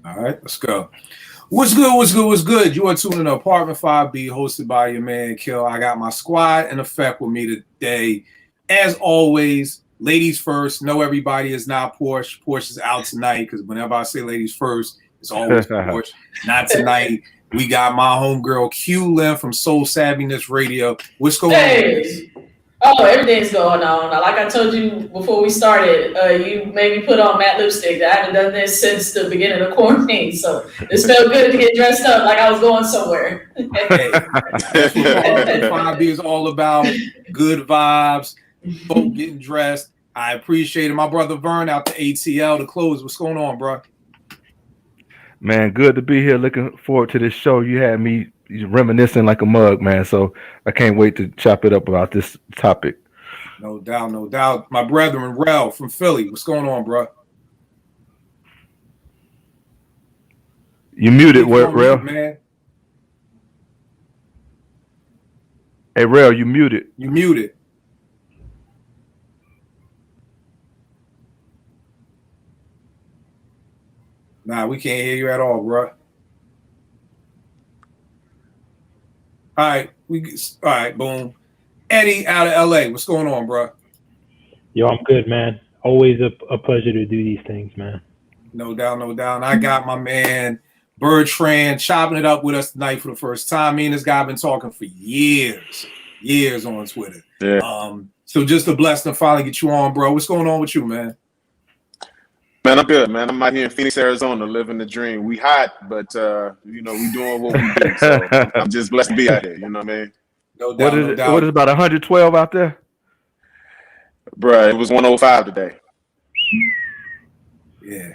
All right, let's go. What's good? What's good? What's good? You are tuning in to Apartment 5B, hosted by your man Kill. I got my squad in effect with me today. As always, ladies first. Know everybody is not Porsche. Porsche is out tonight because whenever I say ladies first, it's always Porsche. Not tonight. We got my homegirl Q Lynn from Soul Savviness Radio. What's going on? Oh, everything's going on. Like I told you before we started, you made me put on matte lipstick. I haven't done this since the beginning of quarantine, so this felt good to get dressed up like I was going somewhere. Hey, that's what 5B is all about. Good vibes, folk getting dressed. I appreciate it. My brother Vern out to ATL to close. What's going on, bro? Man, good to be here. Looking forward to this show. You had me reminiscing like a mug, man. So I can't wait to chop it up about this topic. No doubt, no doubt. My brethren, Rel from Philly. What's going on, bro? You muted, Rel. Man. Hey, Rel, you muted. You muted. Nah, we can't hear you at all, bro. All right, boom. Eddie out of LA. What's going on, bro? Yo, I'm good, man. Always a pleasure to do these things, man. No doubt, no doubt. And I got my man Bertrand chopping it up with us tonight for the first time. Me and this guy have been talking for years on Twitter. Yeah. So just a blessing to finally get you on, bro. What's going on with you, man? Man, I'm good, man. I'm out here in Phoenix, Arizona, living the dream. We hot, but we doing what we do. So I'm just blessed to be out here. You know what I mean? No doubt. What is about 112 out there? Bruh, it was 105 today. Yeah.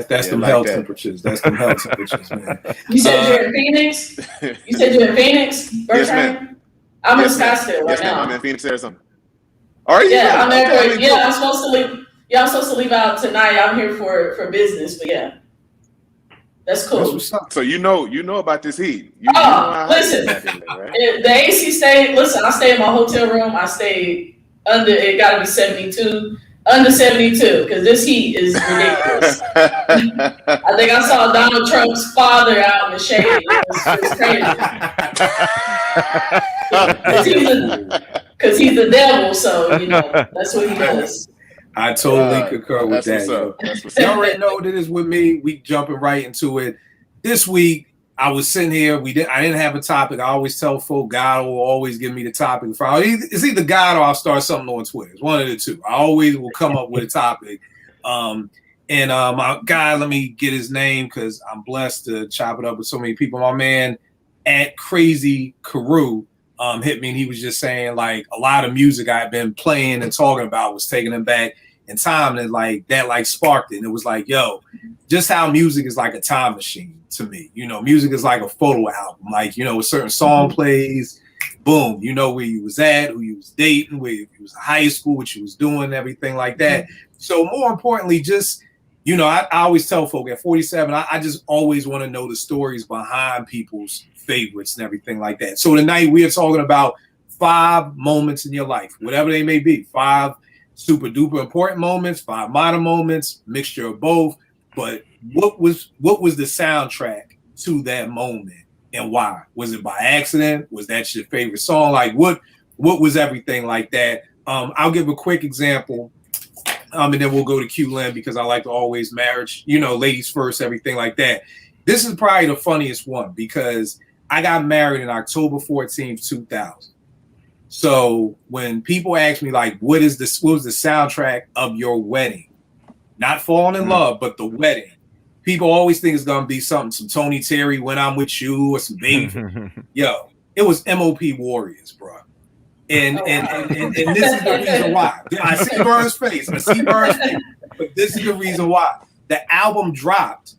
That's them like hell that. temperatures. That's them hell temperatures, man. You said you're in Phoenix? You said you're in Phoenix, Bertrand? Yes, ma'am. I'm in Scottsdale right now. I'm in Phoenix, Arizona. Are you? Yeah, I'm there. Okay, I'm supposed to leave. Yeah, I'm supposed to leave out tonight. I'm here for business, but yeah, that's cool. So you know about this heat. Listen, the AC stayed. Listen, I stay in my hotel room. I stayed under. It got to be 72, under 72, because this heat is ridiculous. I think I saw Donald Trump's father out in the shade. It was crazy. Because he's the devil, so that's what he does. I totally concur with that. You already know what it is with me. We jumping right into it. This week, I was sitting here. I didn't have a topic. I always tell folk God will always give me the topic. It's either God or I'll start something on Twitter. It's one of the two. I always will come up with a topic. My guy, let me get his name because I'm blessed to chop it up with so many people. My man at Crazy Carew hit me, and he was just saying like a lot of music I've been playing and talking about was taking him back in time, and that sparked it. And it was like, yo, just how music is like a time machine to me. Music is like a photo album. Like, a certain song plays, boom, you know where you was at, who you was dating, where you was in high school, what you was doing, everything like that. So more importantly, just, I always tell folk at 47, I just always want to know the stories behind people's favorites and everything like that. So tonight we are talking about 5 moments in your life, whatever they may be, 5 super duper important moments, 5 minor moments, mixture of both. But what was the soundtrack to that moment and why? Was it by accident? Was that your favorite song? Like what was everything like that? I'll give a quick example. And then we'll go to Q Lynn because I like to always marriage, ladies first, everything like that. This is probably the funniest one because I got married in October 14th, 2000. So when people ask me like, what was the soundtrack of your wedding? Not falling in love, but the wedding. People always think it's gonna be some Tony Terry, When I'm With You, or some Baby. Yo, it was MOP Warriors, bro. And this is the reason why. I see Burns' face. But this is the reason why. The album dropped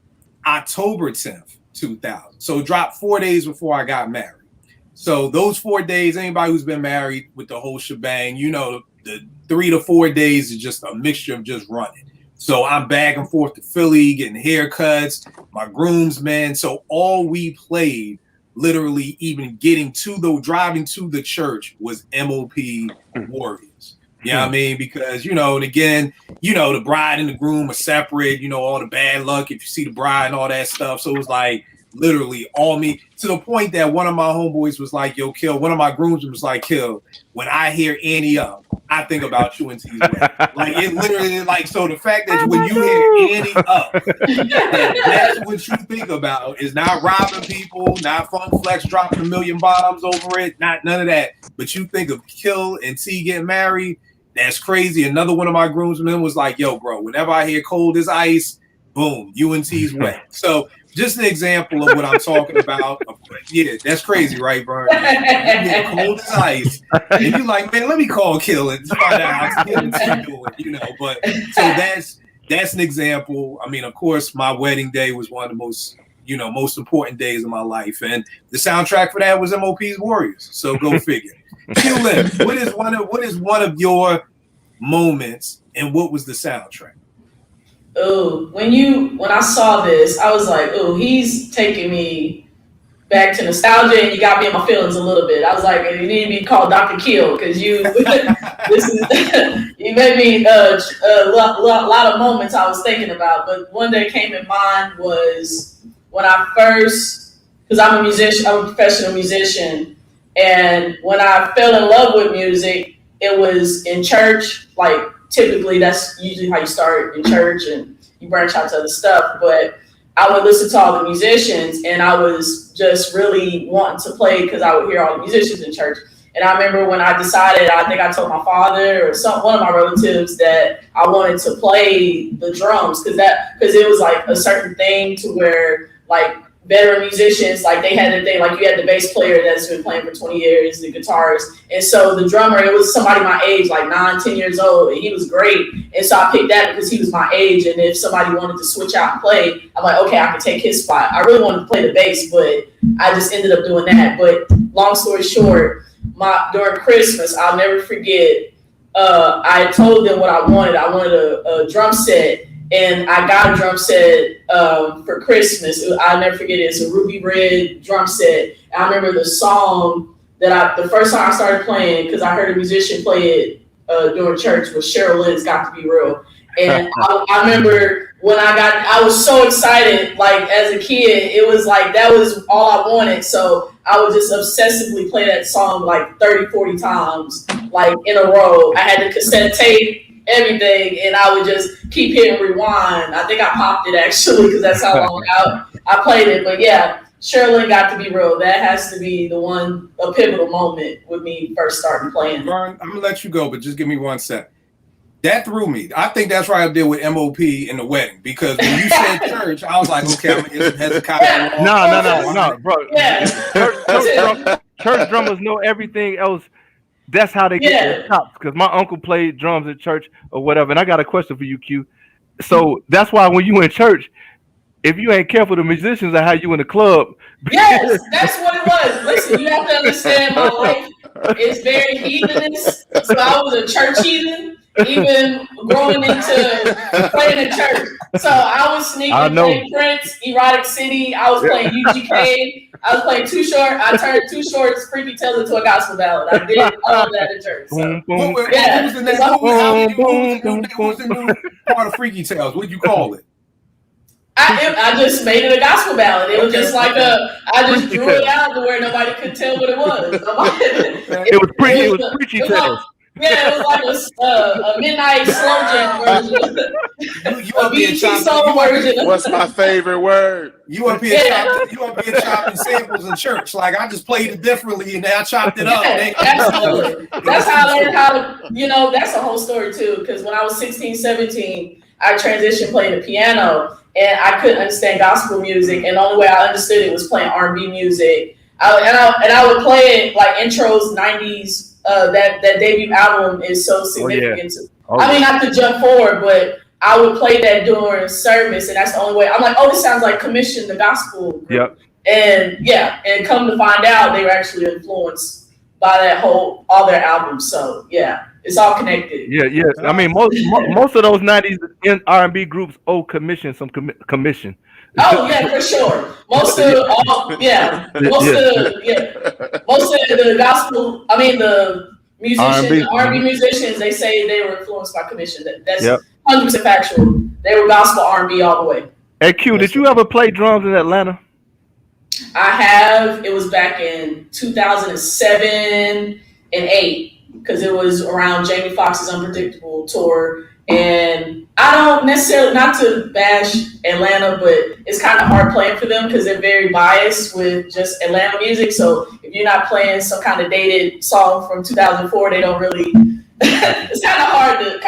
October 10th, 2000. So it dropped 4 days before I got married. So those 4 days, anybody who's been married with the whole shebang, the 3 to 4 days is just a mixture of just running. So I'm back and forth to Philly, getting haircuts, my groomsmen. So all we played, literally even driving to the church, was MOP Warriors. You know what I mean? Because, you know, and again, you know, the bride and the groom are separate, you know, all the bad luck if you see the bride and all that stuff. So it was like literally all me, to the point that one of my homeboys was like, yo, Kill, one of my groomsmen was like, Kill, when I hear Annie Up, I think about you and T's wedding. Like it literally, like, so the fact that when you hear Annie Up, that's what you think about is not robbing people, not Funk Flex dropping 1 million bombs over it, not none of that. But you think of Kill and T getting married, that's crazy. Another one of my groomsmen was like, yo, bro, whenever I hear Cold as Ice, boom, UNT's wet. So just an example of what I'm talking about. Yeah, that's crazy, right, Vern? You Cold as Ice. And you're like, man, let me call Kill and find out how UNT doing, you know. But so that's an example. I mean, of course, my wedding day was one of the most, you know, most important days of my life. And the soundtrack for that was MOP's Warriors. So go figure. Q-Lim, what is one of your moments and what was the soundtrack? Oh, when I saw this, I was like, oh, he's taking me back to nostalgia, and you got me in my feelings a little bit. I was like, you need to be called Dr. Kill because you made me a lot of moments I was thinking about. But one that came in mind was when I first, because I'm a musician, I'm a professional musician. And when I fell in love with music, it was in church. Like typically that's usually how you start in church and you branch out to other stuff. But I would listen to all the musicians and I was just really wanting to play because I would hear all the musicians in church. And I remember when I decided, I think I told my father or one of my relatives that I wanted to play the drums because it was like a certain thing to where like veteran musicians, like they had the thing, like you had the bass player that's been playing for 20 years, the guitarist. And so the drummer, it was somebody my age, like 9, 10 years old, and he was great. And so I picked that because he was my age. And if somebody wanted to switch out and play, I'm like, okay, I can take his spot. I really wanted to play the bass, but I just ended up doing that. But long story short, during Christmas, I'll never forget, I told them what I wanted. I wanted a drum set. And I got a drum set for Christmas. I'll never forget it. It's a ruby red drum set. And I remember the song the first song I started playing, because I heard a musician play it during church, was Cheryl Lynn's Got to Be Real. And I remember when I was so excited, like as a kid, it was like, that was all I wanted. So I would just obsessively play that song like 30, 40 times, like in a row. I had the cassette tape, everything, and I would just keep hitting rewind. I think I popped it actually because that's how long I played it. But yeah, Shirley Got to Be Real. That has to be a pivotal moment with me first starting playing. Vern, I'm gonna let you go, but just give me 1 sec. That threw me. I think that's why I did with MOP in the wedding, because when you said church, I was like, okay, I'm gonna get some Hezekiah. No, bro. Yeah. Church drummers know everything else. That's how they get their chops. Because my uncle played drums at church or whatever. And I got a question for you, Q. So that's why when you in church, if you ain't careful, the musicians are how you in the club. Yes, that's what it was. Listen, you have to understand my life is very heathenist. So I was a church heathen, even growing into playing in church. So I was sneaking playing Prince, Erotic City. I was playing UGK. I was playing Too Short. I turned Too Short's Freaky Tales into a gospel ballad. I did all of that in church. So. Who was the new part of Freaky Tales? What'd you call it? I just made it a gospel ballad. It was just like I just drew it out to where nobody could tell what it was. It was Freaky Tales. Yeah, it was like a midnight slow jam version. You up here version. What's my favorite word? You up here chopping samples in church. Like I just played it differently and then I chopped it up. Absolutely. That's how I learned how to, that's a whole story too. Because when I was 16, 17, I transitioned playing the piano and I couldn't understand gospel music. And the only way I understood it was playing R&B music. I would play it like intros, 90s. That debut album is so significant. I mean, not to jump forward, but I would play that during service, and that's the only way. I'm like, oh, this sounds like Commission, the gospel group. Yep. And come to find out, they were actually influenced by all their albums. So yeah, it's all connected. Yeah. I mean, most of those 90s R&B groups owe Commission some commission. Oh yeah, for sure. Most of the gospel. I mean, the musicians, R&B musicians, they say they were influenced by Commission. That's 100% factual. They were gospel R&B all the way. Hey Q, did you ever play drums in Atlanta? I have. It was back in 2007 and 8 because it was around Jamie Foxx's Unpredictable tour. And I don't necessarily, not to bash Atlanta, but it's kind of hard playing for them because they're very biased with just Atlanta music. So if you're not playing some kind of dated song from 2004, they don't really. It's kind of hard to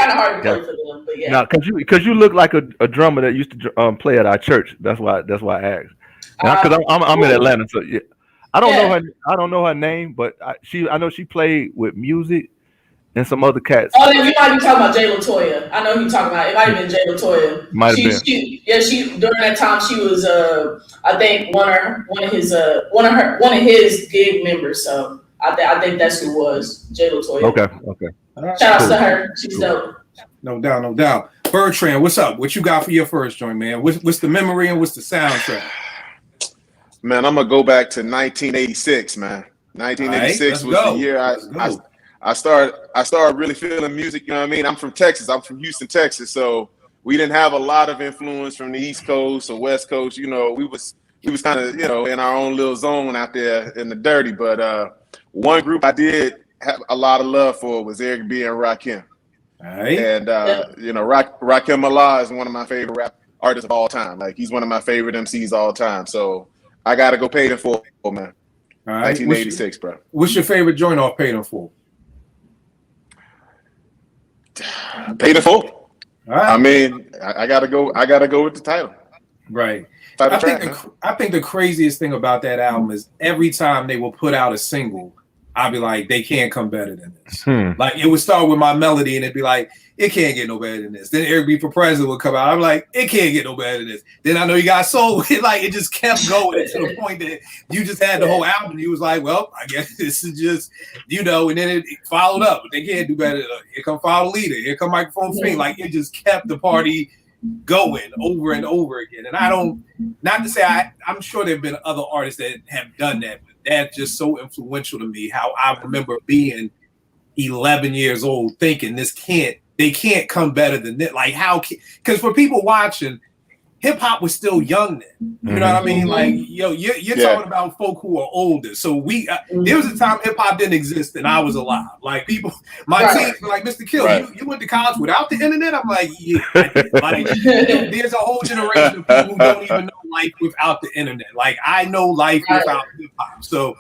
play for them. But yeah, because you look like a drummer that used to play at our church. That's why I asked. Because I'm in Atlanta, so yeah. I don't know her name, but I know she played with Music and some other cats. Oh, you might be talking about Jay Latoya. I know who you're talking about. It might have been Jay Latoya. Might have been. She during that time she was I think one of his gig members. So I think that's who it was, Jay Latoya. Okay. Shout out to her. She's dope. No doubt. Bertrand, what's up? What you got for your first joint, man? What's the memory and what's the soundtrack? Man, I'm gonna go back to 1986, man. 1986 was the year I started really feeling music. You know what I mean? I'm from Texas. I'm from Houston, Texas. So we didn't have a lot of influence from the East Coast or West Coast. You know, we was kind of, you know, in our own little zone out there in the dirty. But one group I did have a lot of love for was Eric B and Rakim. All right. And you know, Rakim Allah is one of my favorite rap artists of all time. Like, he's one of my favorite MCs all time. So I gotta go Paid in Full, man. All right. 1986, bro. What's your favorite joint off Paid in Full? Paid in Full. All right. I mean, I gotta go with the title. Right. I think the craziest thing about that album is every time they will put out a single, I'll be like, they can't come better than this. Like, it would start with My Melody and it'd be like, it can't get no better than this. Then Eric B for President would come out. I'm like, it can't get no better than this. Then I Know You Got Soul. Like, it just kept going to the point that you just had the whole album. You was like, well, I guess this is just, you know, and then it followed up. They can't do better. Here come Follow Leader. Here come Microphone Fiend. Like, it just kept the party going over and over again. And not to say I'm sure there have been other artists that have done that, but that's just so influential to me. How I remember being 11 years old thinking they can't come better than this. Like, because for people watching, hip hop was still young then. You know what I mean? Like, yo, you're talking about folk who are older. So there was a time hip hop didn't exist and I was alive. Like, people, my teams were like, Mr. Kill, you went to college without the internet? I'm like, yeah. Like, there's a whole generation of people who don't even know life without the internet. Like, I know life without hip hop. So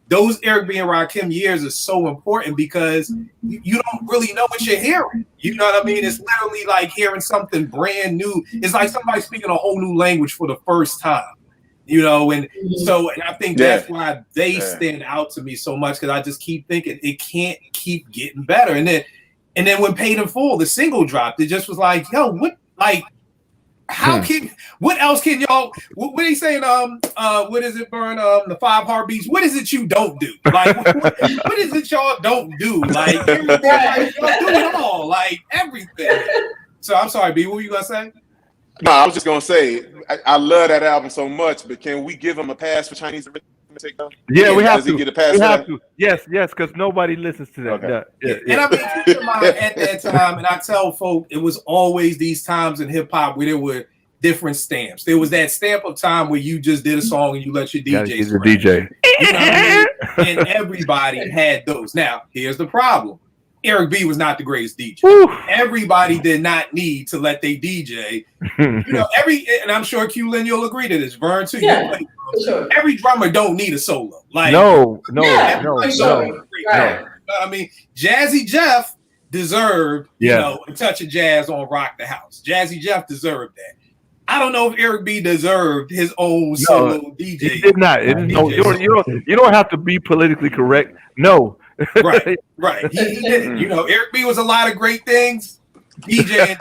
those Eric B and Rakim years are so important because you don't really know what you're hearing. You know what I mean? It's literally like hearing something brand new. It's like somebody speaking a whole new language for the first time, you know? And so I think that's why they stand out to me so much, because I just keep thinking it can't keep getting better. And then when Paid in Full, the single dropped, it just was like, yo, what else can y'all, what are you saying? What is it, Burn? The 5 Heartbeats. What is it you don't do? Like, what is it y'all don't do? Like, everything, like, y'all do it all, like everything. So I'm sorry, B, what were you gonna say? No, I was just gonna say I love that album so much, but can we give him a pass for Chinese arithmetic though? Yeah, we have to. Get a pass we have to. Yes, because nobody listens to that. Okay. Yeah. And I mean, keep in mind, at that time, and I tell folk, it was always these times in hip hop where there were different stamps. There was that stamp of time where you just did a song and you let your DJ. He's a DJ. You know what I mean? And everybody had those. Now, here's the problem. Eric B was not the greatest DJ. Woo. Everybody did not need to let they DJ. You know, and I'm sure Q Lynn, you'll agree to this. Vern too. Yeah, sure. Every drummer don't need a solo. Like, No. Right. I mean, Jazzy Jeff deserved, you know, a touch of jazz on Rock the House. Jazzy Jeff deserved that. I don't know if Eric B deserved his own solo DJ. He did not. You don't have to be politically correct. No. Right. He didn't. You know, Eric B was a lot of great things. DJ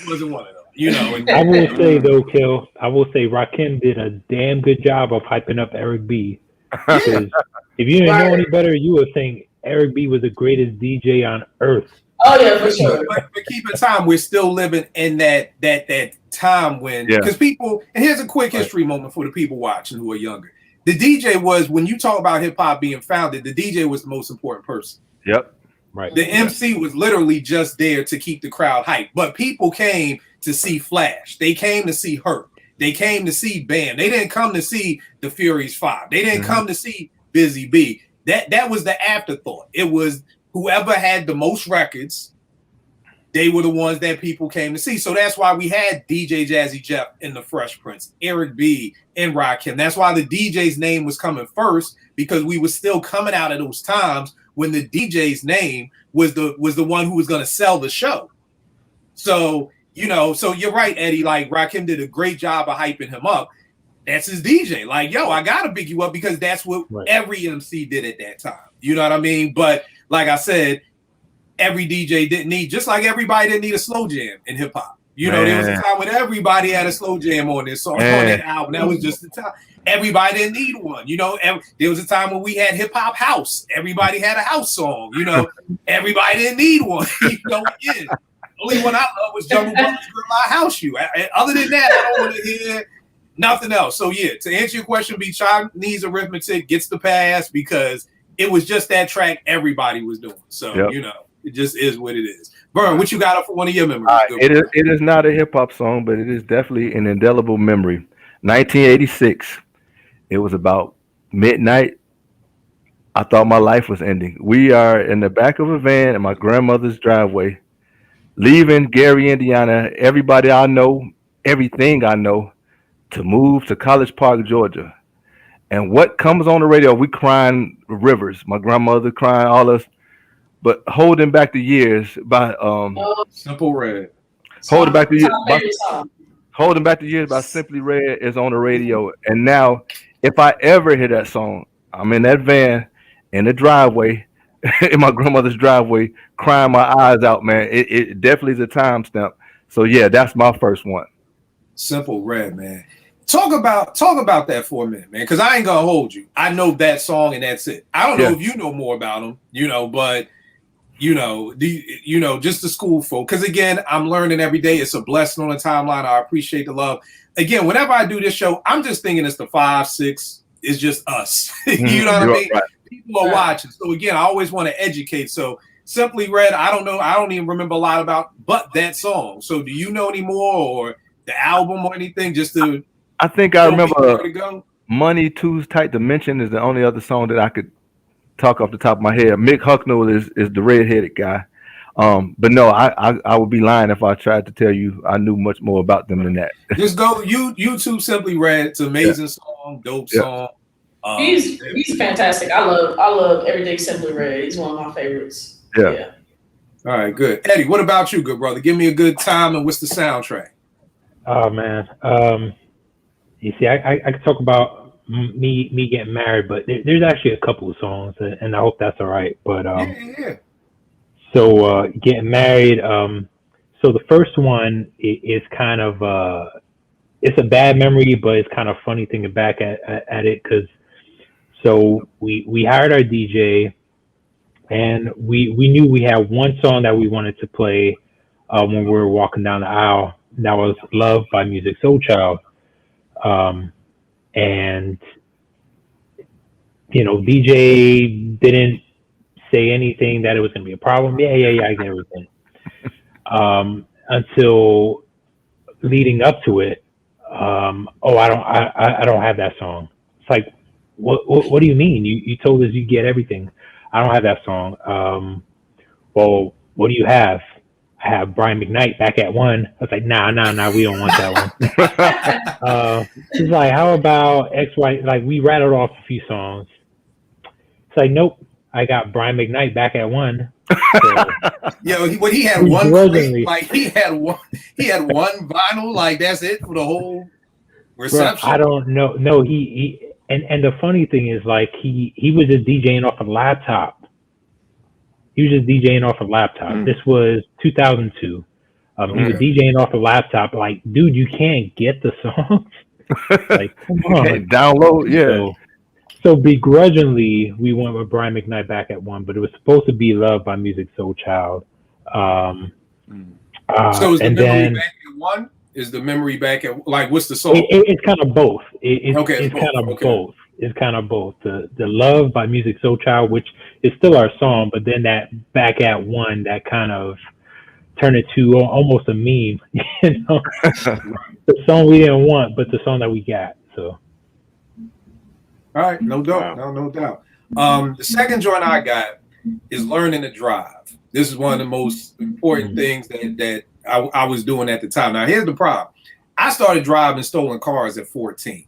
wasn't one of them. You know. I will say though, Kel, Rakim did a damn good job of hyping up Eric B. Because if you didn't know any better, you would think Eric B was the greatest DJ on earth. Oh yeah, for sure. But keep in time, we're still living in that time when, because people, and here's a quick history moment for the people watching who are younger. The DJ was, when you talk about hip hop being founded, the DJ was the most important person. Yep. Right. The MC was literally just there to keep the crowd hyped. But people came to see Flash. They came to see Hurt. They came to see Bam. They didn't come to see the Furious 5. They didn't come to see Busy B. That was the afterthought. It was whoever had the most records, they were the ones that people came to see. So that's why we had DJ Jazzy Jeff in the Fresh Prince, Eric B and Rakim. That's why the DJ's name was coming first, because we were still coming out of those times when the DJ's name was the one who was going to sell the show. So, so you're right, Eddie. Like, Rakim did a great job of hyping him up. That's his DJ. Like, yo, I got to big you up, because that's what every MC did at that time. You know what I mean? But like I said, every DJ didn't need, just like everybody didn't need a slow jam in hip hop. There was a time when everybody had a slow jam on this song, on that album. That was just the time. Everybody didn't need one. There was a time when we had hip hop house. Everybody had a house song. Everybody didn't need one. Again, only one I love was Jungle Brothers' Gorilla House You. Other than that, I don't want to hear nothing else. So yeah, to answer your question, Chinese Arithmetic gets the pass because it was just that track everybody was doing. So it just is what it is. Vern, what you got up for one of your memories? It is not a hip hop song, but it is definitely an indelible memory. 1986. It was about midnight. I thought my life was ending. We are in the back of a van in my grandmother's driveway, leaving Gary, Indiana. Everybody I know, everything I know, to move to College Park, Georgia. And what comes on the radio? We crying rivers. My grandmother crying, all us. But Holding Back the Years by Simple Red. Holding Back the Years by Simply Red is on the radio. And now, if I ever hear that song, I'm in that van in the driveway, in my grandmother's driveway, crying my eyes out, man. It definitely is a timestamp. So yeah, that's my first one. Simple Red, man. Talk about that for a minute, man, because I ain't gonna hold you. I know that song and that's it. I don't know if you know more about them, but just the school folk. Because again, I'm learning every day. It's a blessing on the timeline. I appreciate the love. Again, whenever I do this show, I'm just thinking it's the 5, 6. It's just us. You know what I mean? Right. People are watching. So again, I always want to educate. So Simply Red, I don't know. I don't even remember a lot about but that song. So do you know any more, or the album or anything? Just to I think I remember Money Too Tight to Mention is the only other song that I could talk off the top of my head. Mick Hucknall is the redheaded guy. But no, I would be lying if I tried to tell you I knew much more about them than that. Just go YouTube Simply Red. It's an amazing song, dope song. He's fantastic. I love Everyday Simply Red. He's one of my favorites. Yeah. All right, good. Eddie, what about you, good brother? Give me a good time and what's the soundtrack? Oh man. You see, I could talk about me getting married, but there's actually a couple of songs, and I hope that's all right. But so getting married. So the first one is kind of it's a bad memory, but it's kind of funny thinking back at it, because so we hired our DJ, and we knew we had one song that we wanted to play when we were walking down the aisle. That was Love by Musiq Soulchild. And DJ didn't say anything that it was gonna be a problem. Yeah, I get everything. Until leading up to it, I don't have that song. It's like, what do you mean? You told us you get everything. I don't have that song. Well, what do you have? I have Brian McKnight, Back at One. I was like, nah, we don't want that one. He's like, how about X, Y? Like, we rattled off a few songs. It's like, nope, I got Brian McKnight, Back at One. So, he had one plate, like he had one vinyl, like that's it for the whole reception. Bro, I don't know. No, he and the funny thing is, like, he was just DJing off a laptop. He was just DJing off a laptop. This was 2002. He was DJing off a laptop. Like, dude, you can't get the songs. Like, come on, download. Yeah. So begrudgingly, we went with Brian McKnight, Back at One, but it was supposed to be Love by Musiq Soulchild. So is the memory back at one? Is the memory back at, like, what's the song? It's kind of both. It's kind of both. is kind of both the Love by Musiq Soulchild, which is still our song, but then that Back at One that kind of turned it to almost a meme, you know, the song we didn't want, but the song that we got. So, all right, no doubt, no doubt. The second joint I got is Learning to Drive. This is one of the most important things that I was doing at the time. Now, here's the problem. I started driving stolen cars at 14.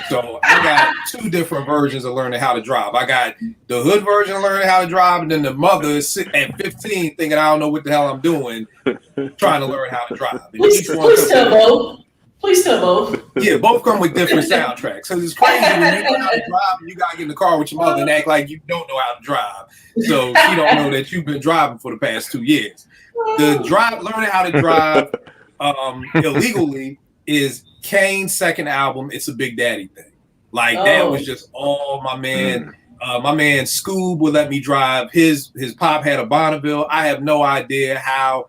So I got two different versions of learning how to drive. I got the hood version of learning how to drive, and then the mother is at 15 thinking I don't know what the hell I'm doing, trying to learn how to drive. And please tell both. Please tell both. Yeah, both come with different soundtracks. Because it's crazy when you learn how to drive and you got to get in the car with your mother and act like you don't know how to drive. So she don't know that you've been driving for the past 2 years. Learning how to drive illegally is Kane's second album. It's a Big Daddy thing. Like that was just all my man. My man Scoob would let me drive. His pop had a Bonneville. I have no idea how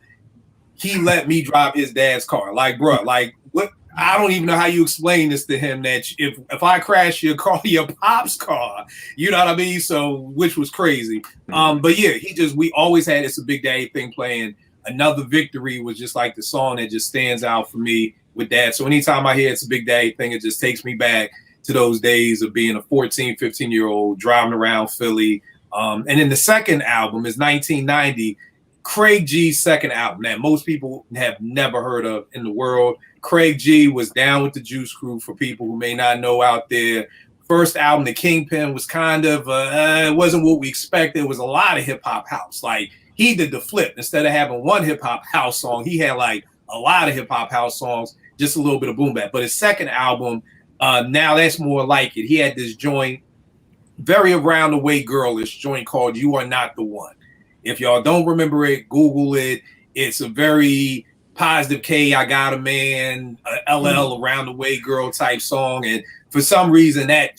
he let me drive his dad's car. Like, bro, like what? I don't even know how you explain this to him that if I crash your car, your pop's car, you know what I mean? So, which was crazy. But yeah, we always had It's a Big Daddy thing playing. Another Victory was just like the song that just stands out for me with that. So anytime I hear It's a Big Daddy thing, it just takes me back to those days of being a 14, 15-year-old driving around Philly. And then the second album is 1990, Craig G's second album that most people have never heard of in the world. Craig G was down with the Juice Crew, for people who may not know out there. First album, The Kingpin, was kind of, it wasn't what we expected. It was a lot of hip-hop house. Like, he did the flip. Instead of having one hip-hop house song, he had like a lot of hip-hop house songs, just a little bit of boom bap. But his second album, now that's more like it. He had this joint, very around the way girlish joint called You Are Not the One. If y'all don't remember it, Google it. It's a very Positive K, I Got a Man, LL around the way girl type song. And for some reason I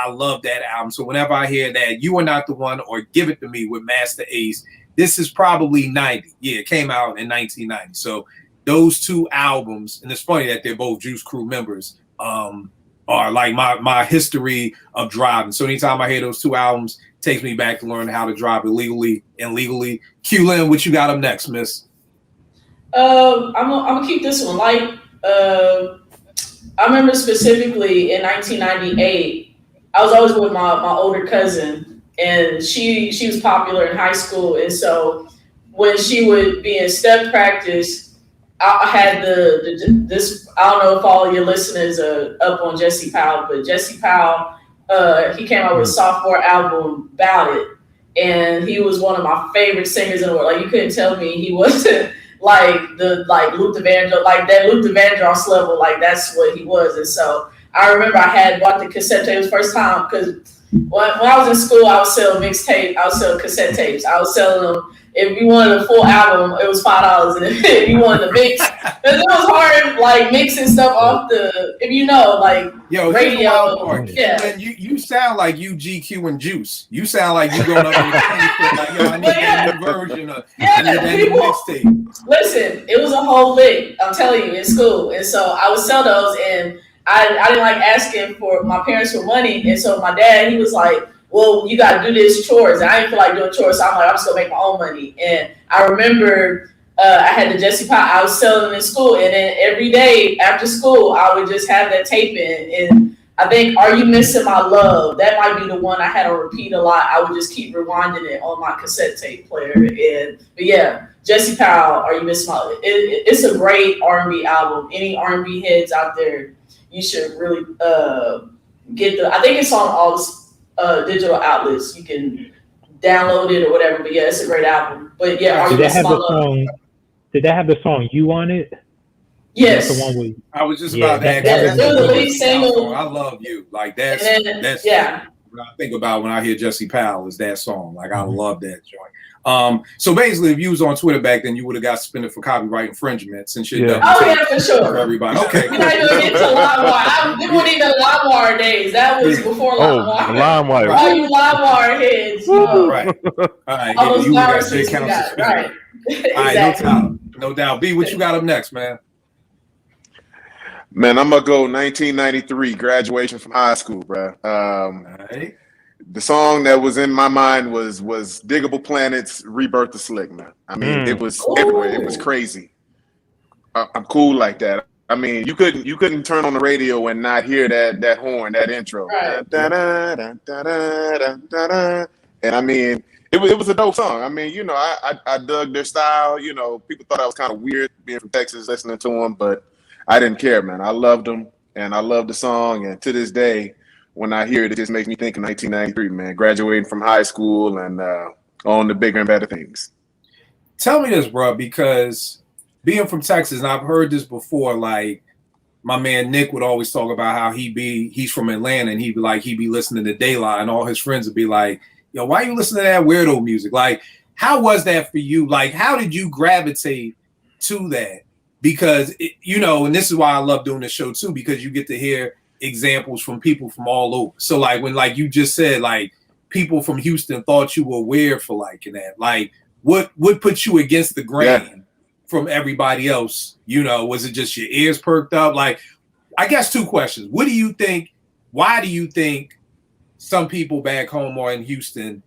love that album. So whenever I hear that You Are Not the One or Give It to Me with Master Ace, this is probably 90. Yeah, it came out in 1990. So those two albums, and it's funny that they're both Juice Crew members, are like my history of driving. So anytime I hear those two albums, it takes me back to learn how to drive illegally and legally. Q-Lin, what you got up next, miss? I'm gonna keep this one light. I remember specifically in 1998, I was always with my older cousin, and she was popular in high school, and so when she would be in step practice, I had this. I don't know if all your listeners are up on Jesse Powell, but Jesse Powell, he came out with a sophomore album, Bout It, and he was one of my favorite singers in the world. Like, you couldn't tell me he wasn't like Luther Vandross, like that Luther Vandross level. Like, that's what he was. And so I remember I had bought the cassette tapes first time, because when I was in school, I would sell mixtape, I would sell cassette tapes. I was selling them. If you wanted a full album, it was $5, and if you wanted the mix, because it was hard, like mixing stuff off the, if you know, like radio. Yeah, and you sound like you GQ and Juice. You sound like you going up in the like, yo, I need that new version of mixtape. Listen, it was a whole lick, I'm telling you, in school, and so I would sell those, and I didn't like asking for my parents for money, and so my dad, he was like, well, you got to do this chores. And I didn't feel like doing chores, so I'm like, I'm just going to make my own money. And I remember I had the Jesse Powell, I was selling them in school, and then every day after school, I would just have that tape in. And I think Are You Missing My Love? That might be the one I had on repeat a lot. I would just keep rewinding it on my cassette tape player. But yeah, Jesse Powell, Are You Missing My Love? It's a great R&B album. Any R&B heads out there, you should really get I think it's on all the digital outlets. You can download it or whatever, but yeah, it's a great album. But yeah, did that have the song You On It? Yes. The one I was just about to ask. That's the lead single. I Love You. Like that's yeah. What I think about when I hear Jesse Powell is that song. Like, I love that joint. So basically, if you was on Twitter back then, you would have got suspended for copyright infringement since you're for sure. For everybody. Okay. We're not even get to LimeWire. It wasn't even LimeWire days. That was before LimeWire. LimeWire. All you LimeWire heads. Right. All right. All those you got viruses count suspended. right. All right, no doubt. B, what you got up next, man? Man, I'm gonna go 1993, graduation from high school, bro. Right. The song that was in my mind was Diggable Planets, Rebirth of Slick, man. I mean, it was everywhere. It was crazy. I'm cool like that. I mean, you couldn't turn on the radio and not hear that horn, that intro. Right. And I mean, it was a dope song. I mean, you know, I dug their style. You know, people thought I was kind of weird being from Texas listening to them, but I didn't care, man. I loved them, and I loved the song. And to this day, when I hear it, it just makes me think of 1993, man. Graduating from high school and on to bigger and better things. Tell me this, bro, because being from Texas, and I've heard this before, like my man Nick would always talk about how he's from Atlanta, and he'd be listening to Daylight, and all his friends would be like, yo, why you listening to that weirdo music? Like, how was that for you? Like, how did you gravitate to that? Because, you know, and this is why I love doing the show too, because you get to hear examples from people from all over. So like when, like you just said, like people from Houston thought you were weird for liking that. Like what put you against the grain from everybody else? You know, was it just your ears perked up? Like, I guess two questions. What do you think? Why do you think some people back home or in Houston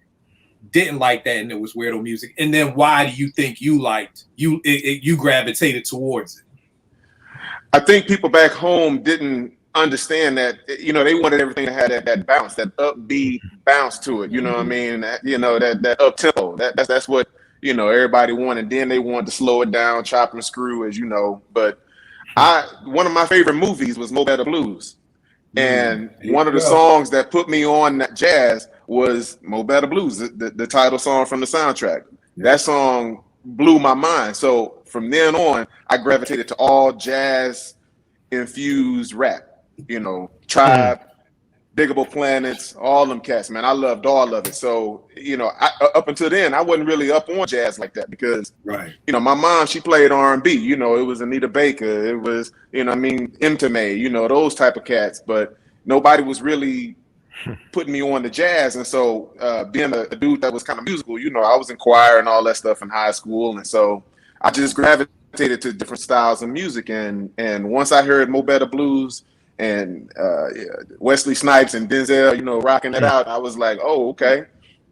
didn't like that and it was weirdo music? And then why do you think you gravitated towards it? I think people back home didn't understand that, you know, they wanted everything to have that bounce, that upbeat bounce to it. You know what I mean? You know, that up tempo. That's what, you know, everybody wanted. Then they wanted to slow it down, chop and screw, as you know. But one of my favorite movies was Mo Better Blues. And one of the songs that put me on that jazz was Mo Better Blues, the title song from the soundtrack. That song blew my mind. So from then on, I gravitated to all jazz infused rap. You know, Tribe, Diggable Planets, all them cats, man. I loved all of it. So, you know, up until then, I wasn't really up on jazz like that because, you know, my mom, she played R&B. You know, it was Anita Baker. It was, you know, I mean, Mtame, you know, those type of cats. But nobody was really putting me on the jazz. And so being a dude that was kind of musical, you know, I was in choir and all that stuff in high school. And so I just gravitated to different styles of music. And once I heard Mo Better Blues and Wesley Snipes and Denzel, you know, rocking it out, I was like, oh, okay,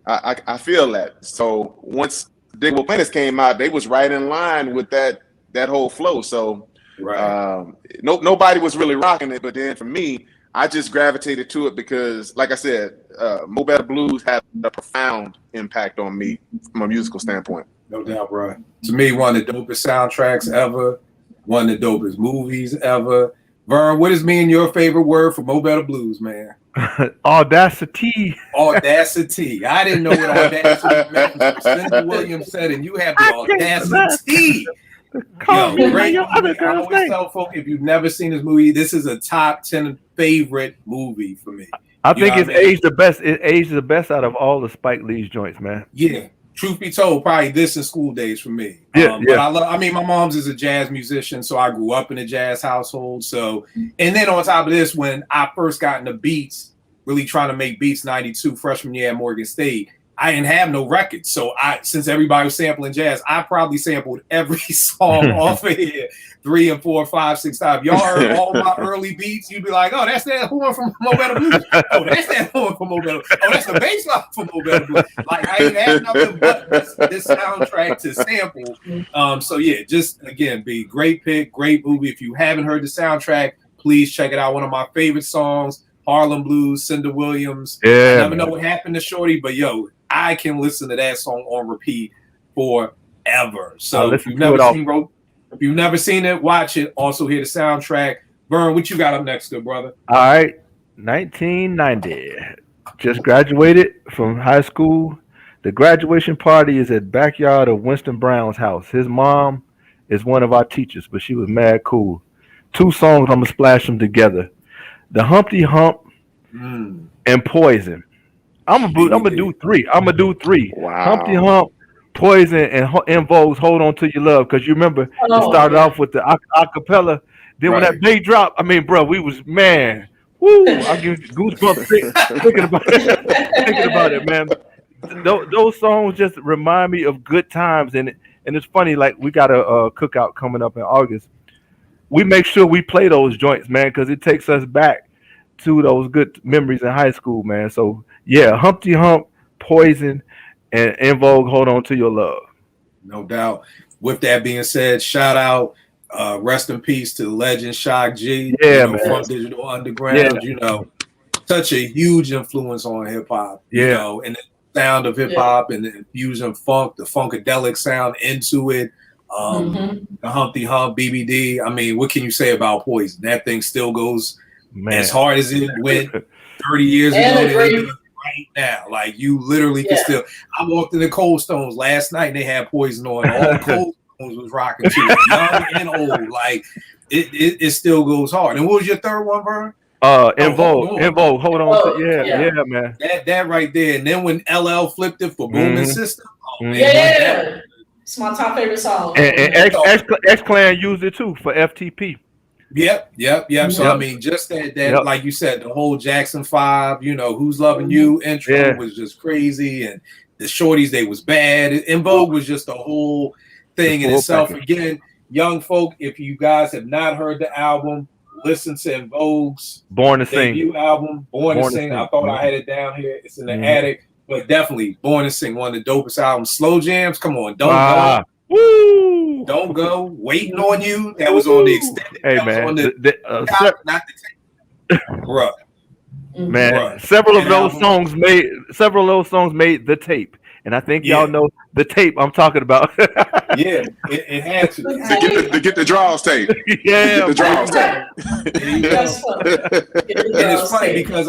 I feel that. So once Diggable Planets came out, they was right in line with that whole flow. So nobody was really rocking it, but then for me, I just gravitated to it because, like I said, Mo Better Blues had a profound impact on me from a musical standpoint. No doubt, bro. To me, one of the dopest soundtracks ever, one of the dopest movies ever. Vern, what is your favorite word for Mo Better Blues, man? Audacity. Audacity. I didn't know what audacity meant until Cindy Williams said, and you have the audacity. Great movie. I always tell folk, if you've never seen this movie, this is a top 10 favorite movie for me. I think it's aged the best. It aged the best out of all the Spike Lee's joints, man. Yeah. Truth be told, probably this in School Days for me. But I mean, my mom's is a jazz musician, so I grew up in a jazz household. So, and then on top of this, when I first got into beats, really trying to make beats, 92 freshman year at Morgan State, I didn't have no records. So since everybody was sampling jazz, I probably sampled every song off of here 3 and 4, 5, 6 times. Y'all heard all my early beats, you'd be like, oh, that's that horn from Mo Better Blues. Oh, that's that horn from Mo Better Blues. Oh, that's the bass line from Mo Better Blues. Like, I ain't had nothing but this soundtrack to sample. So yeah, just again, be great pick, great movie. If you haven't heard the soundtrack, please check it out. One of my favorite songs, Harlem Blues, Cindy Williams. I never know what happened to Shorty, but yo, I can listen to that song on repeat forever. So if you've never seen it, watch it. Also hear the soundtrack. Vern, what you got up next, good brother? All right, 1990. Just graduated from high school. The graduation party is at backyard of Winston Brown's house. His mom is one of our teachers, but she was mad cool. 2 songs, I'm gonna splash them together. The Humpty Hump and Poison. I'm gonna do 3. Wow. Humpty Hump, Poison, and En Vogue's Hold On To Your Love. Because you remember, it started off with the acapella. Then when that bass drop, I mean, bro, we was, man, woo! I give goosebumps thinking about it, man. Those songs just remind me of good times, and it's funny. Like, we got a cookout coming up in August. we make sure we play those joints, man, because it takes us back to those good memories in high school, man. So yeah, Humpty Hump, Poison, and En Vogue, Hold On to Your Love. No doubt. With that being said, shout out, rest in peace to the legend Shock G. Yeah, man. From Digital Underground, such a huge influence on hip hop. You know, and the sound of hip hop and the fusion funk, the funkadelic sound into it. The Humpty Hump, BBD. I mean, what can you say about Poison? That thing still goes as hard as it went 30 years ago. Right now, like you literally can still. I walked into Cold Stones last night and they had Poison on. All Cold Stones was rocking too, young and old. Like it still goes hard. And what was your third one, Vern? En Vogue, Hold On. Yeah, man. That right there. And then when LL flipped it for Booming System, it's my top favorite song. And X Clan used it too for FTP. Yep. So I mean, just that like you said, the whole Jackson 5, Who's Loving You intro was just crazy, and the Shorties, they was bad. En Vogue was just a whole thing in itself. Again, young folk, if you guys have not heard the album, listen to En Vogue's Born to Sing album, Born to Sing. I thought I had it down here. It's in the attic, but definitely Born to Sing, one of the dopest albums. Slow Jams, come on, don't go. Woo! Don't go. Waiting on You. That was on the extended. Hey man, not the tape. Bruh. Man, bruh. Several of those songs made the tape, and I think y'all know the tape I'm talking about. It had to get the draws tape. Yeah, the draws tape. And it's funny because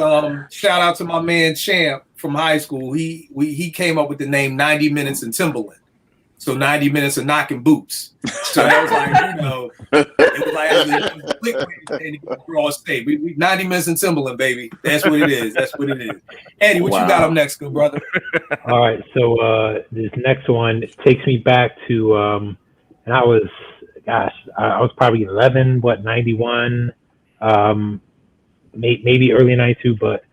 shout out to my man Champ from high school. He came up with the name 90 Minutes in Timberland. So 90 minutes of knocking boots. So that was like, it was like draw state. We 90 minutes in Timberland, baby. That's what it is. Eddie, what you got up next, good brother? All right. So this next one takes me back to, and I was probably 11, 91, maybe early 92, but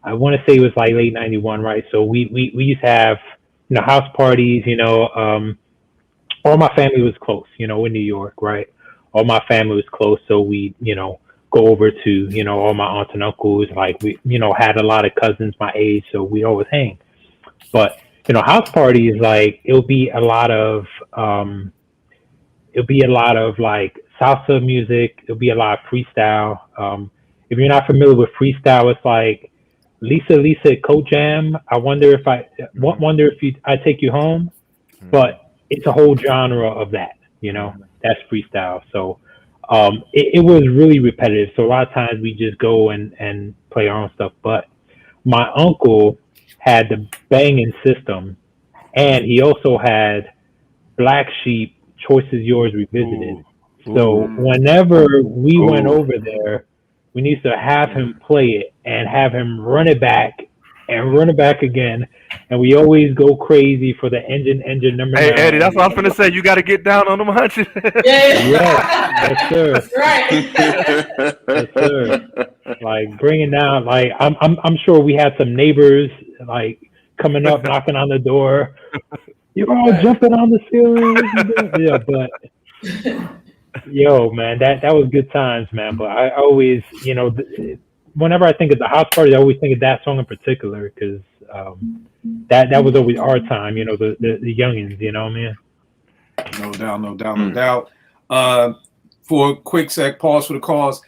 I want to say it was like late 91, right? So we used to have, house parties, all my family was close, in New York, right? All my family was close. So we, go over to, all my aunts and uncles, like we, had a lot of cousins my age. So we always hang. But, house parties, like it'll be a lot of like salsa music. It'll be a lot of freestyle. If you're not familiar with freestyle, it's like Lisa Coat Jam. I wonder if I take you home, but it's a whole genre of that, that's freestyle. So it was really repetitive. So a lot of times we just go and play our own stuff. But my uncle had the banging system, and he also had Black Sheep, Choice Is Yours Revisited. So whenever we went over there, we need to have him play it and have him run it back and run it back again. And we always go crazy for the engine number 9. Hey, Eddie, that's what I was going to say. You got to get down on them hunches. Yes, sir. That's right. Yes, sir. Like bringing down, like I'm sure we had some neighbors like coming up, knocking on the door. You're all jumping on the ceiling. Yeah, but yo, man, that was good times, man. But I always, whenever I think of the house party, I always think of that song in particular because that was always our time, the youngins, man. No doubt. For a quick sec, pause for the cause.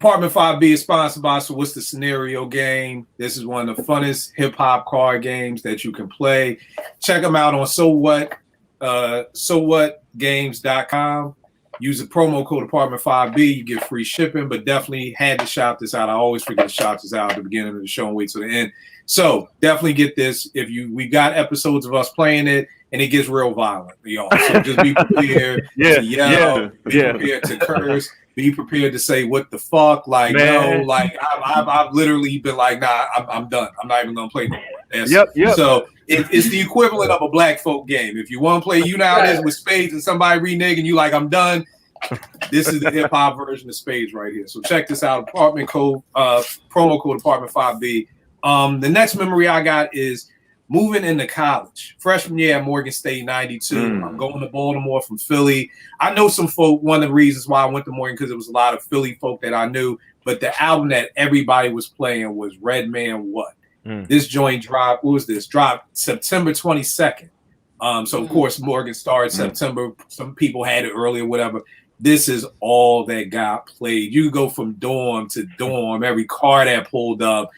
Apartment 5B is sponsored by So What's the Scenario game. This is one of the funnest hip hop card games that you can play. Check them out on SoWhatGames.com. Use the promo code Apartment 5B. You get free shipping, but definitely had to shout this out. I always forget to shout this out at the beginning of the show and wait till the end. So definitely get this. We got episodes of us playing it, and it gets real violent, y'all. So just be prepared to yell, be prepared to curse, be prepared to say what the fuck, like no, like I've literally been like, nah, I'm done. I'm not even gonna play no more. Yep. So it's the equivalent of a black folk game. If you want to play this with spades and somebody renege and you like, I'm done. This is the hip hop version of spades right here. So check this out. Promo code Apartment 5B. The next memory I got is moving into college, freshman year at Morgan State, 92. I'm going to Baltimore from Philly. I know some folk, one of the reasons why I went to Morgan, because it was a lot of Philly folk that I knew, but the album that everybody was playing was Redman What? This joint dropped, what was this? Dropped September 22nd. So of course, Morgan started September. Some people had it earlier, whatever. This is all that got played. You go from dorm to dorm, every car that pulled up,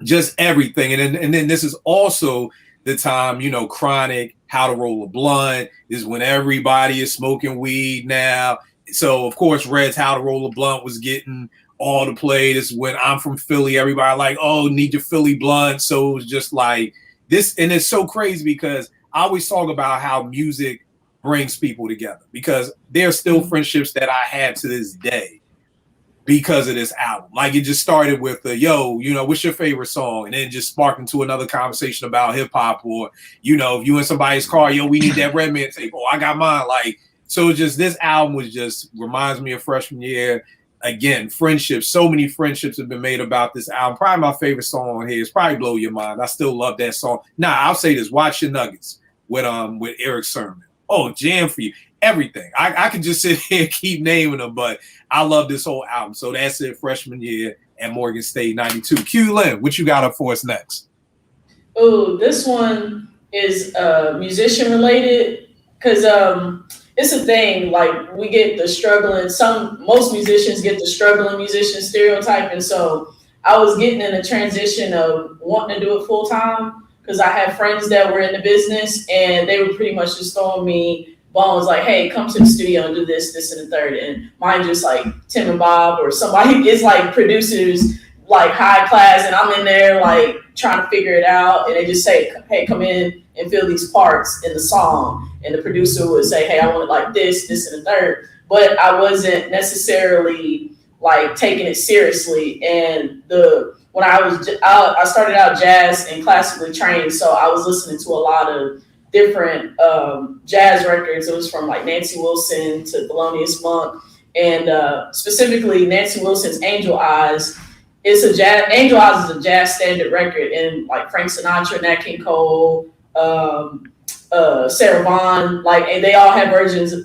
just everything. And then this is also the time, you know, Chronic, How to Roll a Blunt is when everybody is smoking weed now. So of course, Red's How to Roll a Blunt was getting all the play. This is when I'm from Philly. Everybody like, oh, need your Philly blunt. So it was just like this. And it's so crazy because I always talk about how music brings people together, because there's still friendships that I have to this day because of this album. Like it just started with yo, you know, what's your favorite song? And then just sparked into another conversation about hip hop, or, you know, if you in somebody's car, yo, we need that Redman tape. Oh, I got mine. Like, so just this album was just reminds me of freshman year. Again, friendships. So many friendships have been made about this album. Probably my favorite song on here is probably Blow Your Mind. I still love that song. Nah, I'll say this. Watch Your Nuggets with Eric Sermon. Oh, jam for you. Everything. I could just sit here and keep naming them, but I love this whole album. So that's it. Freshman year at Morgan State, 92. Q Lynn, what you got up for us next? Oh, this one is musician related, because it's a thing. Like we get the struggling. Most musicians get the struggling musician stereotype, and so I was getting in a transition of wanting to do it full time, because I had friends that were in the business and they were pretty much just throwing me bones like, hey, come to the studio and do this, this, and the third. And mine just like Tim and Bob or somebody is like producers, like high class, and I'm in there like trying to figure it out. And they just say, hey, come in and fill these parts in the song. And the producer would say, hey, I want it like this, this, and the third. But I wasn't necessarily like taking it seriously. And when I started out jazz and classically trained, so I was listening to a lot of different jazz records. It was from like Nancy Wilson to Thelonious Monk, and specifically Nancy Wilson's Angel Eyes. Angel Eyes is a jazz standard record, and like Frank Sinatra, Nat King Cole, Sarah Vaughan, like, and they all have versions of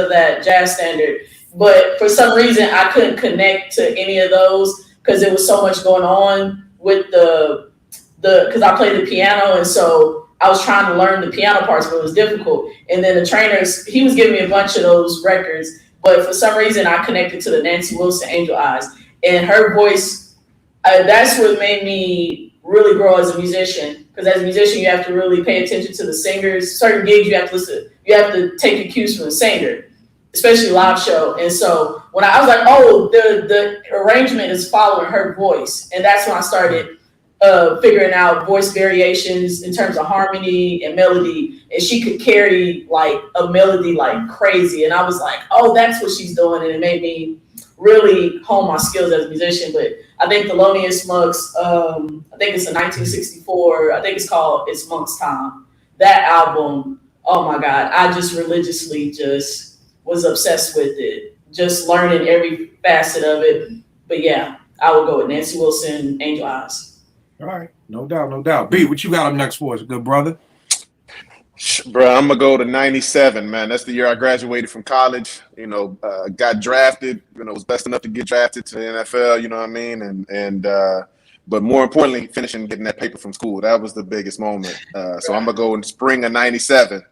that jazz standard. But for some reason, I couldn't connect to any of those, because there was so much going on with because I played the piano, and so I was trying to learn the piano parts, but it was difficult. And then the trainers, he was giving me a bunch of those records, but for some reason I connected to the Nancy Wilson Angel Eyes, and her voice, that's what made me really grow as a musician. Because as a musician, you have to really pay attention to the singers. Certain gigs, you have to listen, you have to take your cues from the singer, especially live show. And so when I was like, oh, the arrangement is following her voice. And that's when I started figuring out voice variations in terms of harmony and melody. And she could carry like a melody like crazy. And I was like, oh, that's what she's doing. And it made me really hone my skills as a musician. But I think Thelonious Monk's, I think it's a 1964, I think it's called It's Monk's Time. That album, oh my God, I just religiously just was obsessed with it, just learning every facet of it. But yeah, I would go with Nancy Wilson, Angel Eyes. All right, no doubt, no doubt. B, what you got up next for us, good brother? Bro, I'm gonna go to 97, man. That's the year I graduated from college. You know, got drafted. You know, was blessed enough to get drafted to the NFL. You know what I mean? And but more importantly, finishing getting that paper from school. That was the biggest moment. So I'm gonna go in spring of 97.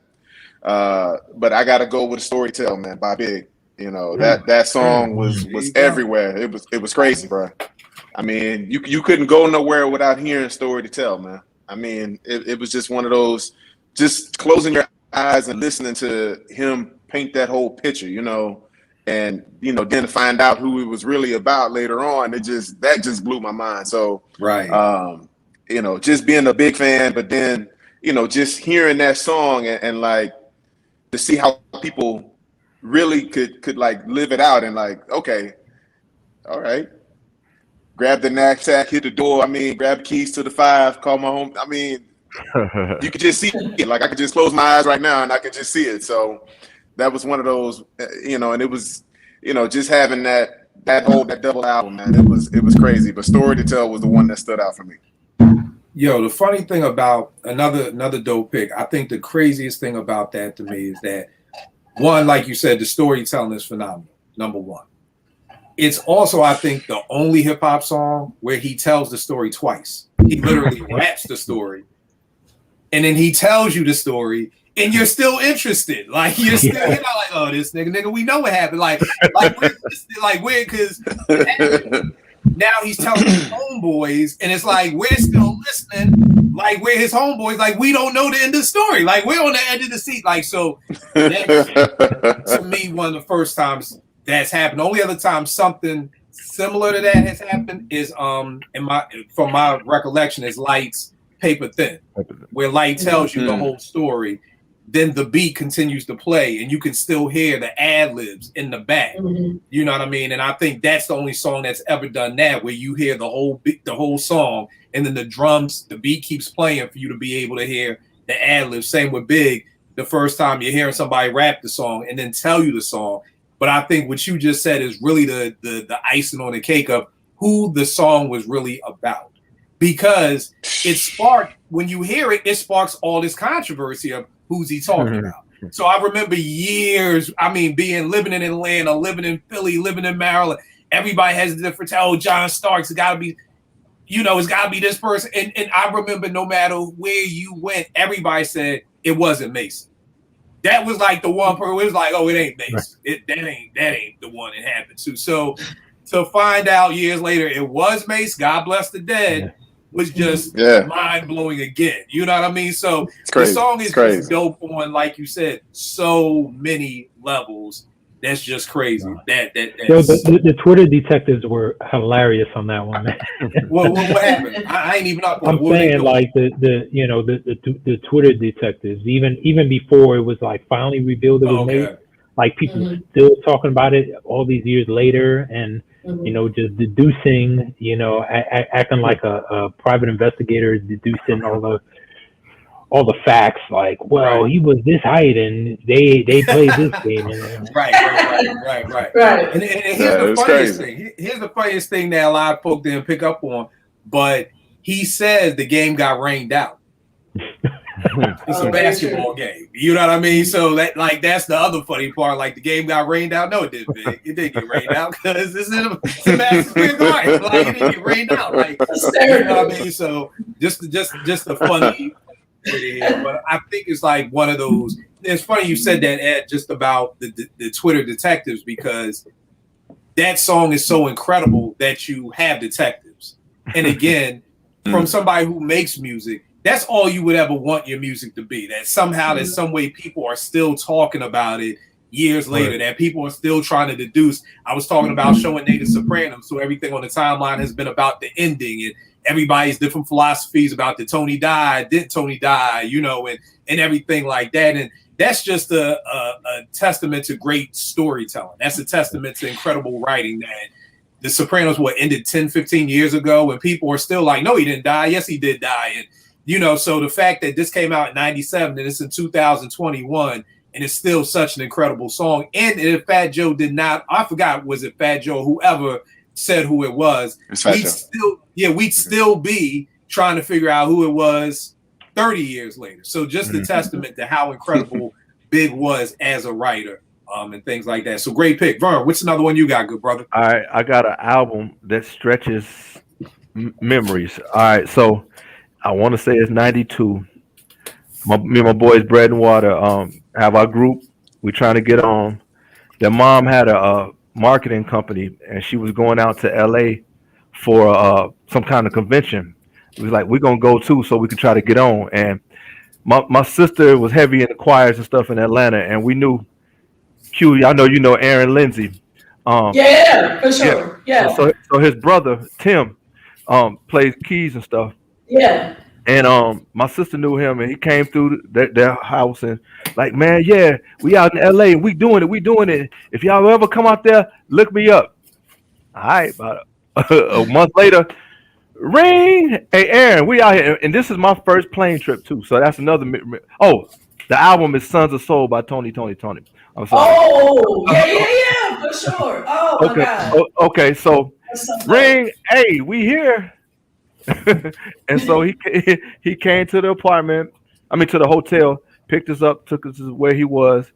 But I gotta go with Storytell, man, by Big. You know, that song was everywhere. It was crazy, bro. I mean, you couldn't go nowhere without hearing Story to Tell, man. I mean, it was just one of those, just closing your eyes and listening to him paint that whole picture, you know, and, you know, then to find out who it was really about later on, that just blew my mind. So, right. You know, just being a big fan, but then, you know, just hearing that song and like to see how people really could like live it out and like, okay, all right. Grab the knapsack, hit the door. I mean, grab the keys to the 5, call my home. I mean, you could just see it. Like I could just close my eyes right now and I could just see it. So that was one of those, you know, and it was, you know, just having that double album, man. It was crazy. But Story to Tell was the one that stood out for me. Yo, the funny thing about another dope pick, I think the craziest thing about that to me is that, one, like you said, the storytelling is phenomenal, number one. It's also, I think, the only hip hop song where he tells the story twice. He literally raps the story, and then he tells you the story, and you're still interested. Like you're not like, oh, this nigga, we know what happened. Like we're because now he's telling his homeboys, and it's like we're still listening. Like we're his homeboys. Like we don't know the end of the story. Like we're on the edge of the seat. Like so, that's, to me, one of the first times that's happened. The only other time something similar to that has happened is from my recollection is Light's Paper Thin, where Light tells you the whole story, then the beat continues to play and you can still hear the ad-libs in the back. You know what I mean? And I think that's the only song that's ever done that, where you hear the whole song and then the drums, the beat keeps playing for you to be able to hear the ad-libs. Same with Big, the first time you're hearing somebody rap the song and then tell you the song. But I think what you just said is really the icing on the cake of who the song was really about. Because it sparked, when you hear it, it sparks all this controversy of who's he talking about. So I remember years, living in Atlanta, living in Philly, living in Maryland. Everybody has a different, John Starks, it's got to be, it's got to be this person. And I remember no matter where you went, everybody said it wasn't Mason. That was like the one person. It was like, oh, it ain't Mason. That ain't the one it happened to. So to find out years later it was Mace, God bless the dead, was just mind blowing again. You know what I mean? So the song is just dope on, like you said, so many levels. That's just crazy. The Twitter detectives were hilarious on that one, man. What happened? I ain't even up. I'm saying like the Twitter detectives, even before it was like finally revealed it was made, like people still talking about it all these years later, and just deducing, acting like a private investigator, deducing all the facts, like, well, he was this height and they played this game. Right. And here's the funniest thing. Here's the funniest thing that a lot of folks didn't pick up on, but he says the game got rained out. It's a basketball game. You know what I mean? So that's the other funny part. Like the game got rained out. No, it didn't. It didn't get rained out because it's in a Madison Garden. Like it didn't get rained out. Like you know what I mean? So just the funny. But I think it's like one of those. It's funny you said that, Ed, just about the Twitter detectives, because that song is so incredible that you have detectives. And again, from somebody who makes music, that's all you would ever want your music to be. That somehow, there's some way people are still talking about it years later, that people are still trying to deduce. I was talking about showing Nate the Sopranos, so everything on the timeline has been about the ending and everybody's different philosophies about didn't Tony die, and everything like that. And that's just a testament to great storytelling. That's a testament to incredible writing that the Sopranos ended 10, 15 years ago, and people are still like, no, he didn't die. Yes, he did die. And, so the fact that this came out in 97 and it's in 2021 and it's still such an incredible song. And if Fat Joe did not, I forgot, was it Fat Joe, whoever said who it was, we'd still be trying to figure out who it was 30 years later. So just a testament to how incredible Big was as a writer, and things like that. So great pick. Vern, what's another one you got, good brother? All right, I got an album that stretches memories. All right, so I want to say it's 92. Me and my boys, Bread and Water, have our group. We're trying to get on. Their mom had a marketing company, and she was going out to LA for some kind of convention. It was like, we're gonna go too, so we could try to get on. And my sister was heavy in the choirs and stuff in Atlanta, and we knew Q. I know you know Aaron Lindsay. Yeah, for sure. Yeah. So his brother Tim plays keys and stuff. Yeah. And my sister knew him, and he came through their house and like, man, yeah, we out in LA and we doing it. If y'all ever come out there, look me up. All right, about a month later, ring. Hey, Aaron, we out here, and this is my first plane trip too. So that's another. Oh, the album is Sons of Soul by Tony. I'm sorry. Oh, yeah, for sure. Oh, okay. my God. Okay, so ring. Hey, we here. And so he came to the apartment. I mean, to the hotel, picked us up, took us to where he was.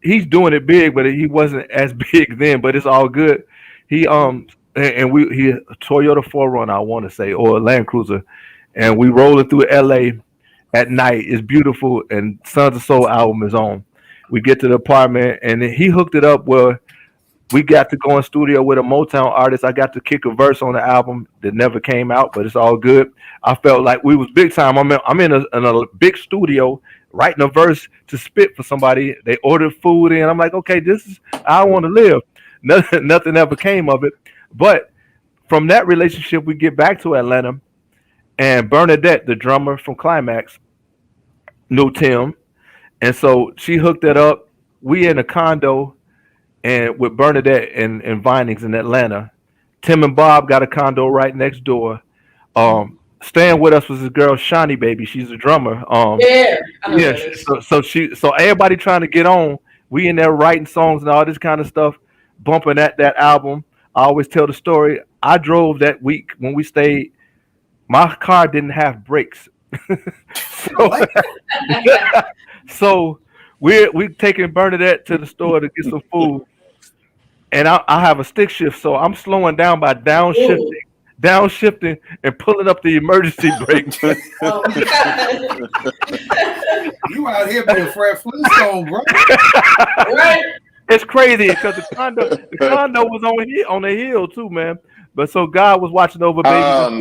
He's doing it big, but he wasn't as big then. But it's all good. He he a Toyota 4Runner, I want to say, or a Land Cruiser, and we rolling through LA at night. It's beautiful, and Sons of Soul album is on. We get to the apartment, and he hooked it up where we got to go in studio with a Motown artist. I got to kick a verse on the album that never came out, but it's all good. I felt like we was big time. I'm in a big studio writing a verse to spit for somebody. They ordered food in. I'm like, okay, this is how I want to live. Nothing ever came of it. But from that relationship, we get back to Atlanta, and Bernadette, the drummer from Climax, knew Tim. And so she hooked it up. We in a condo and with Bernadette and Vinings in Atlanta. Tim and Bob got a condo right next door. Staying with us was this girl, Shawnee Baby. She's a drummer. So everybody trying to get on. We in there writing songs and all this kind of stuff, bumping at that album. I always tell the story. I drove that week when we stayed. My car didn't have brakes. So we taking Bernadette to the store to get some food, and I have a stick shift, so I'm slowing down by downshifting and pulling up the emergency brake. You out here being Fred Flintstone, bro. Right? It's crazy because the condo was on the hill too, man. But so God was watching over babies,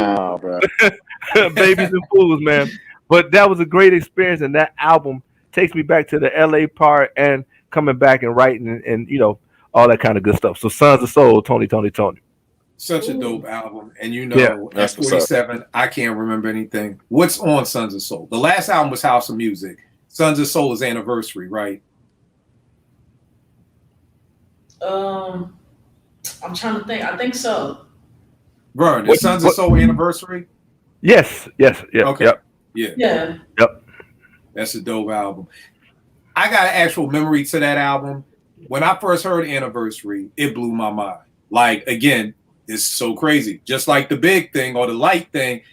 babies and fools, man. But that was a great experience, and that album takes me back to the LA part and coming back and writing and all that kind of good stuff. So Sons of Soul, Tony. Such a dope album. And at 47, I can't remember anything. What's on Sons of Soul? The last album was House of Music. Sons of Soul is Anniversary, right? I'm trying to think. I think so. Vern, is Sons of Soul Anniversary? Yes. Okay. Yep. Yeah. Yep. That's a dope album. I got an actual memory to that album. When I first heard Anniversary, it blew my mind. Like, again, it's so crazy. Just like the Big Thing or the Light Thing,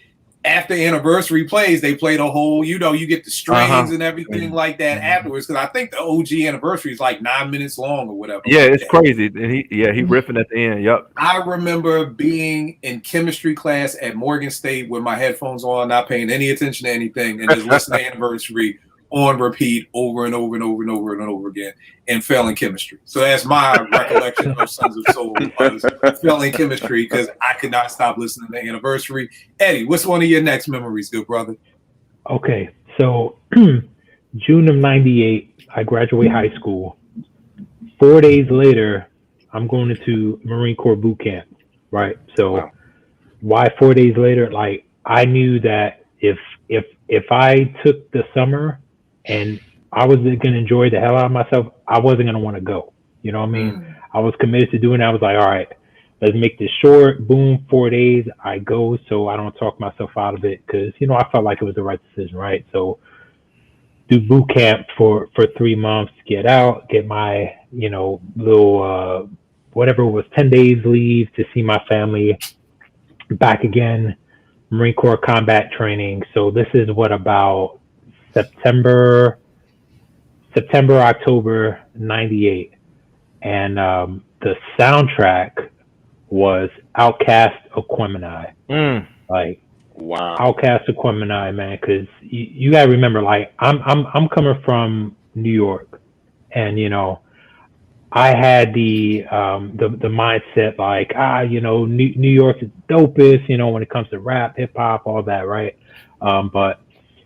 after Anniversary plays, they play the whole, you get the strings and everything like that afterwards. Because I think the OG Anniversary is like 9 minutes long or whatever. Yeah, it's crazy. And he riffing at the end. Yep. I remember being in chemistry class at Morgan State with my headphones on, not paying any attention to anything, and just listening to Anniversary on repeat over and over and over and over and over again, and failing chemistry. So that's my recollection of Sons of Soul, was failing chemistry because I could not stop listening to Anniversary. Eddie, what's one of your next memories, good brother? Okay, so June of '98, I graduate high school. 4 days later, I'm going into Marine Corps boot camp, right? So why 4 days later? Like, I knew that if I took the summer and I was going to enjoy the hell out of myself, I wasn't going to want to go. You know what I mean? I was committed to doing it. I was like, all right, let's make this short. Boom, 4 days. I go so I don't talk myself out of it because, I felt like it was the right decision, right? So do boot camp for 3 months, get out, get my, little, whatever it was, 10 days leave to see my family, back again, Marine Corps combat training. So this is about September, October '98, and the soundtrack was Outkast Aquemini. Like, wow, Outkast Aquemini, man. Because you gotta remember, like, I'm coming from New York, and I had the mindset like, New York is dopest, when it comes to rap, hip hop, all that, right? But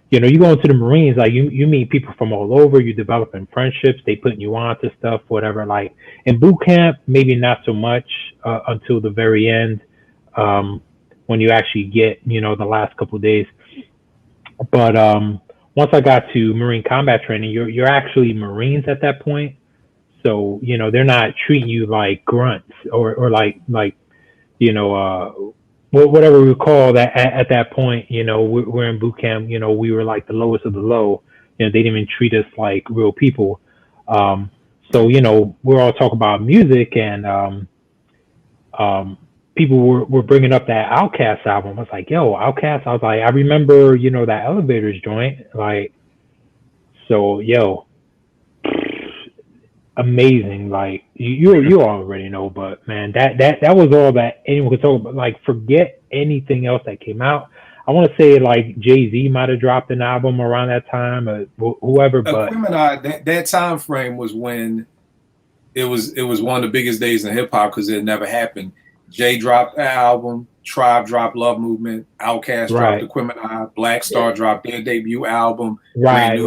you go into the Marines, like you meet people from all over, you developing friendships, they putting you on to stuff, whatever. Like in boot camp, maybe not so much until the very end, when you actually get, the last couple of days. But once I got to Marine combat training, you're actually Marines at that point. So, they're not treating you like grunts or like whatever we call that at that point. We're in boot camp. We were like the lowest of the low. They didn't even treat us like real people. So we're all talking about music, and people were bringing up that Outkast album. I was like, yo, Outkast. I was like, I remember, that Elevators joint. Like, so, yo, amazing. Like, you already know, but man, that was all that anyone could talk about. Like, forget anything else that came out. I want to say like Jay-Z might have dropped an album around that time, or whoever. But that time frame was when it was one of the biggest days in hip hop because it never happened. Jay dropped an album, Tribe dropped Love Movement, Outkast dropped Aquemini, Black Star dropped their debut album, right.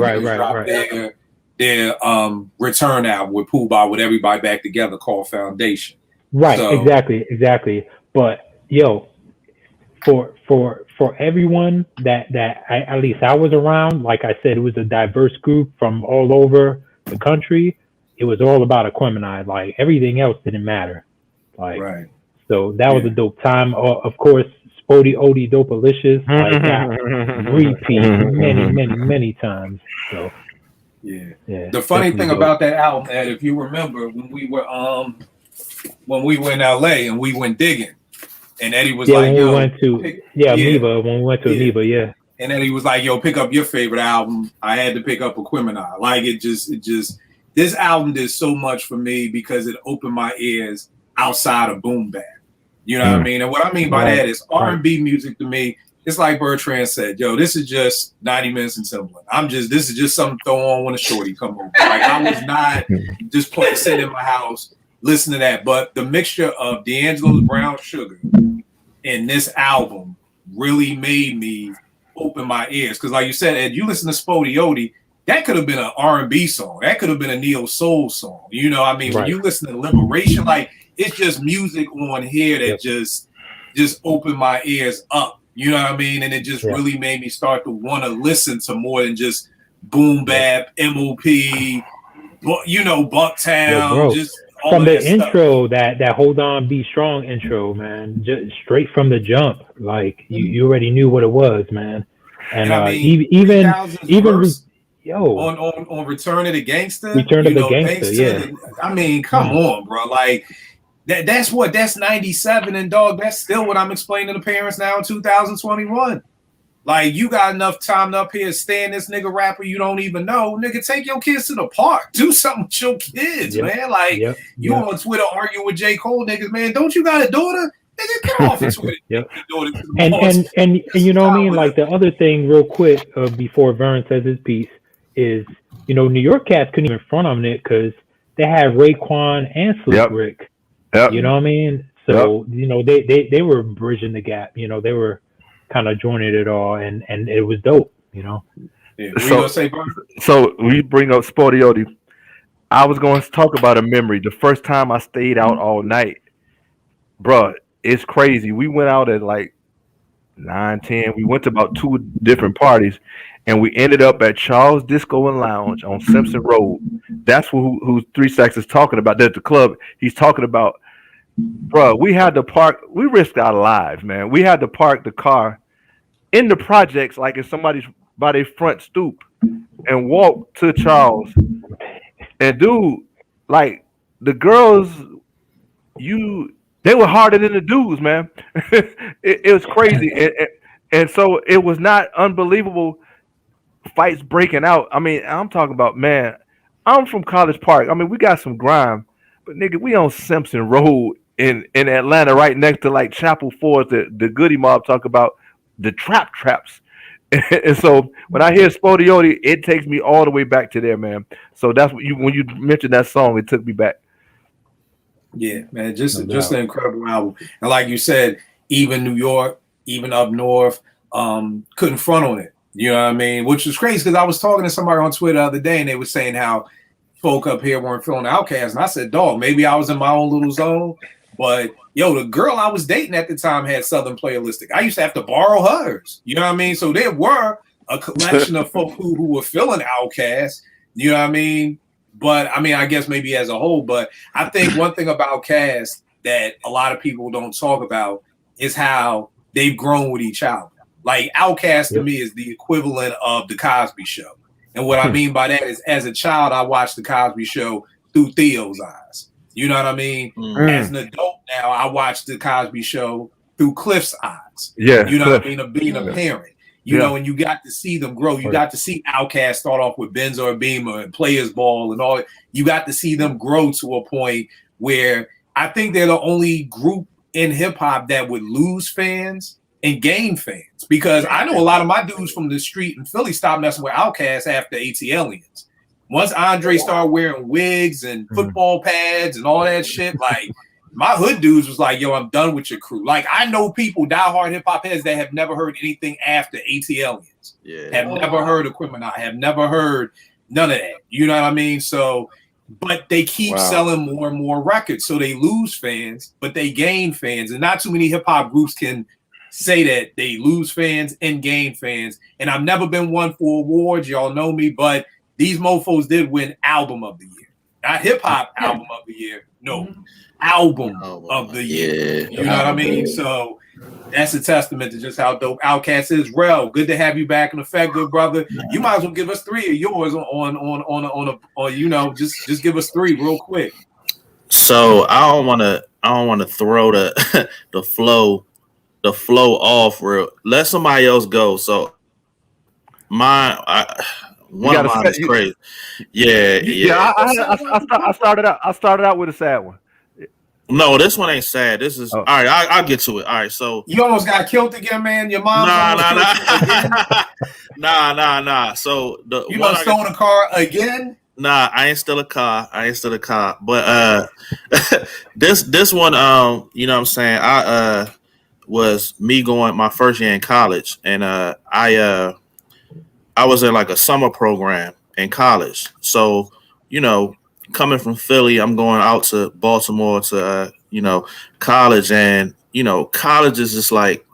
Their return album with Pooh Bah with everybody back together called Foundation. Right, so, exactly. But yo, for everyone that at least I was around, like I said, it was a diverse group from all over the country. It was all about Aquemini. Like everything else didn't matter. Like so that was a dope time. Of course, Spody Odie Dopalicious. Like that repeat many times. So yeah. The funny thing about that album, Ed, if you remember when we were in LA and we went digging. And Eddie was like, when we went to Amoeba, And Eddie was like, yo, pick up your favorite album. I had to pick up Aquemini. Like it just this album did so much for me because it opened my ears outside of boom bap. You know what I mean? And what I mean by that is R&B music to me, it's like Bertrand said, yo, this is just 90 Minutes in Timberland. this is just something to throw on when a shorty come over. Like I was not just sitting in my house listen to that, but the mixture of D'Angelo's Brown Sugar and this album really made me open my ears. Because like you said, Ed, you listen to Spody Odie, that could have been an R&B song. That could have been a neo soul song. You know what I mean? When you listen to Liberation, like it's just music on here that just opened my ears up. You know what I mean? And it just really made me start to want to listen to more than just boom bap, MOP, Bucktown, just from the intro, that Hold On Be Strong intro, man, just straight from the jump, like you already knew what it was, man. And I mean, even on Return of the Gangster, yeah. I mean, come on, bro, like that's 97, and dog, that's still what I'm explaining to parents now in 2021. Like, you got enough time up here staying this nigga rapper you don't even know. Nigga, take your kids to the park. Do something with your kids, man. Like, you on Twitter arguing with J. Cole niggas, man. Don't you got a daughter? Nigga, get off of Twitter. And you know what I mean? Like, the other thing real quick before Vern says his piece is, New York cats couldn't even front on it because they had Raekwon and Slick Rick. You know what I mean? So, they were bridging the gap. They were kind of joining it all, and it was dope, Yeah, so we bring up Spody Odie. I was going to talk about a memory. The first time I stayed out all night, bruh, it's crazy. We went out at like 9-10. We went to about 2 different parties, and we ended up at Charles Disco and Lounge on Simpson Road. That's who 3 Stacks is talking about. That's the club he's talking about. Bro, we had to park. We risked our lives, man. We had to park the car in the projects, like if somebody's by their front stoop, and walk to Charles. And dude, like the girls, they were harder than the dudes, man. it was crazy, and so it was not unbelievable. Fights breaking out. I mean, I'm talking about, man. I'm from College Park. I mean, we got some grime, but nigga, we on Simpson Road in Atlanta, right next to like Chapel Forest, the Goody Mob talk about the traps. And so when I hear Spody Odie, it takes me all the way back to there, man. So that's what when you mentioned that song, it took me back. Yeah, man, just an incredible album. And like you said, even New York, even up north, couldn't front on it. You know what I mean? Which was crazy because I was talking to somebody on Twitter the other day, and they were saying how folk up here weren't feeling Outkast. And I said, dog, maybe I was in my own little zone. But, yo, the girl I was dating at the time had Southern Playalistic. I used to have to borrow hers. You know what I mean? So there were a collection of folk who were feeling Outkast. You know what I mean? But, I mean, I guess maybe as a whole. But I think one thing about Outkast that a lot of people don't talk about is how they've grown with each album. Like, Outkast to me is the equivalent of The Cosby Show. And what I mean by that is, as a child, I watched The Cosby Show through Theo's eyes. You know what I mean? As an adult now, I watch the Cosby Show through Cliff's eyes. Yeah, you know what I mean? Of being a parent. You know, and you got to see them grow. You got to see Outkast start off with Benzo and Beamer and Players Ball and all. You got to see them grow to a point where I think they're the only group in hip hop that would lose fans and gain fans. Because I know a lot of my dudes from the street in Philly stopped messing with Outkast after ATLians. Once Andre started wearing wigs and football pads and all that shit, like my hood dudes was like, yo, I'm done with your crew. Like, I know people, diehard hip hop heads, that have never heard anything after ATLians. Have never heard of Criminal, have never heard none of that. You know what I mean? So, but they keep selling more and more records. So they lose fans, but they gain fans. And not too many hip hop groups can say that they lose fans and gain fans. And I've never been one for awards. Y'all know me, but these mofos did win Album of the Year. Not hip hop Album of the Year. No. Album of the Year. You know what I mean? So that's a testament to just how dope Outkast is. Rel, good to have you back in effect, good brother. You might as well give us 3 of yours on you know, just give us 3 real quick. So I don't want to throw the flow off real. Let somebody else go. So one of mine is crazy. Yeah. I started out with a sad one. No, this one ain't sad. This is all right. I'll get to it. All right, so you almost got killed again, man. Your mom. Nah. So you gonna stole a car again? Nah, I ain't still a car. But this one, you know what I'm saying? I was me going my first year in college, and I was in like a summer program in college. So, you know, coming from Philly, I'm going out to Baltimore to, college. And, college is just like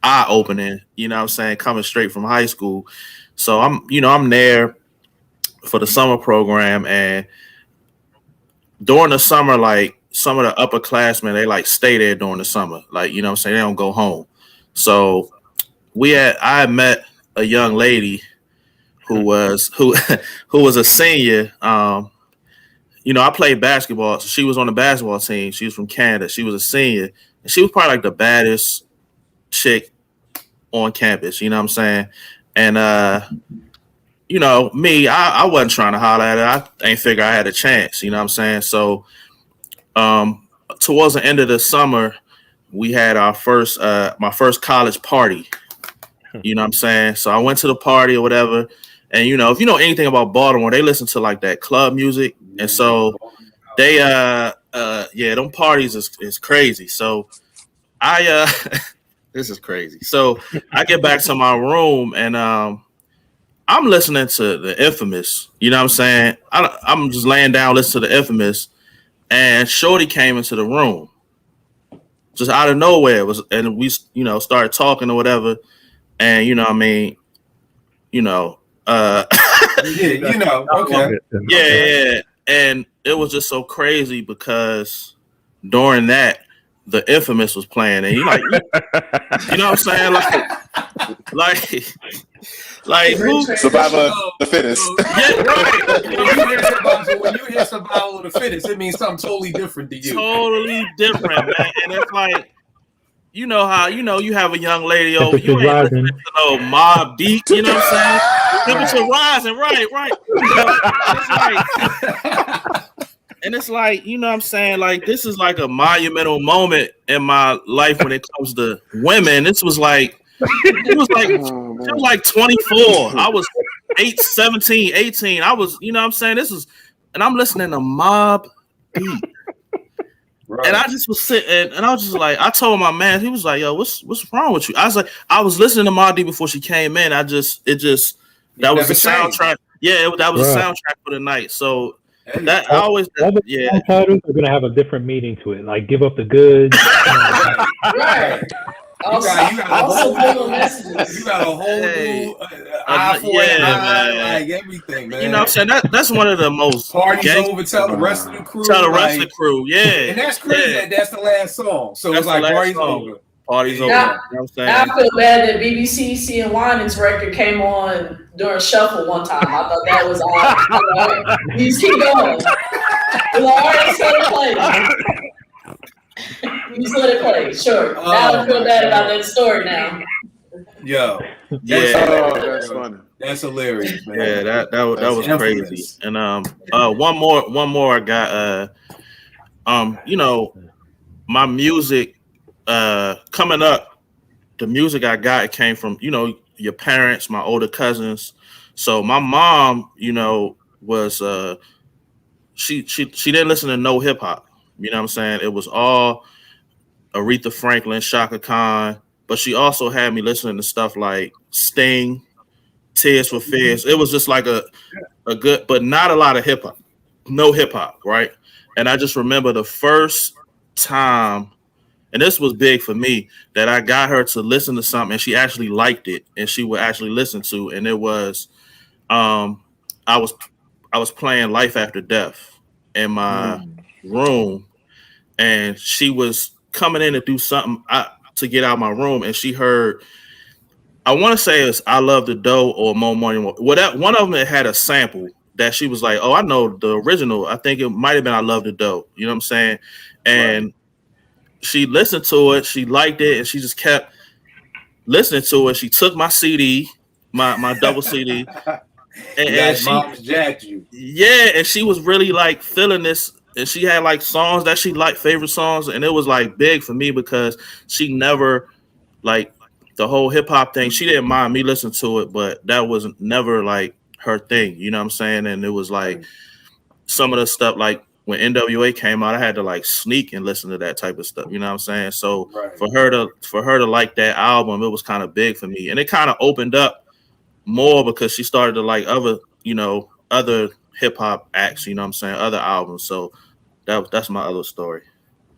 eye-opening, you know what I'm saying, coming straight from high school. So I'm there for the summer program. And during the summer, like some of the upperclassmen, they like stay there during the summer. Like, you know what I'm saying, they don't go home. So I had met a young lady who was a senior. I played basketball. So she was on the basketball team. She was from Canada. She was a senior. And she was probably like the baddest chick on campus. You know what I'm saying? And, me, I wasn't trying to holler at her. I ain't figure I had a chance. You know what I'm saying? So towards the end of the summer, we had our my first college party. You know what I'm saying? So I went to the party or whatever. And, if you know anything about Baltimore, they listen to like that club music. And so they, them parties is crazy. So this is crazy. So I get back to my room and I'm listening to the Infamous. You know what I'm saying? I'm just laying down, listening to the Infamous. And Shorty came into the room just out of nowhere. And we, started talking or whatever. And, okay. Yeah. And it was just so crazy because during that, the Infamous was playing, and you know what I'm saying? Like Survival of the Fittest. Yeah, right. When you hear Survival of the Fittest, it means something totally different to you. Totally different, man. And it's like, you know how you have a young lady over, you ain't listening to Mobb Deep, you know what I'm saying? Temperature rising, right. And it's like, you know what I'm saying? Like, this is like a monumental moment in my life when it comes to women. It was like 24. I was 17, 18. I was, you know what I'm saying? And I'm listening to Mobb Deep. Right. And I just was sitting, and I was just like, I told my man, he was like, "Yo, what's wrong with you?" I was like, I was listening to Mobb Deep before she came in. That was the soundtrack. Yeah, that was the soundtrack for the night. So that I always, titles are gonna have a different meaning to it. Like, give up the goods. Right. You got a whole new eye for it, like everything, man. You know what I'm saying? That's one of the most parties over. Tell the rest of the crew. Yeah. And that's crazy. That's the last song. So it's like parties over. Parties over. You know what I'm saying? I feel bad that BBC Seeing Winans record came on during Shuffle one time. I thought that was odd. Please keep going. already let it play. You just let it play. Sure. Now I feel bad about that story now. Yo. That's funny. That's hilarious, man. Yeah, that was crazy. And one more I got you know, my music coming up, the music I got, it came from, you know, your parents, my older cousins. So my mom, you know, was she didn't listen to no hip hop. You know what I'm saying? It was all Aretha Franklin, Shaka Khan, but she also had me listening to stuff like Sting, Tears for Fears. It was just like a good, but not a lot of hip hop. No hip hop, right? And I just remember the first time, and this was big for me, that I got her to listen to something and she actually liked it and she would actually listen to. And it was I was playing Life After Death in my room, and she was coming in to do something to get out of my room, and she heard, I want to say it's I Love the Dough or More Money. Whatever, one of them had a sample that she was like, oh, I know the original. I think it might have been I Love the Dough. You know what I'm saying? And she listened to it. She liked it. And she just kept listening to it. She took my CD, my double CD. And she mom's jacked you. Yeah. And she was really like feeling this. And she had like songs that she liked, favorite songs. And it was like big for me because she never like the whole hip hop thing. She didn't mind me listening to it, but that was never like her thing, you know what I'm saying? And it was like some of the stuff, like when NWA came out, I had to like sneak and listen to that type of stuff, you know what I'm saying? So for her to like that album, it was kind of big for me, and it kind of opened up more because she started to like other hip hop acts, you know what I'm saying, other albums. So that's my other story.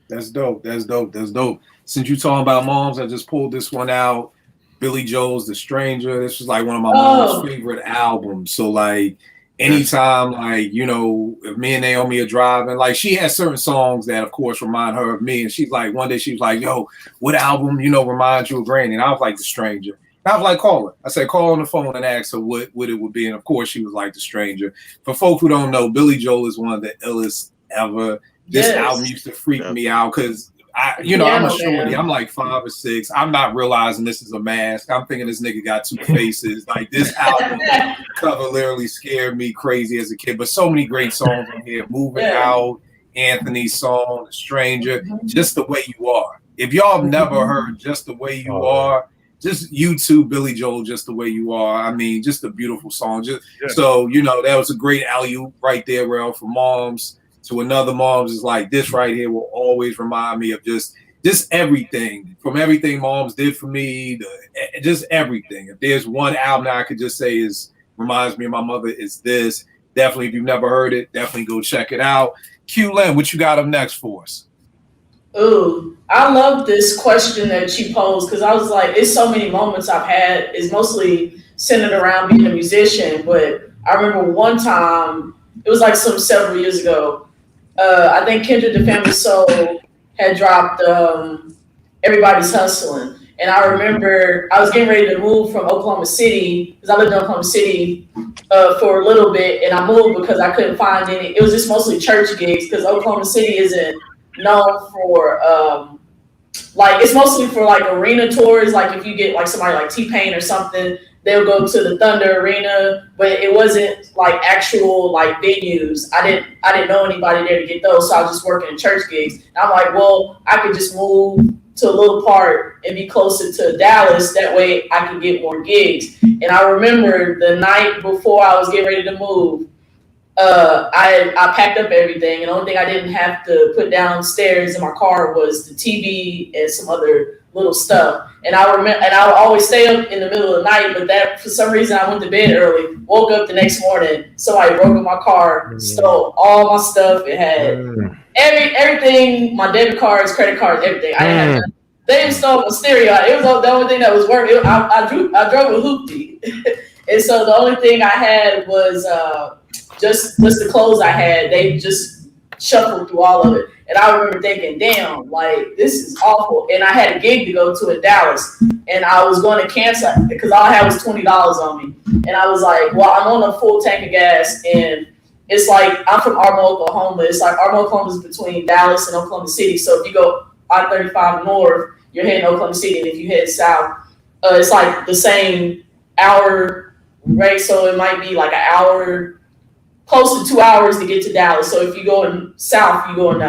That's dope. Since you talking about moms, I just pulled this one out. Billy Joel's The Stranger. This was like one of my mom's favorite albums. So like anytime, like, you know, if me and Naomi are driving, like she has certain songs that of course remind her of me. And she's like, one day she was like, yo, what album, you know, reminds you of Granny? And I was like, The Stranger. And I was like, call her. I said, call on the phone and ask her what it would be. And of course she was like The Stranger. For folk who don't know, Billy Joel is one of the illest ever. This album used to freak me out because I'm a shorty. I'm like 5 or 6. I'm not realizing this is a mask. I'm thinking this nigga got 2 faces. Like this album cover literally scared me crazy as a kid. But so many great songs on here. Moving Out, Anthony's song, The Stranger, Just the Way You Are. If y'all have never heard Just the Way You Are, just YouTube Billy Joel, Just the Way You Are. I mean, just a beautiful song. So, you know, that was a great alley-oop right there, Rel, for moms. To another moms is like, this right here will always remind me of just everything, from everything moms did for me, just everything. If there's one album that I could just say reminds me of my mother, is this. Definitely, if you've never heard it, definitely go check it out. Q Lynn, what you got up next for us? Ooh, I love this question that you posed because I was like, it's so many moments I've had. It's mostly centered around being a musician, but I remember one time, it was like several years ago, I think Kendrick the Family Soul had dropped Everybody's Hustling. And I remember I was getting ready to move from Oklahoma City because I lived in Oklahoma City for a little bit. And I moved because I couldn't find any. It was just mostly church gigs because Oklahoma City isn't known for it's mostly for like arena tours. Like if you get like somebody like T-Pain or something, they'll go to the Thunder Arena, but it wasn't like actual like venues. I didn't know anybody there to get those, so I was just working in church gigs. And I'm like, well, I could just move to a little part and be closer to Dallas. That way I could get more gigs. And I remember the night before I was getting ready to move, I packed up everything, and the only thing I didn't have to put downstairs in my car was the TV and some other little stuff. And I remember, and I would always stay up in the middle of the night, but that for some reason I went to bed early, woke up the next morning, somebody broke in my car, stole all my stuff. It had everything, my debit cards, credit cards, everything. I didn't have nothing. They even stole my stereo. It was the only thing that was working. I drove a hoopty. And so the only thing I had was just the clothes I had. They just shuffled through all of it. And I remember thinking, damn, like, this is awful. And I had a gig to go to in Dallas. And I was going to cancel because all I had was $20 on me. And I was like, well, I'm on a full tank of gas. And it's like I'm from Ardmore, Oklahoma. It's like Ardmore, Oklahoma is between Dallas and Oklahoma City. So if you go I-35 north, you're heading Oklahoma City, and if you head south, it's like the same hour rate. So it might be like an hour, close to 2 hours to get to Dallas. So if you go south, you go in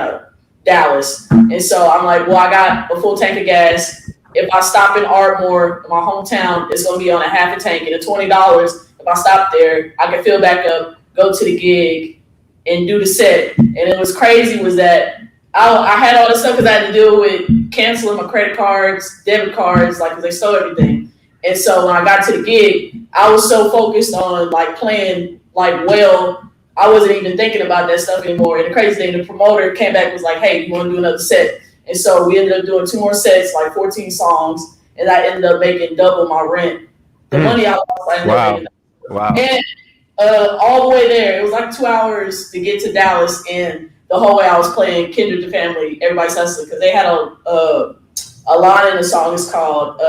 Dallas. And so I'm like, well, I got a full tank of gas. If I stop in Ardmore, my hometown, it's going to be on a half a tank. And at $20, if I stop there, I can fill back up, go to the gig, and do the set. And it was crazy was that I had all this stuff because I had to deal with canceling my credit cards, debit cards, like, because they stole everything. And so when I got to the gig, I was so focused on like playing like well, I wasn't even thinking about that stuff anymore. And the crazy thing, the promoter came back and was like, hey, you want to do another set? And so we ended up doing 2 more sets, like 14 songs, and I ended up making double my rent. The money I lost, I ended up making double. Wow. And all the way there, it was like 2 hours to get to Dallas, and the whole way I was playing Kindred to Family, Everybody's Hustling, because they had a line in the song. It's called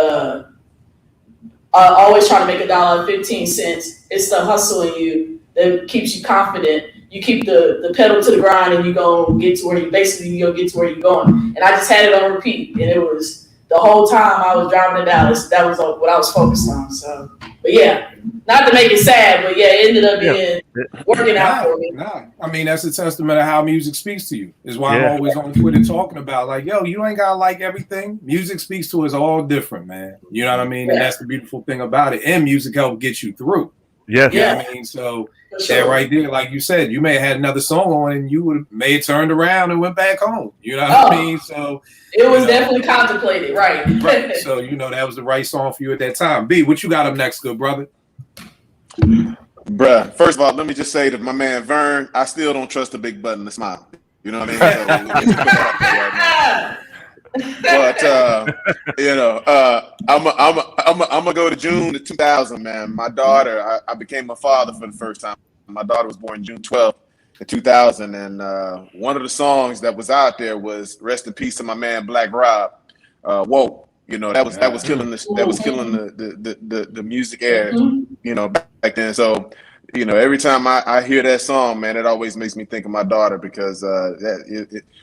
Always Trying to Make $1 15 cents. It's the hustle in you that keeps you confident. You keep the pedal to the grind, and you go get to where you get to where you're going. And I just had it on repeat, and it was the whole time I was driving to Dallas. That was what I was focused on. So, but yeah, not to make it sad, but yeah, it ended up being working out for me. I mean, that's a testament of how music speaks to you. Is why I'm always on Twitter talking about like, yo, you ain't gotta like everything. Music speaks to us all different, man. You know what I mean? And that's the beautiful thing about it. And music helps get you through. Yes. You know what I mean? So that right there, like you said, you may have had another song on and you would have may have turned around and went back home. You know what I mean? So it was definitely contemplated, right? Right. So that was the right song for you at that time. B, what you got up next, good brother? Bruh, first of all, let me just say to my man Vern, I still don't trust the big button to smile. You know what I mean? So, but I'm gonna go to June of 2000, man. My daughter, I became a father for the first time. My daughter was born June 12th in 2000, and one of the songs that was out there was "Rest in Peace" to my man Black Rob. Whoa, that was killing the music air, back then. So, every time I hear that song, man, it always makes me think of my daughter because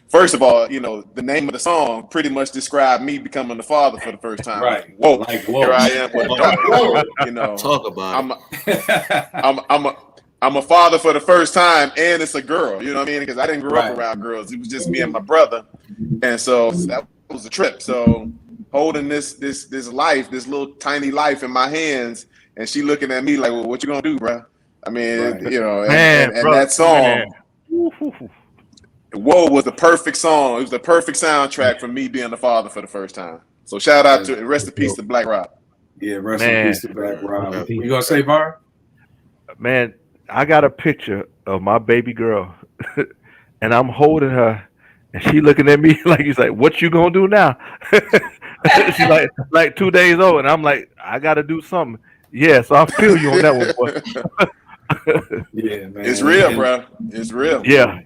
first of all, the name of the song pretty much described me becoming the father for the first time. Right. Whoa, like, whoa. Here I am with a daughter. Talk about I'm a father for the first time, and it's a girl. You know what I mean? Because I didn't grow up around girls. It was just me and my brother, and so that was a trip. So holding this life, this little tiny life in my hands, and she looking at me like, well, what you gonna do, bro? I mean, and that song, Whoa, was the perfect song. It was the perfect soundtrack for me being the father for the first time. So shout out to rest in peace to Black Rob. Yeah, rest in peace to Black Rob. You gonna say, Var? Man, I got a picture of my baby girl, and I'm holding her, and she looking at me like, he's like, what you gonna do now? She's like 2 days old, and I'm like, I gotta do something. Yeah, so I feel you on that one, boy. Yeah, man. It's real, bro. It's real. Yeah.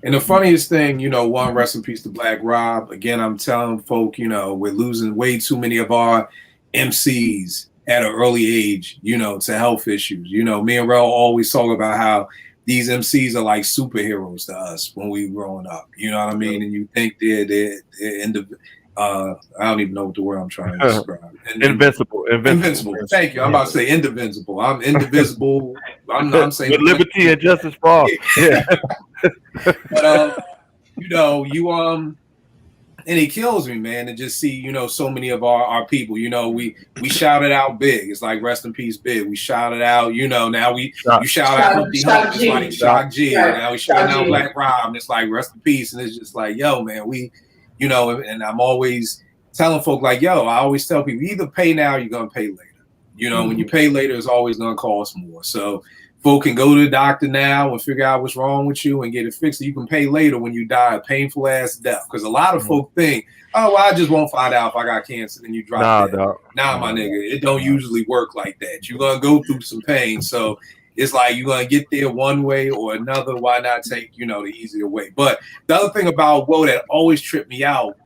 And the funniest thing, one, rest in peace to Black Rob. Again, I'm telling folk, we're losing way too many of our MCs at an early age, to health issues. Me and Rel always talk about how these MCs are like superheroes to us when we were growing up. You know what I mean? And you think they're I don't even know what the word I'm trying to describe. Invincible. Thank you. I'm about to say indivisible. I'm indivisible. I'm saying with liberty and justice for all. Yeah. But and it kills me, man, to just see, so many of our people, we shouted out Big. It's like rest in peace, Big. We shouted out, now you shout out Hoopty Hump. It's like Shock G. Now we shout out Black Rob, and it's like rest in peace. And it's just like, yo, man, we, and I'm always telling folk like, yo, I always tell people, either pay now or you're going to pay later. When you pay later, it's always going to cost more. So folk can go to the doctor now and figure out what's wrong with you and get it fixed. You can pay later when you die a painful ass death. Because a lot of folk think, oh, well, I just won't find out if I got cancer. Then you drop dead. Nah, my nigga, it don't usually work like that. You're going to go through some pain. So it's like you're going to get there one way or another. Why not take, the easier way? But the other thing about Whoa that always tripped me out,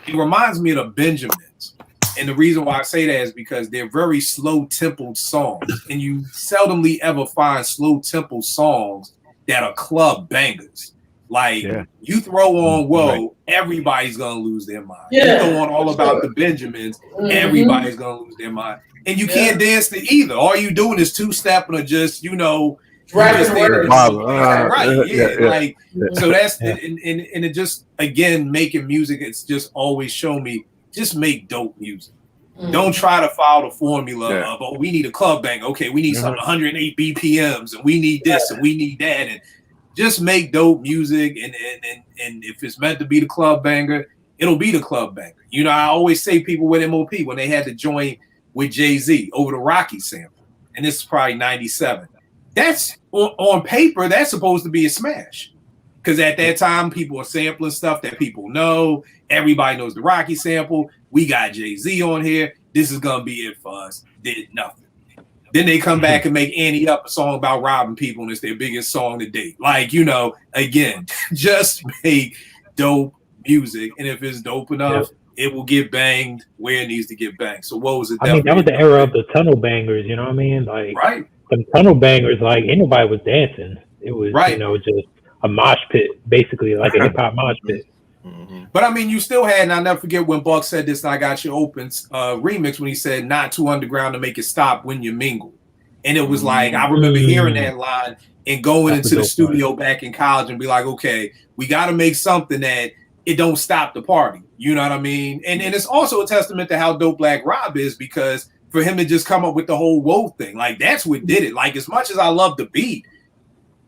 it reminds me of the Benjamins. And the reason why I say that is because they're very slow-tempoed songs. And you seldomly ever find slow-tempoed songs that are club bangers. Like you throw on Whoa, everybody's gonna lose their mind. You throw on All About the Benjamins, everybody's gonna lose their mind. And you can't dance to either. All you doing is two-stepping or just, rapping words. Like so that's and it just again making music. It's just always shown me just make dope music. Don't try to follow the formula of, oh, we need a club bang. Okay, we need something 108 BPMs, and we need this, and we need that, and just make dope music. And if it's meant to be the club banger, it'll be the club banger. I always say people with MOP when they had to join with Jay-Z over the Rocky sample, and this is probably 97. That's on paper, that's supposed to be a smash. Because at that time, people are sampling stuff that people know. Everybody knows the Rocky sample. We got Jay-Z on here. This is going to be it for us. Did nothing. Then they come back and make Annie Up, a song about robbing people, and it's their biggest song to date. Like, again, just make dope music. And if it's dope enough, it will get banged where it needs to get banged. So what was it? I mean, that was the era of the tunnel bangers, you know what I mean? Like, right. The tunnel bangers, like, ain't nobody was dancing. It was, just a mosh pit, basically, like a hip-hop mosh pit. But I mean, you still had, and I'll never forget when Buck said this, and I Got You Open remix, when he said, not too underground to make it stop when you mingle. And it was like, I remember hearing that line and going into the studio back in college and be like, okay, we got to make something that it don't stop the party. You know what I mean? And it's also a testament to how dope Black Rob is, because for him to just come up with the whole Whoa thing, like that's what did it. Like, as much as I love the beat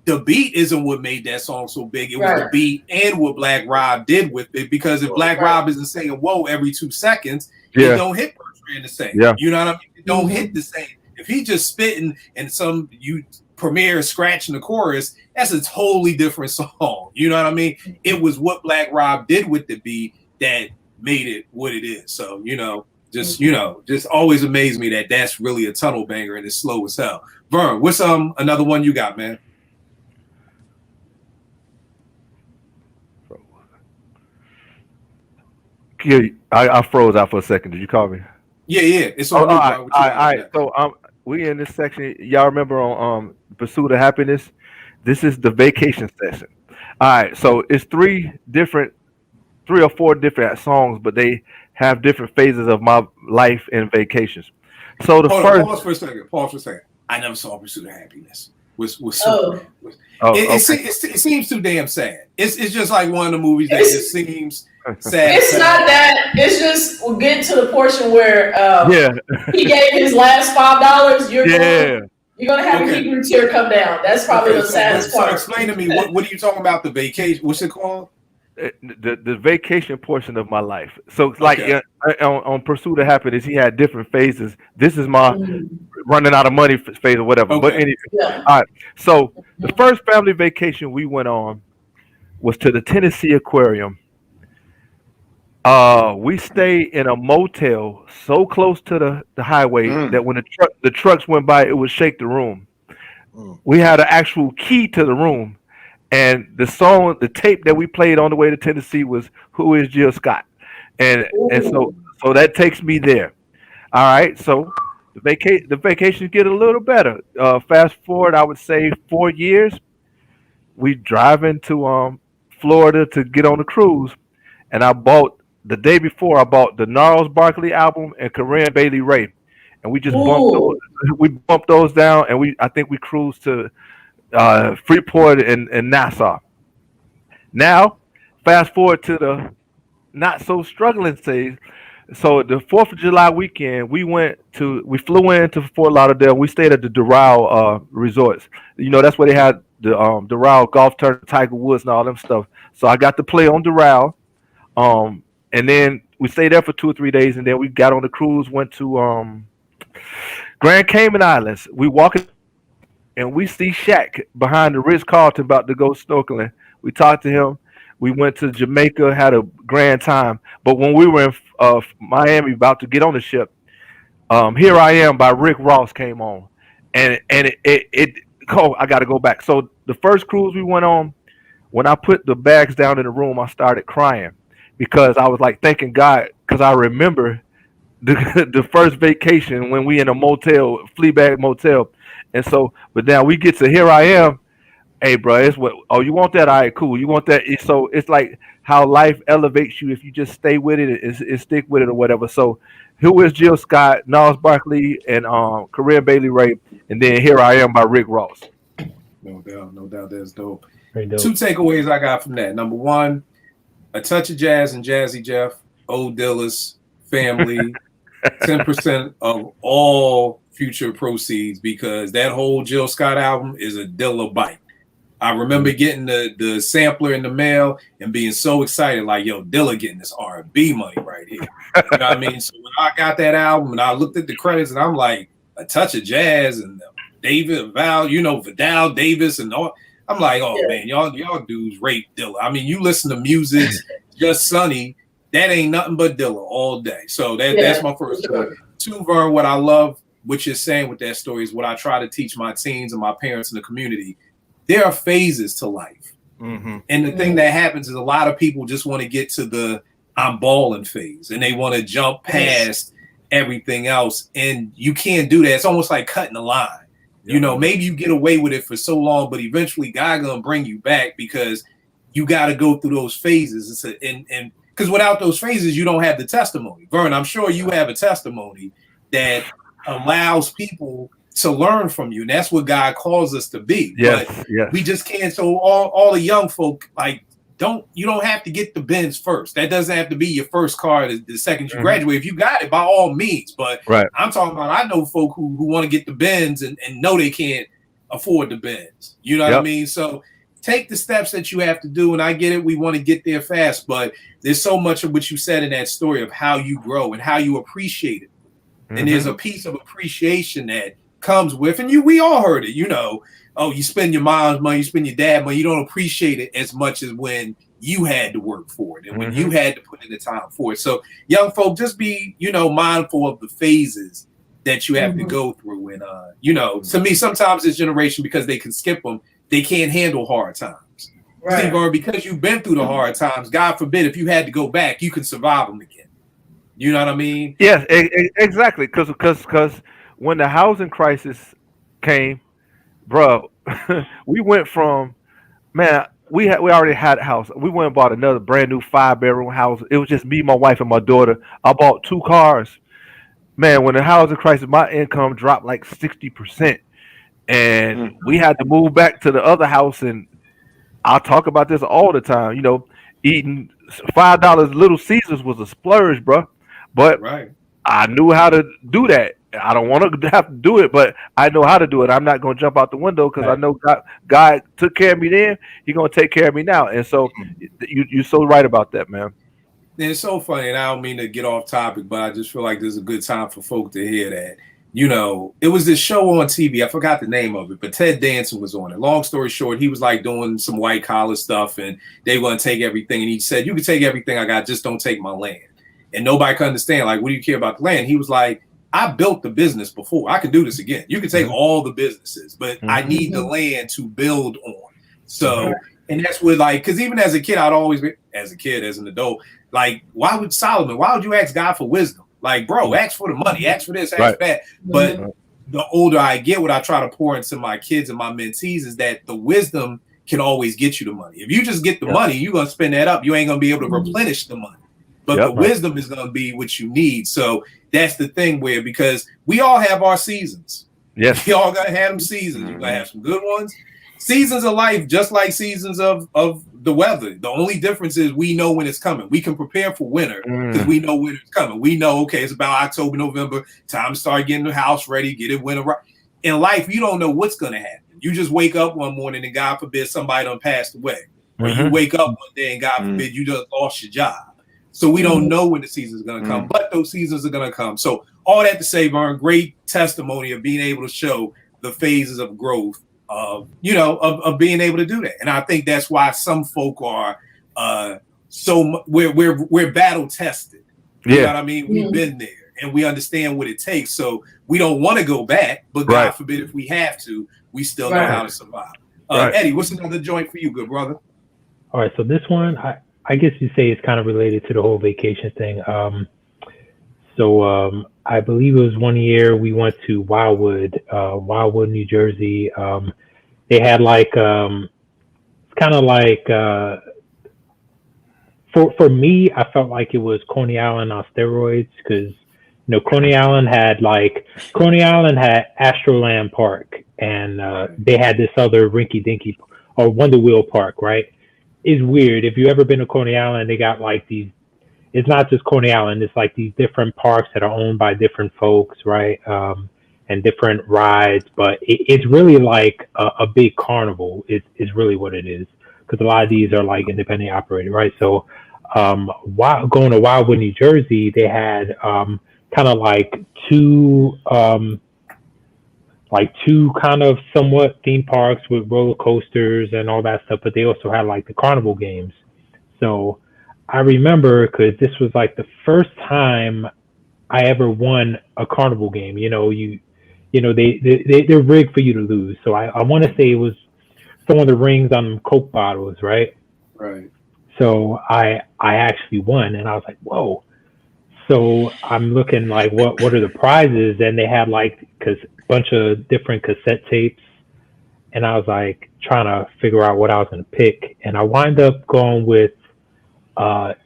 isn't what made that song so big. It was the beat and what Black Rob did with it. Because if Black Rob isn't saying whoa every 2 seconds, it don't hit Bertrand the same. Yeah. You know what I mean? It don't hit the same. If he just spitting and Premier scratching the chorus, that's a totally different song. You know what I mean? It was what Black Rob did with the beat that made it what it is. So, just always amazed me that that's really a tunnel banger and it's slow as hell. Vern, what's another one you got, man? Yeah, I froze out for a second. Did you call me? Yeah. It's all right. So we in this section. Y'all remember on Pursuit of Happiness? This is the vacation session. All right. So it's 3 or 4 different songs, but they have different phases of my life and vacations. So pause for a second. I never saw Pursuit of Happiness. It seems too damn sad. It's just like one of the movies that just seems sad. It's not that. It's just we'll get to the portion where he gave his last $5. You're gonna have a Hebrew tear come down. That's probably the saddest part. So explain to me what are you talking about? The vacation? What's it called? The vacation portion of my life. So like on Pursuit of Happiness, he had different phases. This is my running out of money phase or whatever. Okay. But anyway, all right. So the first family vacation we went on was to the Tennessee Aquarium. We stayed in a motel so close to the highway that when the trucks went by, it would shake the room. We had an actual key to the room. And the tape that we played on the way to Tennessee was "Who Is Jill Scott," and so that takes me there. All right, so the vacations get a little better. Fast forward, I would say 4 years. We driving to Florida to get on the cruise, and the day before I bought the Gnarls Barkley album and Corinne Bailey Rae, and we just bumped those down, and I think we cruised to Freeport and Nassau. Now, fast forward to the not so struggling stage. So the 4th of July weekend, we flew into Fort Lauderdale. We stayed at the Doral resorts. That's where they had the Doral golf tournament, Tiger Woods, and all them stuff. So I got to play on Doral. And then we stayed there for 2 or 3 days, and then we got on the cruise, went to Grand Cayman Islands. We walked. And we see Shaq behind the Ritz-Carlton about to go snorkeling. We talked to him. We went to Jamaica, had a grand time. But when we were in Miami about to get on the ship, Here I Am by Rick Ross came on. And I got to go back. So the first cruise we went on, when I put the bags down in the room, I started crying because I was like thanking God, because I remember the first vacation when we in a motel, Fleabag Motel. And so, but now we get to Here I Am. Hey, bro, it's what? Oh, you want that? All right, cool. You want that? So it's like how life elevates you if you just stay with it and stick with it or whatever. So, who is Jill Scott, Gnarls Barkley, and Corinne Bailey Ray, and then Here I Am by Rick Ross. No doubt, that's dope. Very dope. 2 takeaways I got from that. Number 1, a touch of jazz and Jazzy Jeff, Old Dillis, family, 10% of all future proceeds, because that whole Jill Scott album is a Dilla bite. I remember getting the sampler in the mail and being so excited, like, yo, Dilla getting this R&B money right here. You know what I mean? So when I got that album and I looked at the credits and I'm like, a touch of jazz and David, Vidal Davis and all. I'm like, oh man, y'all dudes rape Dilla. I mean, you listen to music, Just Sunny, that ain't nothing but Dilla all day. So that's my first story. 2, Vern, what I love, what you're saying with that story is what I try to teach my teens and my parents in the community. There are phases to life. Mm-hmm. And the thing that happens is a lot of people just want to get to the I'm balling phase and they want to jump past everything else. And you can't do that. It's almost like cutting a line. You know, maybe you get away with it for so long, but eventually God gonna bring you back because you got to go through those phases. And because without those phases, you don't have the testimony. Vern, I'm sure you have a testimony that allows people to learn from you, and that's what God calls us to be. Yes. We just can't. So all the young folk, like, you don't have to get the Benz first. That doesn't have to be your first car the second you graduate. If you got it, by all means. But I'm talking about, I know folk who want to get the Benz and know they can't afford the Benz. You know what I mean? So take the steps that you have to do. And I get it. We want to get there fast, but there's so much of what you said in that story of how you grow and how you appreciate it. And there's a piece of appreciation that comes with, and we all heard it, oh, you spend your mom's money, you spend your dad's money, you don't appreciate it as much as when you had to work for it and when you had to put in the time for it. So young folk, just be, mindful of the phases that you have to go through. And, to me, sometimes this generation, because they can skip them, they can't handle hard times. Right. Or because you've been through the hard times, God forbid, if you had to go back, you can survive them again. You know what I mean? Yes, exactly. Because when the housing crisis came, bro, we went from, man, we already had a house. We went and bought another brand new 5-bedroom house. It was just me, my wife, and my daughter. I bought 2 cars. Man, when the housing crisis, my income dropped like 60%. And we had to move back to the other house. And I talk about this all the time. Eating $5 Little Caesars was a splurge, bro. But I knew how to do that. I don't want to have to do it, but I know how to do it. I'm not going to jump out the window because I know God took care of me then. He's going to take care of me now. And so you're so right about that, man. It's so funny, and I don't mean to get off topic, but I just feel like this is a good time for folk to hear that. It was this show on TV. I forgot the name of it, but Ted Danson was on it. Long story short, he was like doing some white collar stuff, and they want to take everything. And he said, you can take everything I got, just don't take my land. And nobody could understand, like, what do you care about the land? He was like, I built the business before. I can do this again. You can take all the businesses, but I need the land to build on. So, and that's what, like, because even as a kid, I'd always be, as an adult, like, why would you ask God for wisdom? Like, bro, ask for the money, ask for this, ask for that. But the older I get, what I try to pour into my kids and my mentees is that the wisdom can always get you the money. If you just get the money, you're going to spend that up. You ain't going to be able to replenish the money. But the wisdom is going to be what you need. So that's the thing because we all have our seasons. Yes. We all got to have them seasons. You're going to have some good ones. Seasons of life, just like seasons of the weather. The only difference is we know when it's coming. We can prepare for winter because we know when it's coming. We know, okay, it's about October, November. Time to start getting the house ready, get it winter right. In life, you don't know what's going to happen. You just wake up one morning and God forbid somebody done passed away. Or you wake up one day and God forbid you just lost your job. So we don't know when the season's going to come, but those seasons are going to come. So all that to say, Vern, great testimony of being able to show the phases of growth of being able to do that. And I think that's why some folk are we're battle tested. You know what I mean? We've been there and we understand what it takes. So we don't want to go back, but God forbid if we have to, we still know how to survive. Eddie, what's another joint for you, good brother? All right. So this one, I guess you say it's kind of related to the whole vacation thing. I believe it was one year we went to Wildwood, New Jersey. they had like kind of like for me, I felt like it was Coney Island on steroids because Coney Island had Astroland Park, and they had this other rinky dinky or Wonder Wheel Park, right? It's weird. If you ever been to Coney Island, they got like these. It's not just Coney Island. It's like these different parks that are owned by different folks, right? And different rides, but it's really like a big carnival. Is really what it is, because a lot of these are like independently operated, right? So, going to Wildwood, New Jersey, they had kind of like two kind of somewhat theme parks with roller coasters and all that stuff, but they also had like the carnival games. So I remember because this was like the first time I ever won a carnival game. They're rigged for you to lose. So I want to say it was some of the rings on Coke bottles, right? Right. So I actually won, and I was like, whoa. So I'm looking like, what are the prizes? And they had like a bunch of different cassette tapes, and I was like trying to figure out what I was going to pick, and I wind up going with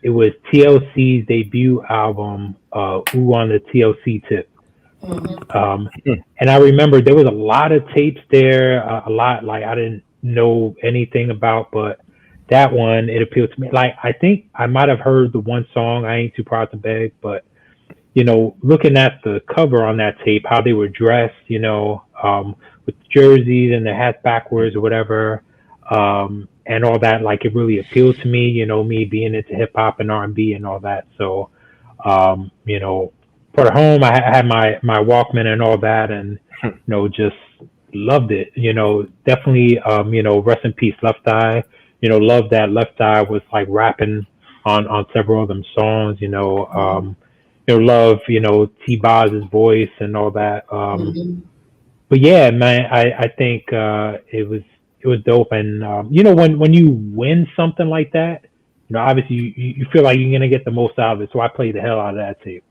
it was TLC's debut album, Ooh on the TLC Tip. And I remember there was a lot of tapes there, a lot like I didn't know anything about, but that one, it appealed to me. Like, I think I might have heard the one song, I Ain't Too Proud to Beg, but, looking at the cover on that tape, how they were dressed, with jerseys and their hats backwards or whatever, and all that, like, it really appealed to me, me being into hip hop and R&B and all that. So, brought it home. I had my Walkman and all that, and just loved it. Definitely. Rest in peace, Left Eye. Loved that Left Eye was like rapping on several of them songs. Love T-Boz's voice and all that. But yeah, man, I think it was dope. And when you win something like that, obviously you feel like you're gonna get the most out of it. So I played the hell out of that tape.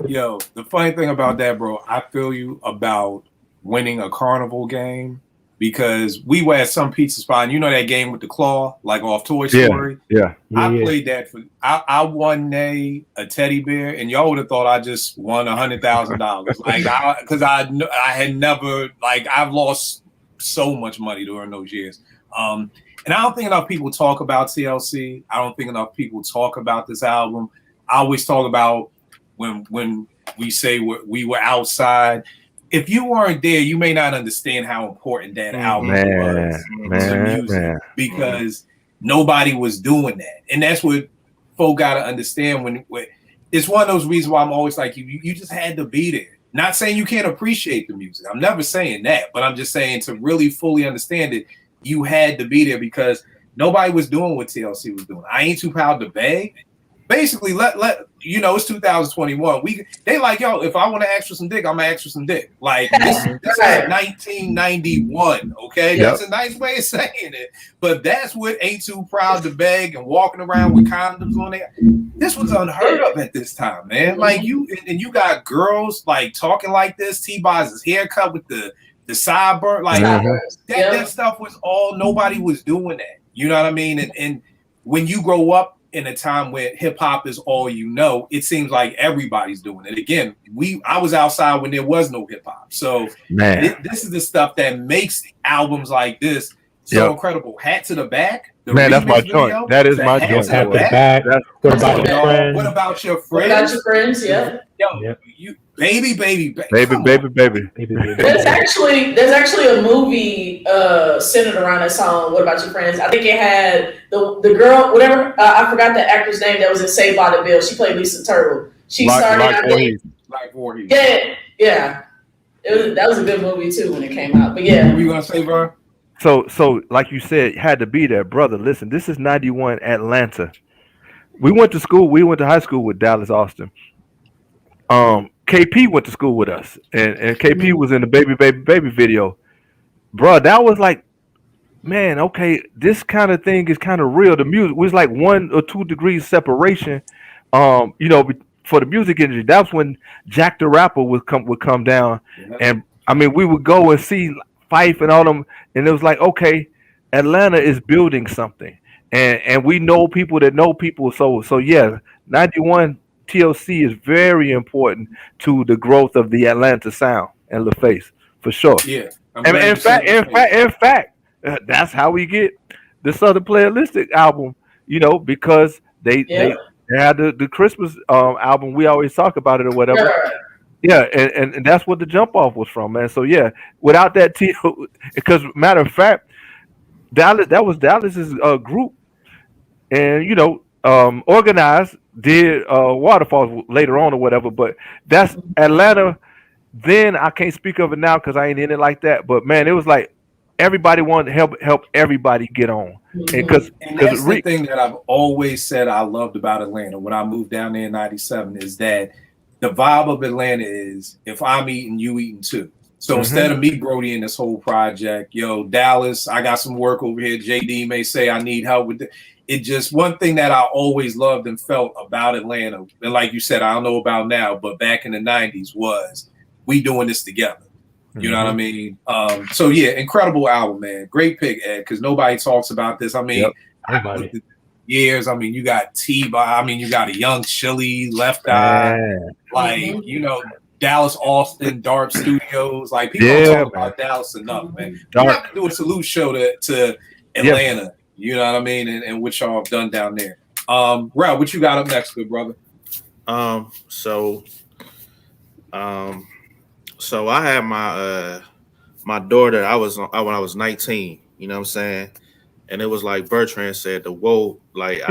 Yo, the funny thing about that, bro, I feel you about winning a carnival game because we were at some pizza spot, and that game with the claw, like off Toy Story. Yeah. I played that I won a teddy bear, and y'all would have thought I just won $100,000. Like, because I had never, like, I've lost so much money during those years. And I don't think enough people talk about TLC. I don't think enough people talk about this album. I always talk about when we say we were outside. If you weren't there, you may not understand how important that album was to music because nobody was doing that. And that's what folk got to understand when it's one of those reasons why I'm always like, you just had to be there. Not saying you can't appreciate the music. I'm never saying that, but I'm just saying to really fully understand it, you had to be there because nobody was doing what TLC was doing. I Ain't Too Proud to Beg. Basically, it's 2021. They like, yo, if I want to ask for some dick, I'm gonna ask for some dick. Like this is 1991. Okay, That's a nice way of saying it. But that's what Ain't Too Proud to Beg and walking around with condoms on there. This was unheard of at this time, man. Like you got girls like talking like this. T-Boz's haircut with the sideburn, like that stuff was all. Nobody was doing that. You know what I mean? And when you grow up in a time where hip hop is all you know, it seems like everybody's doing it. Again, I was outside when there was no hip hop. So this is the stuff that makes albums like this so incredible. Hat to the Back. That's my joint. That is my joint. Hat to the Back. What about your friends? What about your friends? What about your friends? Yeah. Yo, you baby. There's actually a movie centered around that song. What about your friends? I think it had the girl, whatever. I forgot the actor's name that was in Saved by the Bell. She played Lisa Turtle. She started. Like Voorhees. Yeah. That was a good movie too when it came out. But yeah. What were you gonna say, bro? So like you said, had to be there, brother. Listen, this is 91 Atlanta. We went to high school with Dallas Austin. KP went to school with us, and KP was in the Baby video. Bro, that was like, man, okay, this kind of thing is kind of real. The music was like 1 or 2 degrees separation. For the music industry, that's when Jack the Rapper would come down, and I mean, we would go and see Fife and all them, and it was like, okay, Atlanta is building something, and we know people that know people. So yeah, 91 TLC is very important to the growth of the Atlanta sound and LaFace for sure. Yeah, and in fact, that's how we get the Southern Playalistic album. You know, because they had the Christmas album. We always talk about it or whatever. Yeah, and that's what the jump off was from, man. So yeah, without that because matter of fact, that was Dallas's group, and you know, organized did Waterfalls later on or whatever. But that's Atlanta. Then I can't speak of it now because I ain't in it like that. But man, it was like everybody wanted to help everybody get on, and that's the thing that I've always said I loved about Atlanta when I moved down there in '97 is that the vibe of Atlanta is if I'm eating, you eating too. So instead of me Brody in this whole project, yo, Dallas, I got some work over here. JD may say I need help with it. Just one thing that I always loved and felt about Atlanta, and like you said, I don't know about now, but back in the '90s was we doing this together. You know what I mean? So yeah, incredible album, man. Great pick, Ed, because nobody talks about this. I mean, years. I mean, you got T-Boy. I mean, you got a Young Chili, Left Eye, like you know, Dallas, Austin, Dark Studios. Like people don't talk about Dallas enough, man. You have to do a salute show to Atlanta. You know what I mean? And what y'all have done down there. Ralph, what you got up next, good brother? So I had my daughter. When I was 19. You know what I'm saying? And it was like Bertrand said, the whoa, like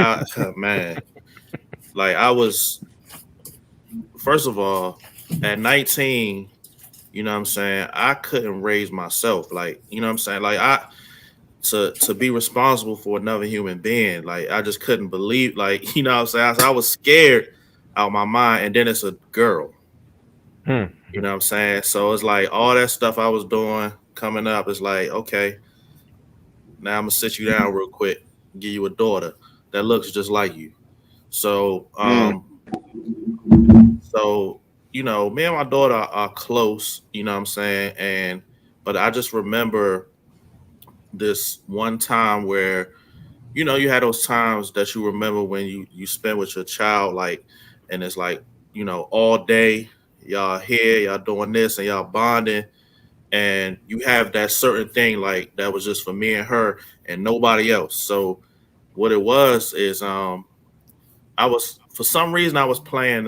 man, like I was. First of all, at 19, you know what I'm saying, I couldn't raise myself. Like, you know what I'm saying? Like to be responsible for another human being, like I just couldn't believe, like, you know what I'm saying? I was scared out of my mind, and then it's a girl. You know what I'm saying? So it's like all that stuff I was doing coming up is like, okay, now I'm gonna sit you down real quick, give you a daughter that looks just like you. So so, you know, me and my daughter are close, you know what I'm saying? But I just remember this one time where, you know, you had those times that you remember when you spend with your child, like, and it's like, you know, all day, y'all here, y'all doing this and y'all bonding. And you have that certain thing, like, that was just for me and her and nobody else. So what it was is, for some reason, I was playing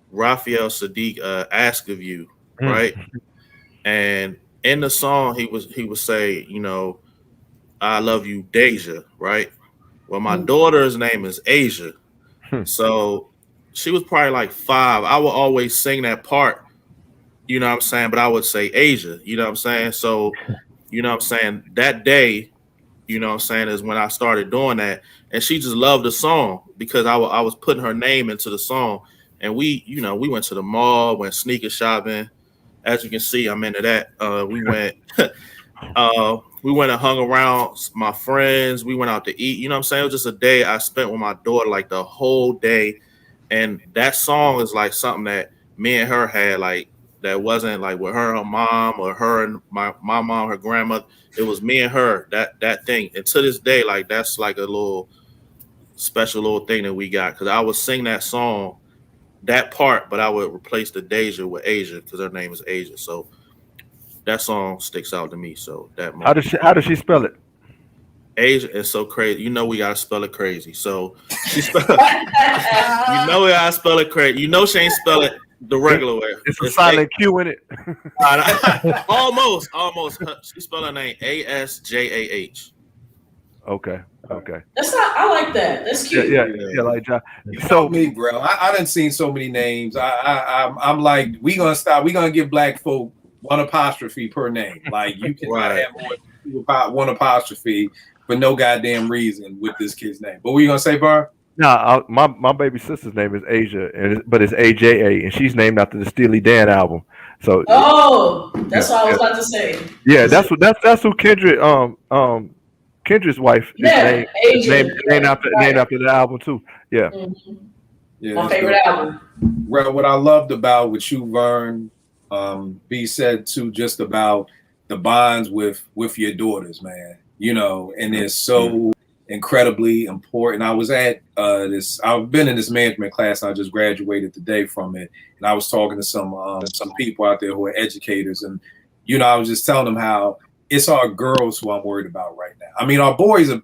Raphael Sadiq, Ask of You, right? And in the song, he would say, you know, I love you, Deja, right? Well, my daughter's name is Asia. So she was probably like 5. I would always sing that part, you know what I'm saying? But I would say Asia, you know what I'm saying? So, you know what I'm saying? That day, you know what I'm saying, is when I started doing that. And she just loved the song because I was putting her name into the song. And we went to the mall, went sneaker shopping. As you can see, I'm into that. We went and hung around my friends. We went out to eat. You know what I'm saying? It was just a day I spent with my daughter, like the whole day. And that song is like something that me and her had, like, that wasn't like with her mom, or her and my mom, her grandmother. It was me and her, that thing. And to this day, like, that's like a little special little thing that we got. Because I would sing that song, that part, but I would replace the Deja with Asia because her name is Asia. So that song sticks out to me. So that moment. How does she spell it? Asia is so crazy. You know we gotta spell it crazy. So she spell you know we gotta spell it crazy. You know she ain't spell it the regular way. It's a silent Q in it. Almost. She spelled her name Asjah. Okay. That's not. I like that. That's cute. Yeah, like John. So me, bro. I done seen so many names. I'm like, we gonna stop. We gonna give black folk 1 apostrophe per name. Like, you can have more than 1 apostrophe for no goddamn reason with this kid's name. But what you gonna say, Bar? No, my baby sister's name is Asia, but it's AJA, and she's named after the Steely Dan album. So that's what I was about to say. Yeah, that's who Kendrick Kendrick's wife is named after the album too. Yeah. Yeah, my favorite album. Well, what I loved about with you, Vern, B said too, just about the bonds with your daughters, man. You know, and they're so incredibly important. I was at I've been in this management class, and I just graduated today from it, and I was talking to some people out there who are educators, and you know, I was just telling them how it's our girls who I'm worried about right now. I mean, our boys are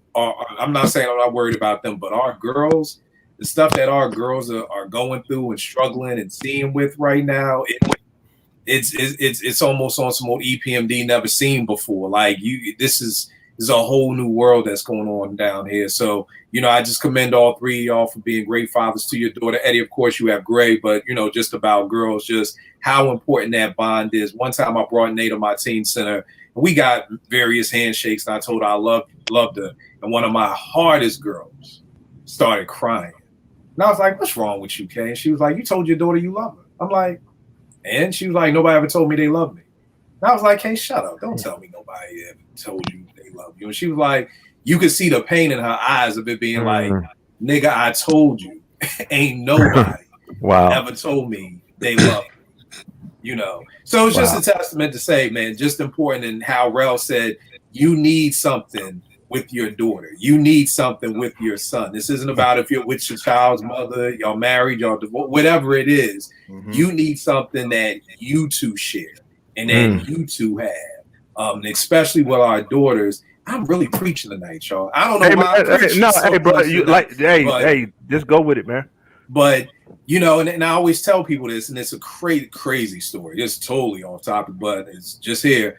I'm not saying I'm not worried about them, but our girls, the stuff that our girls are going through and struggling and seeing with right now, it's almost on some old EPMD never seen before. Like this is a whole new world that's going on down here. So, you know, I just commend all three of y'all for being great fathers to your daughter. Eddie, of course, you have Gray, but, you know, just about girls, just how important that bond is. One time I brought Nate to my teen center, and we got various handshakes, and I told her I loved her. And one of my hardest girls started crying. And I was like, what's wrong with you, Kay? And she was like, you told your daughter you love her. I'm like, and she was like, nobody ever told me they love me. And I was like, hey, shut up. Don't tell me nobody ever told you they love you. And she was like, you could see the pain in her eyes of it being like, nigga, I told you. Ain't nobody ever told me they love me. You know? So it's just a testament to say, man, just important. And how Rel said, you need something with your daughter. You need something with your son. This isn't about if you're with your child's mother, y'all married, y'all divorced, whatever it is. You need something that you two share and that you two have. And especially with our daughters. I'm really preaching tonight, y'all. I don't know why I'm preaching. Hey, bro, you like, hey, just go with it, man. But you know, and I always tell people this, and it's a crazy story. It's totally off topic, but it's just here.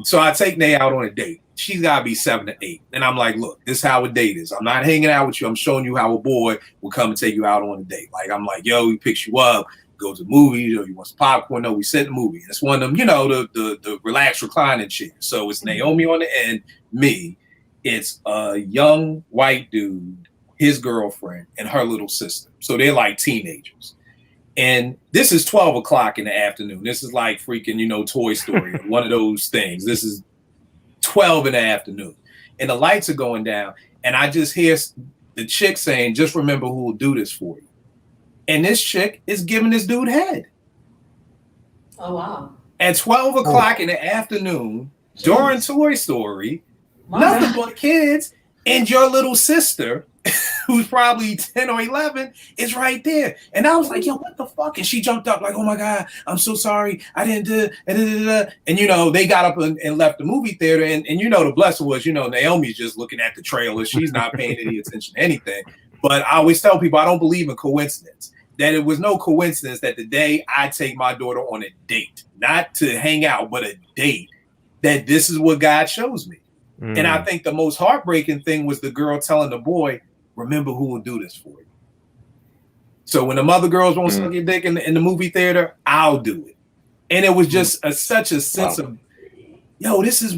So I take Nay out on a date. She's gotta be 7 to 8, and I'm like, look, this is how a date is. I'm not hanging out with you. I'm showing you how a boy will come and take you out on a date. Like I'm like, yo, he picks you up, go to the movies, or you want some popcorn. No, we sit in the movie. It's one of them, you know, the relaxed reclining chairs. So it's Naomi on the end, me. It's a young white dude, his girlfriend, and her little sister. So they're like teenagers. And this is 12 o'clock in the afternoon. This is like freaking, you know, Toy Story, one of those things. This is 12 in the afternoon. And the lights are going down. And I just hear the chick saying, just remember who will do this for you. And this chick is giving this dude head. Oh, wow. At 12 o'clock in the afternoon, during Toy Story, nothing but kids, and your little sister, who's probably 10 or 11, is right there. And I was like, yo, what the fuck? And she jumped up like, oh my God, I'm so sorry. I didn't do it. And, you know, they got up and left the movie theater. And, you know, the blessing was, you know, Naomi's just looking at the trailer. She's not paying any attention to anything. But I always tell people I don't believe in coincidence. That it was no coincidence that the day I take my daughter on a date, not to hang out, but a date, that this is what God shows me. And I think the most heartbreaking thing was the girl telling the boy, remember who will do this for you. So when the mother girls won't suck your dick in the movie theater, I'll do it. And it was just such a sense of, yo, this is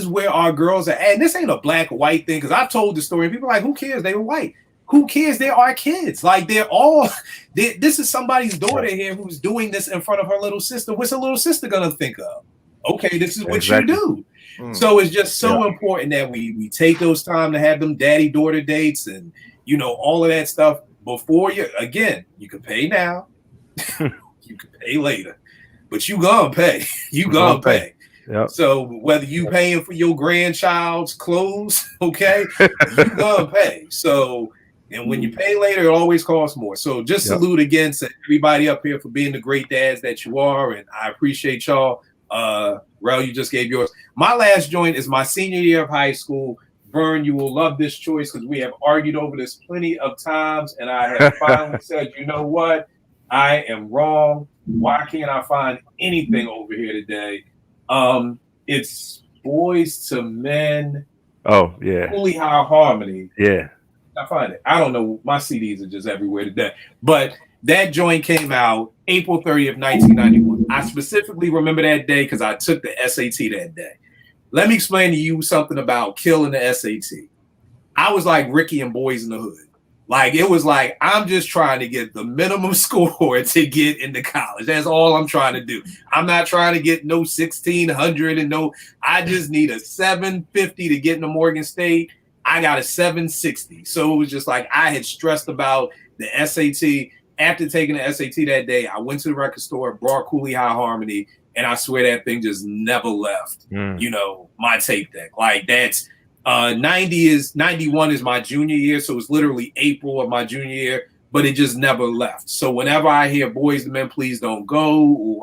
where our girls are at. And this ain't a black or white thing, because I've told the story and people are like, who cares? They were white. Who cares? They are kids. Like this is somebody's daughter here who's doing this in front of her little sister. What's her little sister gonna think of? Okay, this is what you do. So it's just so important that we take those time to have them daddy-daughter dates and, you know, all of that stuff before you can pay now, you can pay later, but you gonna pay. You gonna pay. Yep. So whether you paying for your grandchild's clothes, okay, you gonna pay. So, and when you pay later, it always costs more. So just salute again to everybody up here for being the great dads that you are, and I appreciate y'all. Rel, you just gave yours. My last joint is my senior year of high school. Vern, you will love this choice because we have argued over this plenty of times, and I have finally said, you know what? I am wrong. Why can't I find anything over here today? It's Boys II Men. Oh, yeah. Holy High Harmony. Yeah. I find it. I don't know. My CDs are just everywhere today. But that joint came out April 30th, 1991. I specifically remember that day because I took the SAT that day. Let me explain to you something about killing the SAT. I was like Ricky and Boys in the Hood. Like, it was like, I'm just trying to get the minimum score to get into college. That's all I'm trying to do. I'm not trying to get no 1,600 and no, I just need a 750 to get into Morgan State. I got a 760. So it was just like, I had stressed about the SAT. after taking the SAT that day, I went to the record store, brought Cooley High Harmony, and I swear that thing just never left, my tape deck. Like that's 91 is my junior year. So it's literally April of my junior year, but it just never left. So whenever I hear Boyz II Men, Please Don't Go,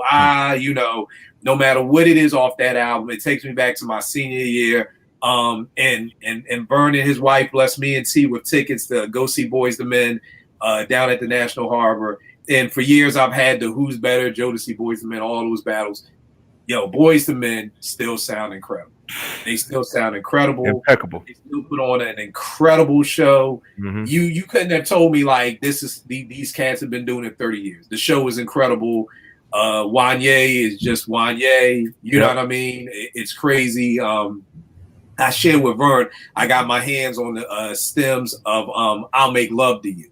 no matter what it is off that album, it takes me back to my senior year. And Vern and his wife blessed me and T with tickets to go see Boyz II Men down at the National Harbor. And for years I've had the Who's Better, Jodeci, Boyz II Men, all those battles. Boyz II Men still sound incredible. They still sound incredible. Impeccable. They still put on an incredible show. Mm-hmm. You couldn't have told me like these cats have been doing it 30 years. The show is incredible. Wanya is just Wanya. You know what I mean? It's crazy. I shared with Vern, I got my hands on the stems of I'll Make Love to You.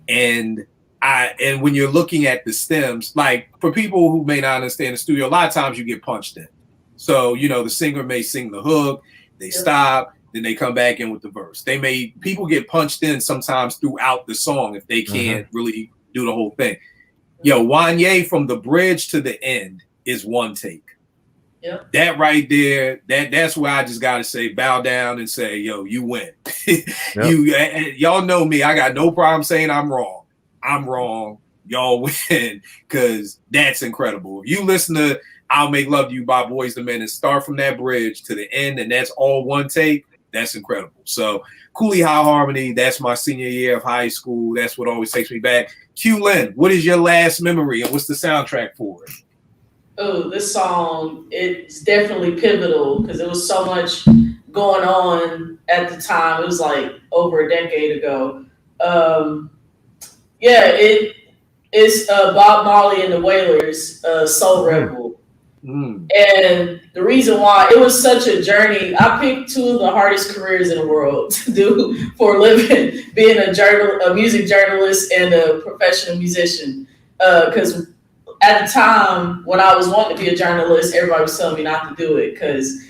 And when you're looking at the stems, like for people who may not understand the studio, a lot of times you get punched in. So, the singer may sing the hook, they stop, then they come back in with the verse. People get punched in sometimes throughout the song if they can't really do the whole thing. Wanya from the bridge to the end is one take. Yep. That right there, that's where I just gotta say, bow down and say, you win. Y'all know me. I got no problem saying I'm wrong. I'm wrong. Y'all win because that's incredible. If you listen to I'll Make Love to You by Boyz II Men and start from that bridge to the end, and that's all one take, that's incredible. So Cooley High Harmony, that's my senior year of high school. That's what always takes me back. Q Lynn, what is your last memory and what's the soundtrack for it? Oh, this song, it's definitely pivotal because there was so much going on at the time. It was like over a decade ago. It's Bob Marley and the Wailers, Soul Rebel. And the reason why it was such a journey, I picked two of the hardest careers in the world to do for a living, being a music journalist and a professional musician. Because at the time when I was wanting to be a journalist, everybody was telling me not to do it because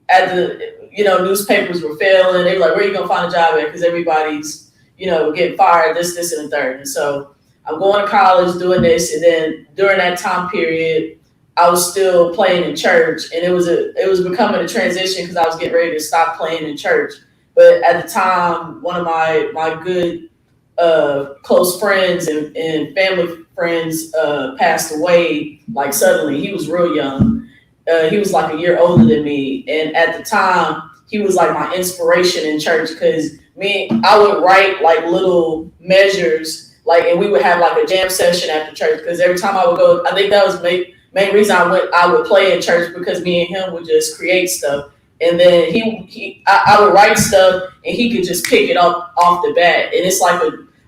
newspapers were failing. They were like, where are you going to find a job at? Because everybody's, getting fired, this, and the third. And so I'm going to college doing this. And then during that time period, I was still playing in church, and it was becoming a transition because I was getting ready to stop playing in church. But at the time, one of my good close friends and family friends passed away like suddenly. He was real young. He was like a year older than me, and at the time, he was like my inspiration in church because I would write like little measures, and we would have like a jam session after church because every time I would go, I think that was main reason I would play in church because me and him would just create stuff, and then I would write stuff and he could just pick it up off the bat, and it's like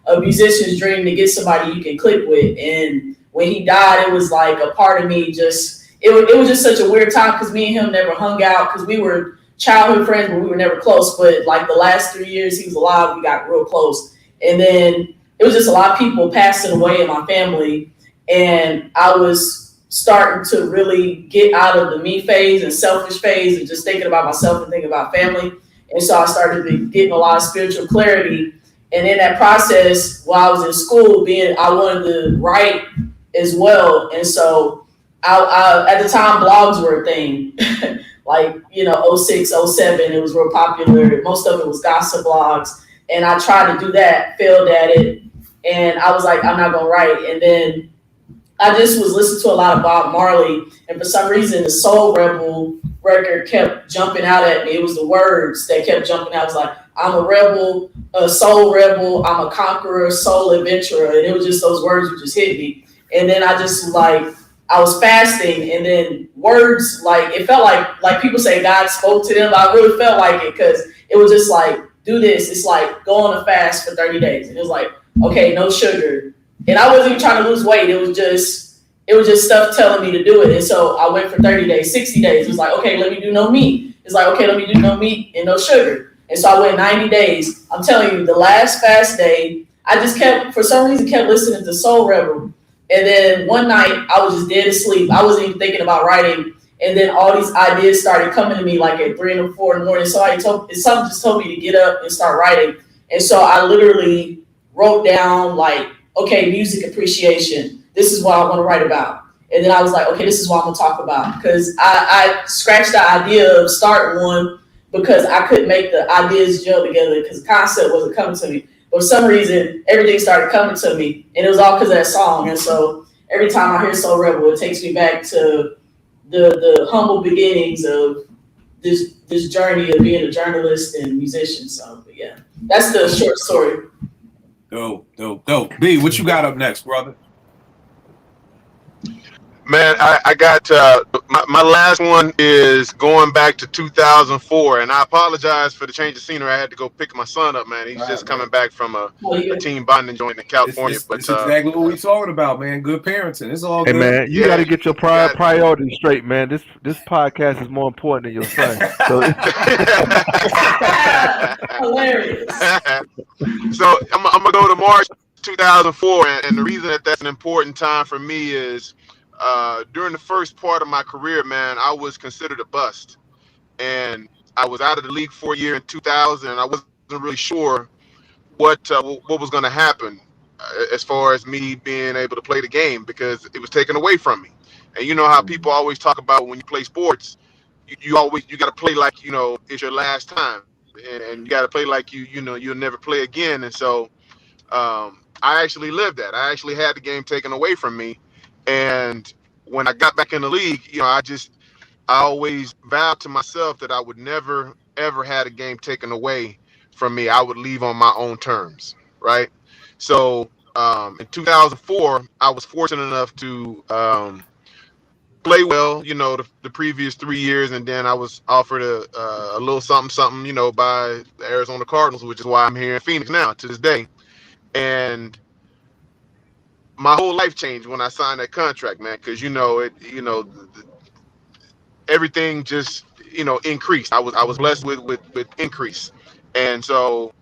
a musician's dream to get somebody you can click with. And when he died, it was like a part of me it was just such a weird time because me and him never hung out because we were childhood friends, but we were never close. But like the last 3 years he was alive, we got real close, and then it was just a lot of people passing away in my family, and I was starting to really get out of the me phase and selfish phase and just thinking about myself and thinking about family. And so I started getting a lot of spiritual clarity. And in that process, while I was in school, I wanted to write as well. And so I at the time, blogs were a thing. 06, 07, it was real popular. Most of it was gossip blogs. And I tried to do that, failed at it. And I was like, I'm not going to write. And then I just was listening to a lot of Bob Marley, and for some reason, the Soul Rebel record kept jumping out at me. It was the words that kept jumping out. I was like, I'm a rebel, a soul rebel, I'm a conqueror, soul adventurer. And it was just those words would just hit me. And then I just I was fasting, and then words, it felt like people say God spoke to them. I really felt like it because it was just like, do this. It's like go on a fast for 30 days. And it was like, okay, no sugar. And I wasn't even trying to lose weight. It was just stuff telling me to do it. And so I went for 30 days, 60 days. It was like, okay, let me do no meat. It's like, okay, let me do no meat and no sugar. And so I went 90 days. I'm telling you, the last fast day, I just kept listening to Soul Rebel. And then one night I was just dead asleep. I wasn't even thinking about writing. And then all these ideas started coming to me like at 3 and 4 in the morning. Something just told me to get up and start writing. And so I literally wrote down okay, music appreciation. This is what I want to write about. And then I was like, okay, this is what I'm gonna talk about. Because I scratched the idea of starting one because I couldn't make the ideas gel together because the concept wasn't coming to me. But for some reason, everything started coming to me, and it was all because of that song. And so every time I hear Soul Rebel, it takes me back to the humble beginnings of this journey of being a journalist and musician. So, but yeah, that's the short story. Dope. B, what you got up next, brother? Man, I got my last one is going back to 2004, and I apologize for the change of scenery. I had to go pick my son up, man. He's just coming back from a team bonding joint in California. It's exactly what we talking about, man. Good parenting. It's all good. Hey, man, you got to get your priorities straight, man. This podcast is more important than your son. Hilarious. So I'm gonna go to March 2004, and the reason that's an important time for me is during the first part of my career, man, I was considered a bust, and I was out of the league for a year in 2000, and I wasn't really sure what was going to happen as far as me being able to play the game because it was taken away from me. And you know how people always talk about when you play sports, you got to play like it's your last time, and you got to play like you'll never play again. And so I actually lived that. I actually had the game taken away from me. And when I got back in the league, I always vowed to myself that I would never, ever had a game taken away from me. I would leave on my own terms, right? So in 2004, I was fortunate enough to play well, the previous 3 years, and then I was offered a little something, by the Arizona Cardinals, which is why I'm here in Phoenix now to this day. And my whole life changed when I signed that contract, man, because everything just increased. I was blessed with increase, and so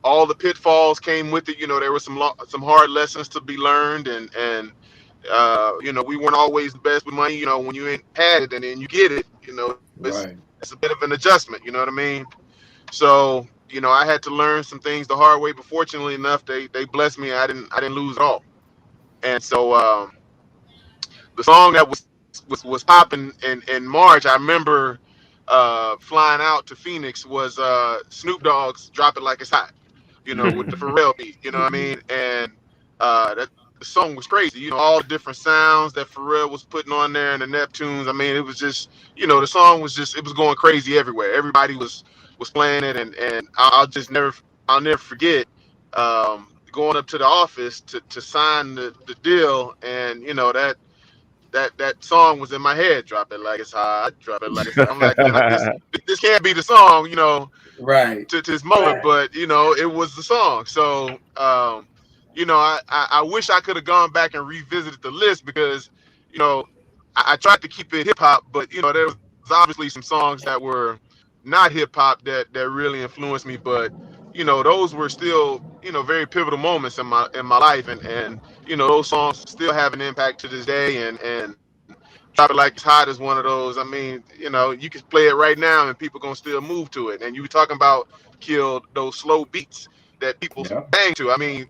all the pitfalls came with it. There were some hard lessons to be learned, and we weren't always the best with money. When you ain't had it and then you get it, it's a bit of an adjustment. You know what I mean? So I had to learn some things the hard way, but fortunately enough, they blessed me. I didn't lose at all. And so the song that was popping in March, I remember flying out to Phoenix was Snoop Dogg's "Drop It Like It's Hot," with the Pharrell beat. You know what I mean? And the song was crazy. All the different sounds that Pharrell was putting on there and the Neptunes. I mean, it was just the song was it was going crazy everywhere. Everybody was playing it, and I'll never forget going up to the office to sign the deal, and that song was in my head. Drop it like it's hot, drop it like it's hot. I'm like, this can't be the song, right to this moment, but it was the song. So I wish I could have gone back and revisited the list because I tried to keep it hip hop, but there was obviously some songs that were not hip hop that really influenced me, but those were still very pivotal moments in my life, and those songs still have an impact to this day, and Drop It Like It's Hot is one of those. I mean, you can play it right now and people gonna still move to it. And you were talking about those slow beats that people bang to. I mean,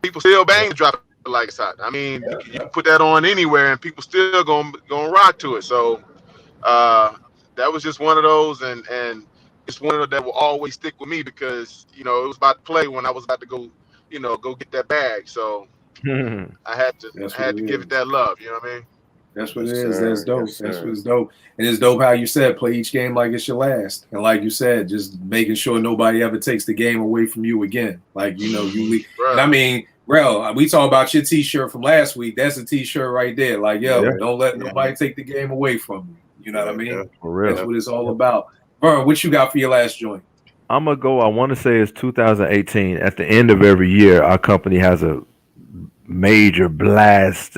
people still bang to Drop It Like It's Hot. I mean, you can put that on anywhere and people still gonna rock to it. So that was just one of those, and it's one of those that will always stick with me because it was about to play when I was about to go get that bag. So I had to give it that love. You know what I mean? That's what it is. That's dope. That's what's dope. And it's dope how you said play each game like it's your last, and like you said, just making sure nobody ever takes the game away from you again. Like you leave. Right. And I mean, bro, we talk about your T-shirt from last week. That's a T-shirt right there. Like, don't let nobody take the game away from you. You know what I mean? Yeah, for real. That's what it's all about. Vern, what you got for your last joint? I'm going to go, I want to say it's 2018. At the end of every year, our company has a major blast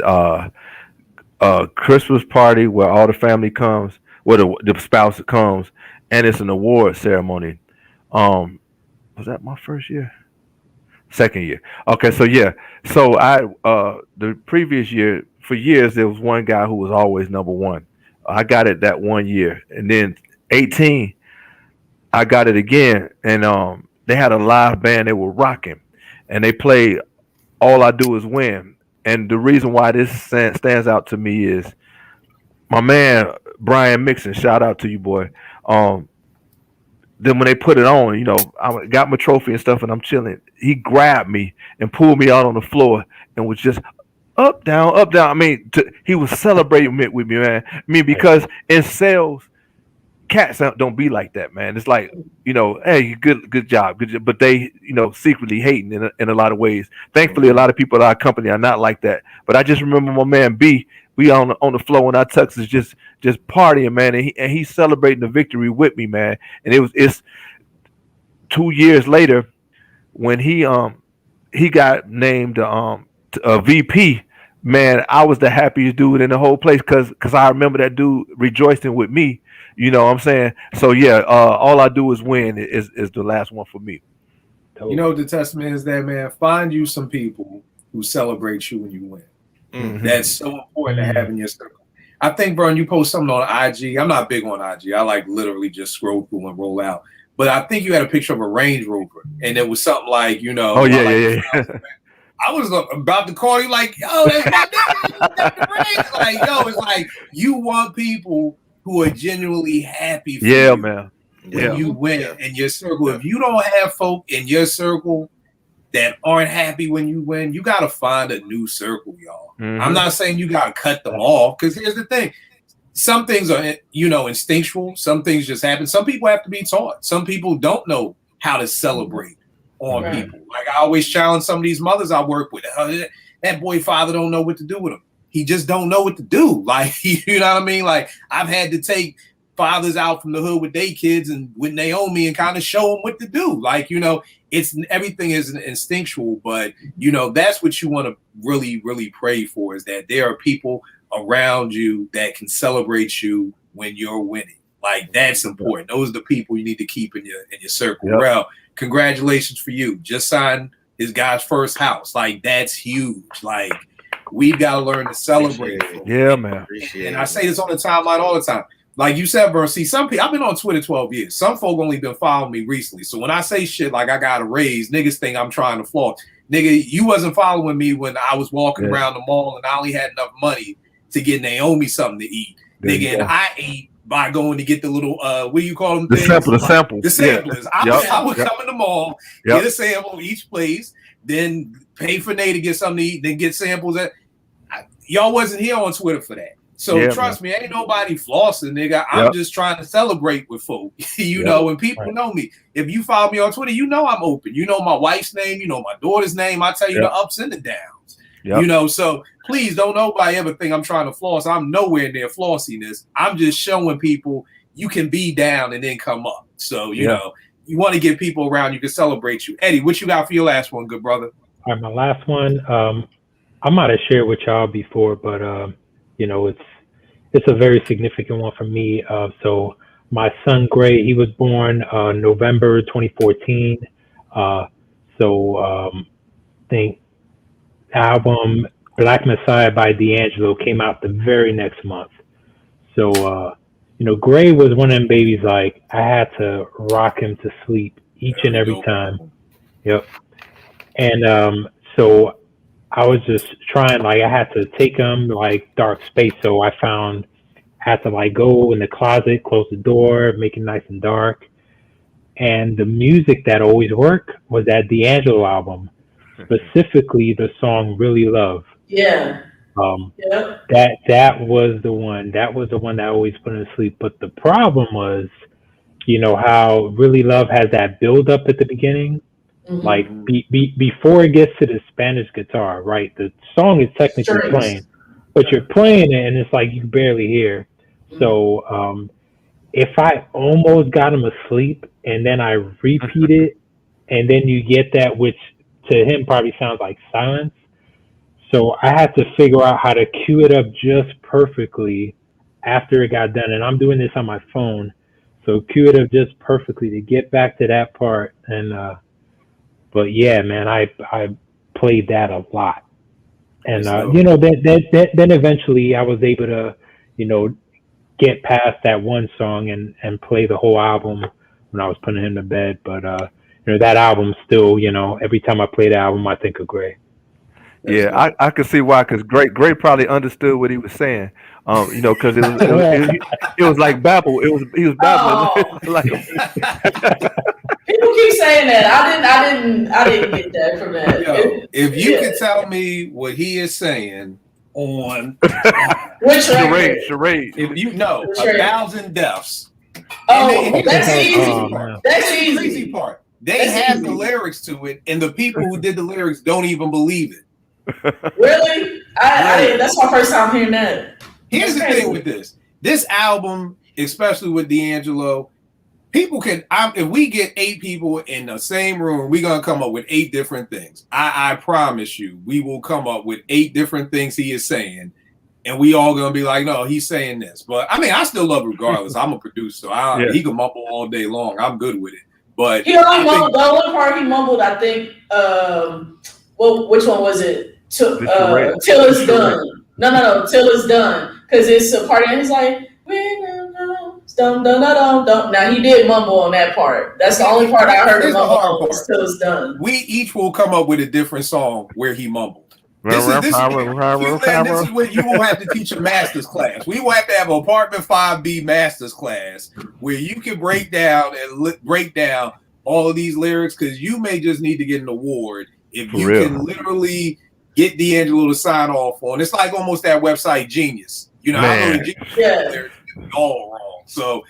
Christmas party where all the family comes, where the spouse comes, and it's an award ceremony. Was that my first year? Second year. Okay, so yeah. So the previous year, for years, there was one guy who was always number one. I got it that one year, and then 18, I got it again, and they had a live band. They were rocking, and they played "All I Do Is Win." And the reason why this stands out to me is my man Brian Mixon. Shout out to you, boy. Then when they put it on, I got my trophy and stuff, and I'm chilling. He grabbed me and pulled me out on the floor and was just up, down, up, down. I mean, he was celebrating with me, man. I mean, because in sales, cats don't be like that, man. It's like, hey, good job. But they, secretly hating in a lot of ways. Thankfully, a lot of people at our company are not like that. But I just remember my man B, we on the floor in our tuxes just partying, man, and he celebrating the victory with me, man. And it's 2 years later when he got named a VP. Man, I was the happiest dude in the whole place because I remember that dude rejoicing with me. You know what I'm saying? So yeah, All I Do Is Win is the last one for me. You know what the testament is there, man? Find you some people who celebrate you when you win. Mm-hmm. That's so important to have in your circle. I think, bro, you post something on IG. I'm not big on IG. I like literally just scroll through and roll out. But I think you had a picture of a Range Rover, and it was something like, Oh yeah. I was about to call you like, yo, that's the Range. Like, yo, it's like you want people who are genuinely happy for you, man. When you win in your circle. If you don't have folk in your circle that aren't happy when you win, you got to find a new circle, y'all. Mm-hmm. I'm not saying you got to cut them off, because here's the thing. Some things are, instinctual. Some things just happen. Some people have to be taught. Some people don't know how to celebrate on people. Like I always challenge some of these mothers I work with. That boy father don't know what to do with him. He just don't know what to do. Like, you know what I mean? Like I've had to take fathers out from the hood with their kids and with Naomi and kind of show them what to do. Like, it's everything is instinctual, but that's what you want to really, really pray for, is that there are people around you that can celebrate you when you're winning. Like that's important. Those are the people you need to keep in your circle. Yep. Well, congratulations for you. Just signed his guy's first house. Like that's huge. Like we've got to learn to celebrate. Yeah, man. And I say this on the timeline all the time. Like you said, bro, see, some people, I've been on Twitter 12 years. Some folk only been following me recently. So when I say shit like I got a raise, niggas think I'm trying to flaunt. Nigga, you wasn't following me when I was walking around the mall and I only had enough money to get Naomi something to eat. Nigga, and I ate by going to get the little, what do you call them? The samples. The samplers. Yeah. I would come in the mall, get a sample of each place, then pay for Nate to get something to eat, then get samples. Y'all wasn't here on Twitter for that. So trust me, ain't nobody flossing, nigga. I'm just trying to celebrate with folk. And people know me. If you follow me on Twitter, I'm open. You know my wife's name, my daughter's name. I tell you the ups and the downs. So please don't nobody ever think I'm trying to floss. I'm nowhere near flossiness. I'm just showing people you can be down and then come up. So, you want to get people around you can celebrate you. Eddie, what you got for your last one, good brother? All right, my last one, I might have shared with y'all before, but it's a very significant one for me. So my son Gray, he was born November 2014. I think album Black Messiah by D'Angelo came out the very next month. So Gray was one of them babies, like I had to rock him to sleep each and every time. Yep. And so I was just trying, like I had to take him like dark space. So I had to like go in the closet, close the door, make it nice and dark. And the music that always worked was that D'Angelo album, specifically the song Really Love. Yeah. That was the one. That was the one that always put him to sleep. But the problem was, how Really Love has that build up at the beginning. Mm-hmm. Like before it gets to the Spanish guitar, right? The song is technically playing, but you're playing it and it's like you can barely hear. Mm-hmm. So if I almost got him asleep and then I repeat it, and then you get that, which to him probably sounds like silence. So I had to figure out how to cue it up just perfectly after it got done. And I'm doing this on my phone. So cue it up just perfectly to get back to that part. And, but yeah, man, I played that a lot. And, then eventually I was able to, get past that one song and play the whole album when I was putting him to bed. But, that album still, every time I play the album, I think of Gray. Yeah, I could see why, because Gray probably understood what he was saying. Because it was like babble. He was babbling. People keep saying that. I didn't get that from that. If you could tell me what he is saying on which charade. If you know 1,000 deaths. That's easy. That's the easy part. They have the lyrics to it, and the people who did the lyrics don't even believe it. Really? That's my first time hearing that. Here's the thing with this album, especially with D'Angelo, people can. If we get 8 people in the same room, we're gonna come up with 8 different things. I promise you, we will come up with 8 different things he is saying, and we all gonna be like, no, he's saying this. But I mean, I still love it regardless. I'm a producer. He can mumble all day long. I'm good with it. But he only mumbled. The only part he mumbled, I think. Which one was it? Till it's done. No, till it's done. Because it's a part and it's like dum. Now he did mumble on that part. That's the only part I heard him mumble on. Till it's done. We each will come up with a different song where he mumbled. This is what you will have to teach a master's class. We will have to have an Apartment 5B master's class where you can break down all of these lyrics, because you may just need to get an award if you can literally get D'Angelo to sign off on. It's like almost that website Genius. I know Genius all wrong. So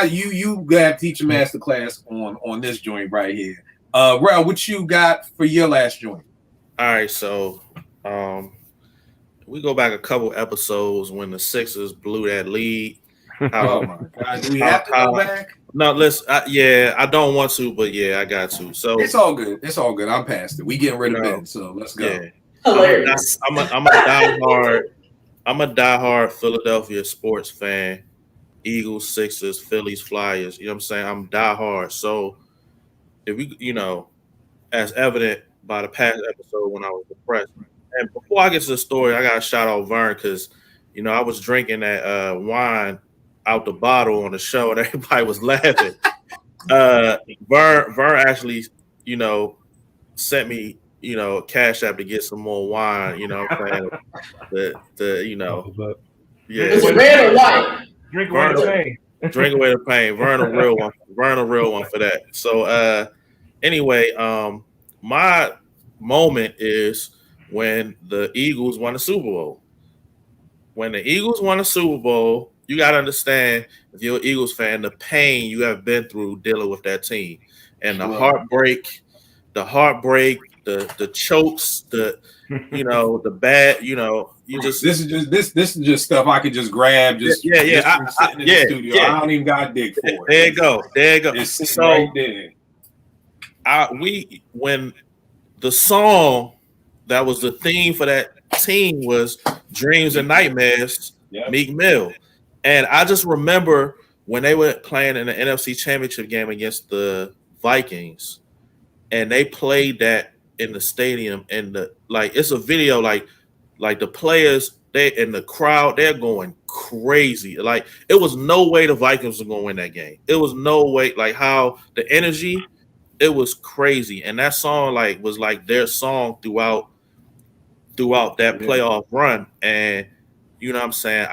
you gotta teach a master class on this joint right here. Rel, what you got for your last joint? All right, so we go back a couple episodes when the Sixers blew that lead. Oh my God! Do we have to go back? No, let's. I don't want to, but I got to. So it's all good. It's all good. I'm past it. We getting rid of it, so let's go. Yeah. Hilarious. I'm a diehard Philadelphia sports fan. Eagles, Sixers, Phillies, Flyers. You know what I'm saying? I'm diehard. So if we, as evident by the past episode when I was depressed. And before I get to the story, I got to shout out Vern, because I was drinking that wine out the bottle on the show and everybody was laughing. Vern actually, sent me, a Cash App to get some more wine. You know what I'm saying? Is it red or white? Drink away the pain. Drink away the pain. Vern a real one. Vern a real one for that. So anyway, my moment is when the Eagles won the Super Bowl. When the Eagles won the Super Bowl, you got to understand, if you're an Eagles fan, the pain you have been through dealing with that team, and the heartbreak, the chokes, the bad, you just. This is just stuff I could just grab. Just sitting in the studio. I don't even got to dig for it. There you go. It's sitting right there. When the song that was the theme for that team was Dreams and Nightmares, Meek Mill. And I just remember when they were playing in the NFC Championship game against the Vikings, and they played that in the stadium, and it's a video, like the players, they in the crowd, they're going crazy. Like, it was no way the Vikings were going to win that game. It was no way, like how the energy, it was crazy. And that song was their song throughout that playoff run. And you know what I'm saying?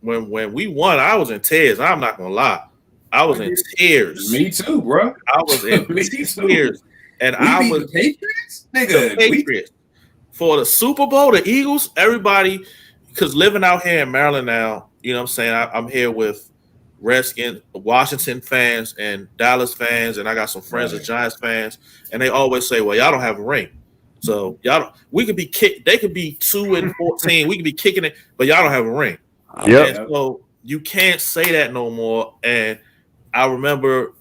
When we won, I was in tears. I'm not gonna lie. I was in tears. Me too, bro. I was in tears. And I was the Patriots? Nigga, the Patriots. For the Super Bowl, the Eagles, everybody, because living out here in Maryland now, you know what I'm saying? I'm here with Redskins, Washington fans, and Dallas fans, and I got some friends that Giants fans, and they always say, well, y'all don't have a ring. So we could be kicked. They could be 2-14. We could be kicking it, but y'all don't have a ring. Yeah. So you can't say that no more. And I remember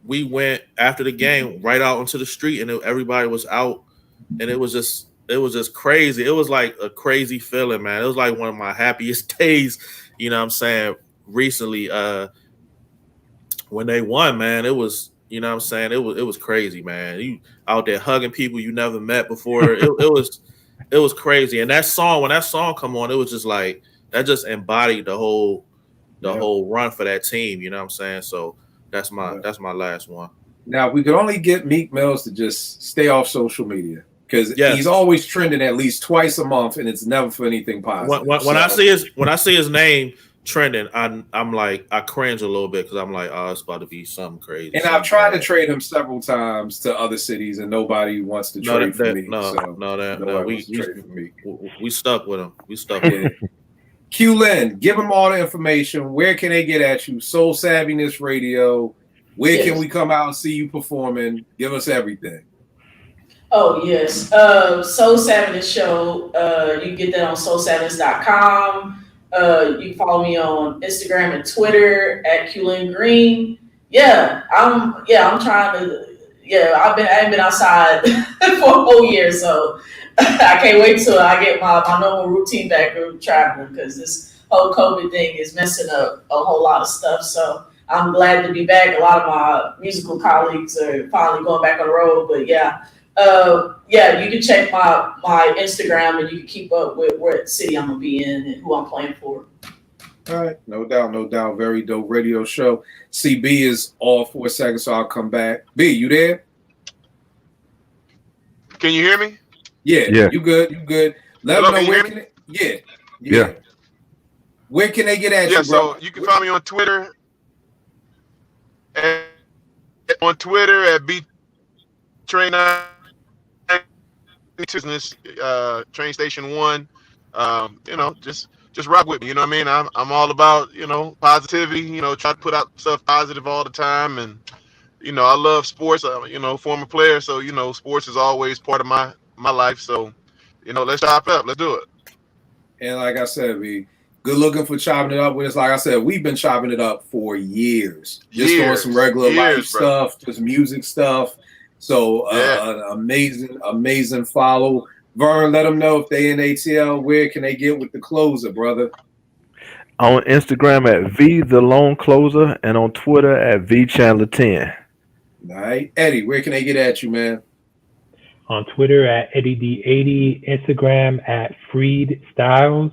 we went after the game right out onto the street, and everybody was out, and it was just crazy. It was like a crazy feeling, man. It was like one of my happiest days. You know what I'm saying? Recently, when they won, man, it was. You know what I'm saying? It was crazy, man. You out there hugging people you never met before. It was crazy. And that song, when that song come on, it was just like that just embodied the whole run for that team. You know what I'm saying? So that's my last one. Now we could only get Meek Mills to just stay off social media because he's always trending at least twice a month, and it's never for anything positive. When I see his name trending, I'm like, I cringe a little bit because I'm like, oh, it's about to be something crazy. And I've tried to trade him several times to other cities, and nobody wants to trade for me. We stuck with him. We stuck with him. Q Lynn, give them all the information. Where can they get at you? Soul Savviness Radio. Where can we come out and see you performing? Give us everything. Oh, yes. Soul Savviness Show. You can get that on soulsavviness.com. You can follow me on Instagram and Twitter at QLynn Green. I'm trying to. I ain't been outside for a whole year, so I can't wait till I get my normal routine back of traveling because this whole COVID thing is messing up a whole lot of stuff. So I'm glad to be back. A lot of my musical colleagues are finally going back on the road, but you can check my Instagram and you can keep up with what city I'm gonna be in and who I'm playing for. All right, no doubt. Very dope radio show. CB is off for a second, so I'll come back. B, you there? Can you hear me? Yeah. You good. Let them know where can they, yeah. Where can they get at you, bro? So you can find me on Twitter. At BTrain9 business, train station 1. Just rock with me. You know what I mean? I'm all about, positivity, try to put out stuff positive all the time. And, I love sports, former player. So, sports is always part of my life. So, let's chop up. Let's do it. And like I said, B, good looking for chopping it up with us. Like I said, we've been chopping it up for years. Just doing some regular life stuff, just music stuff. So an amazing follow. Vern, let them know if they in ATL, where can they get with the closer, brother? On Instagram at V the Lone Closer and on Twitter at VChandler10. All right. Eddie, where can they get at you, man? On Twitter at EddieD80, Instagram at Freed Styles,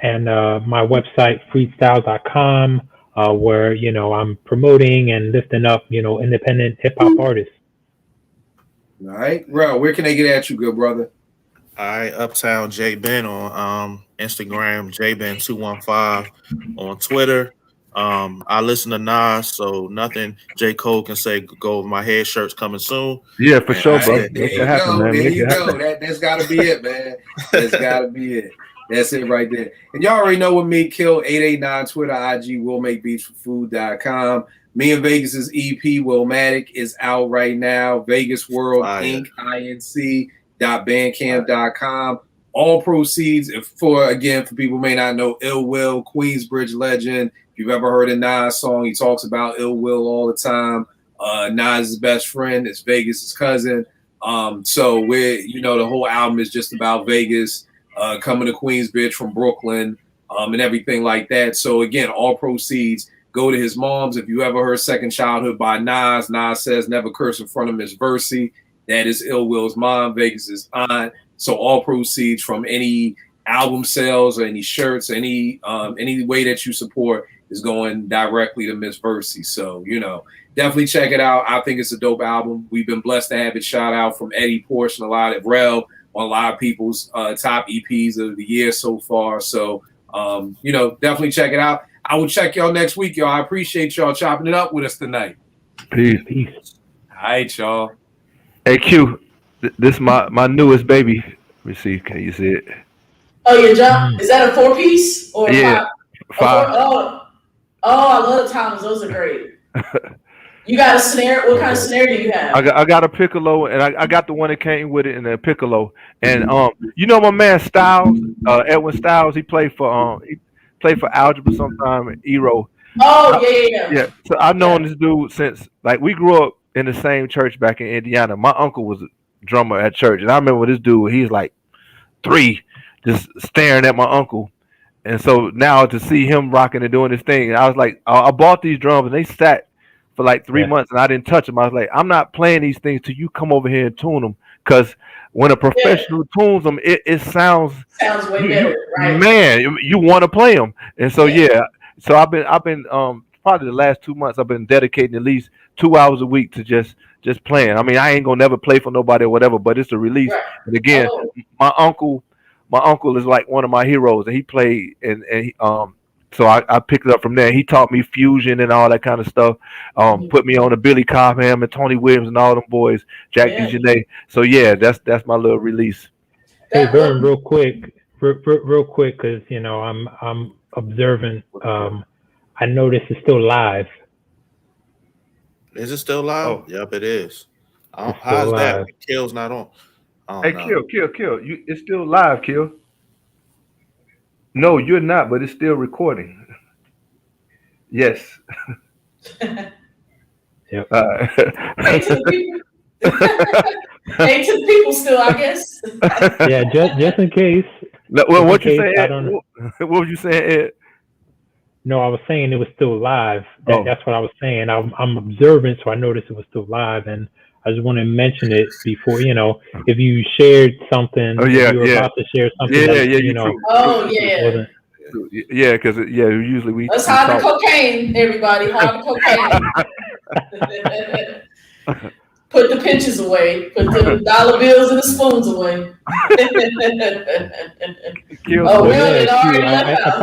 and my website, freedstyles.com, where, I'm promoting and lifting up, independent hip-hop artists. All right. Ro, where can they get at you, good brother? Uptown J Ben on Instagram, JBen215 on Twitter. I listen to Nas, so nothing J. Cole can say go over my head. Shirt's coming soon. Yeah, for sure, bro. There you go. That's got to be it, man. That's got to be it. That's it right there. And y'all already know what me kill 889 Twitter, IG, will make beats for food.com. Me and Vegas's EP, Willmatic, is out right now. Vegas World Inc. Inc.bandcamp.com. All proceeds for people who may not know, Ill Will, Queensbridge legend. If you've ever heard a Nas song, he talks about Ill Will all the time. Nas' best friend is Vegas' cousin. So the whole album is just about Vegas, coming to Queensbridge from Brooklyn, and everything like that. So again, all proceeds go to his mom's. If you ever heard Second Childhood by Nas, Nas says never curse in front of Miss Versi. That is Ill Will's mom, Vegas' aunt. So all proceeds from any album sales or any shirts, any way that you support is going directly to Miss Versi. So, definitely check it out. I think it's a dope album. We've been blessed to have it shout out from Eddie Porsche and a lot of Rel on a lot of people's top EPs of the year so far. So, definitely check it out. I will check y'all next week, y'all. I appreciate y'all chopping it up with us tonight. Peace. All right, y'all. Hey, Q, this my newest baby. Let me see. Can you see it? Oh, yeah, John. Is that a 4-piece or yeah, 5? Oh, I love Thomas. Those are great. You got a snare? What kind of snare do you have? I got a piccolo, and I got the one that came with it, and a piccolo. And my man Styles, Edwin Styles, he played for Algebra sometime, Eero. Oh yeah. Yeah. So I've known this dude since we grew up in the same church back in Indiana. My uncle was a drummer at church, and I remember this dude. He was like 3, just staring at my uncle. And so now to see him rocking and doing this thing, I was like, I bought these drums, and they sat for like 3 months, and I didn't touch them. I was like, I'm not playing these things till you come over here and tune them, because when a professional tunes them, it sounds way better, right? Man, you want to play them, and so so I've been probably the last 2 months I've been dedicating at least 2 hours a week to just playing. I mean, I ain't gonna never play for nobody or whatever, but it's a release. Right. And again, my uncle is like one of my heroes, and he played and he, so I picked it up from there. He taught me fusion and all that kind of stuff. Put me on the Billy Cobham and Tony Williams and all them boys, Jack DeJohnette. So yeah, that's my little release. Hey, Vern, real quick, because you know I'm observing. I noticed it's still live. Is it still live? Oh. Yep, it is. It's How's still that? live. Kill's not on. Hey, Kill. It's still live, Kill. No, you're not, but it's still recording. Yes. Yep. Hey to the people. Hey to the people still, I guess. Yeah, just in case. No, well, what you saying? saying? What was you saying, Ed? No, I was saying it was still live. That's what I was saying. I'm observant, so I noticed it was still live, and I just want to mention it before, you know, if you shared something, you were about to share something. You know. Oh yeah. Yeah, because usually we. Let's hide the cocaine, everybody. Hide the cocaine. Put the pinches away. Put the dollar bills and the spoons away. Oh, really? It already left out.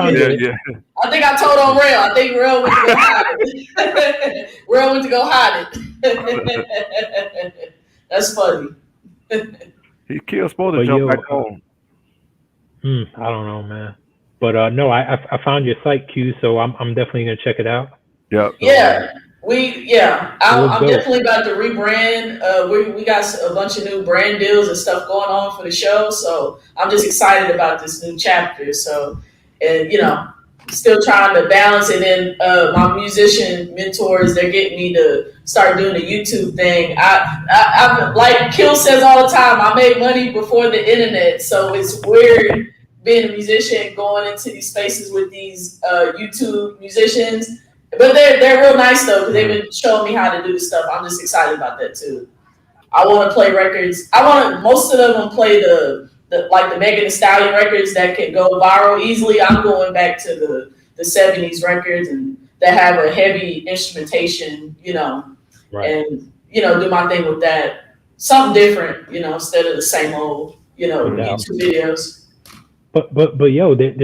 I think I told on Rail. I think Rail went to go hide it. Rail went to go hide it. That's funny. Kill's supposed to jump back home. I don't know, man. But no, I found your site, Q, so I'm definitely gonna check it out. Yeah. I'm definitely about to rebrand. We got a bunch of new brand deals and stuff going on for the show, so I'm just excited about this new chapter. So, and you know, still trying to balance it. And my musician mentors, they're getting me to start doing the YouTube thing. I like Kill says all the time, I made money before the internet, so it's weird being a musician, going into these spaces with these YouTube musicians. But they're real nice though, because they've been showing me how to do the stuff. I'm just excited about that too. I want to play records. Most of them play the Megan Thee Stallion records that can go viral easily. I'm going back to the 70s records and that have a heavy instrumentation, you know, and you know, do my thing with that. Something different, you know, instead of the same old, you know, YouTube videos. But yo, there's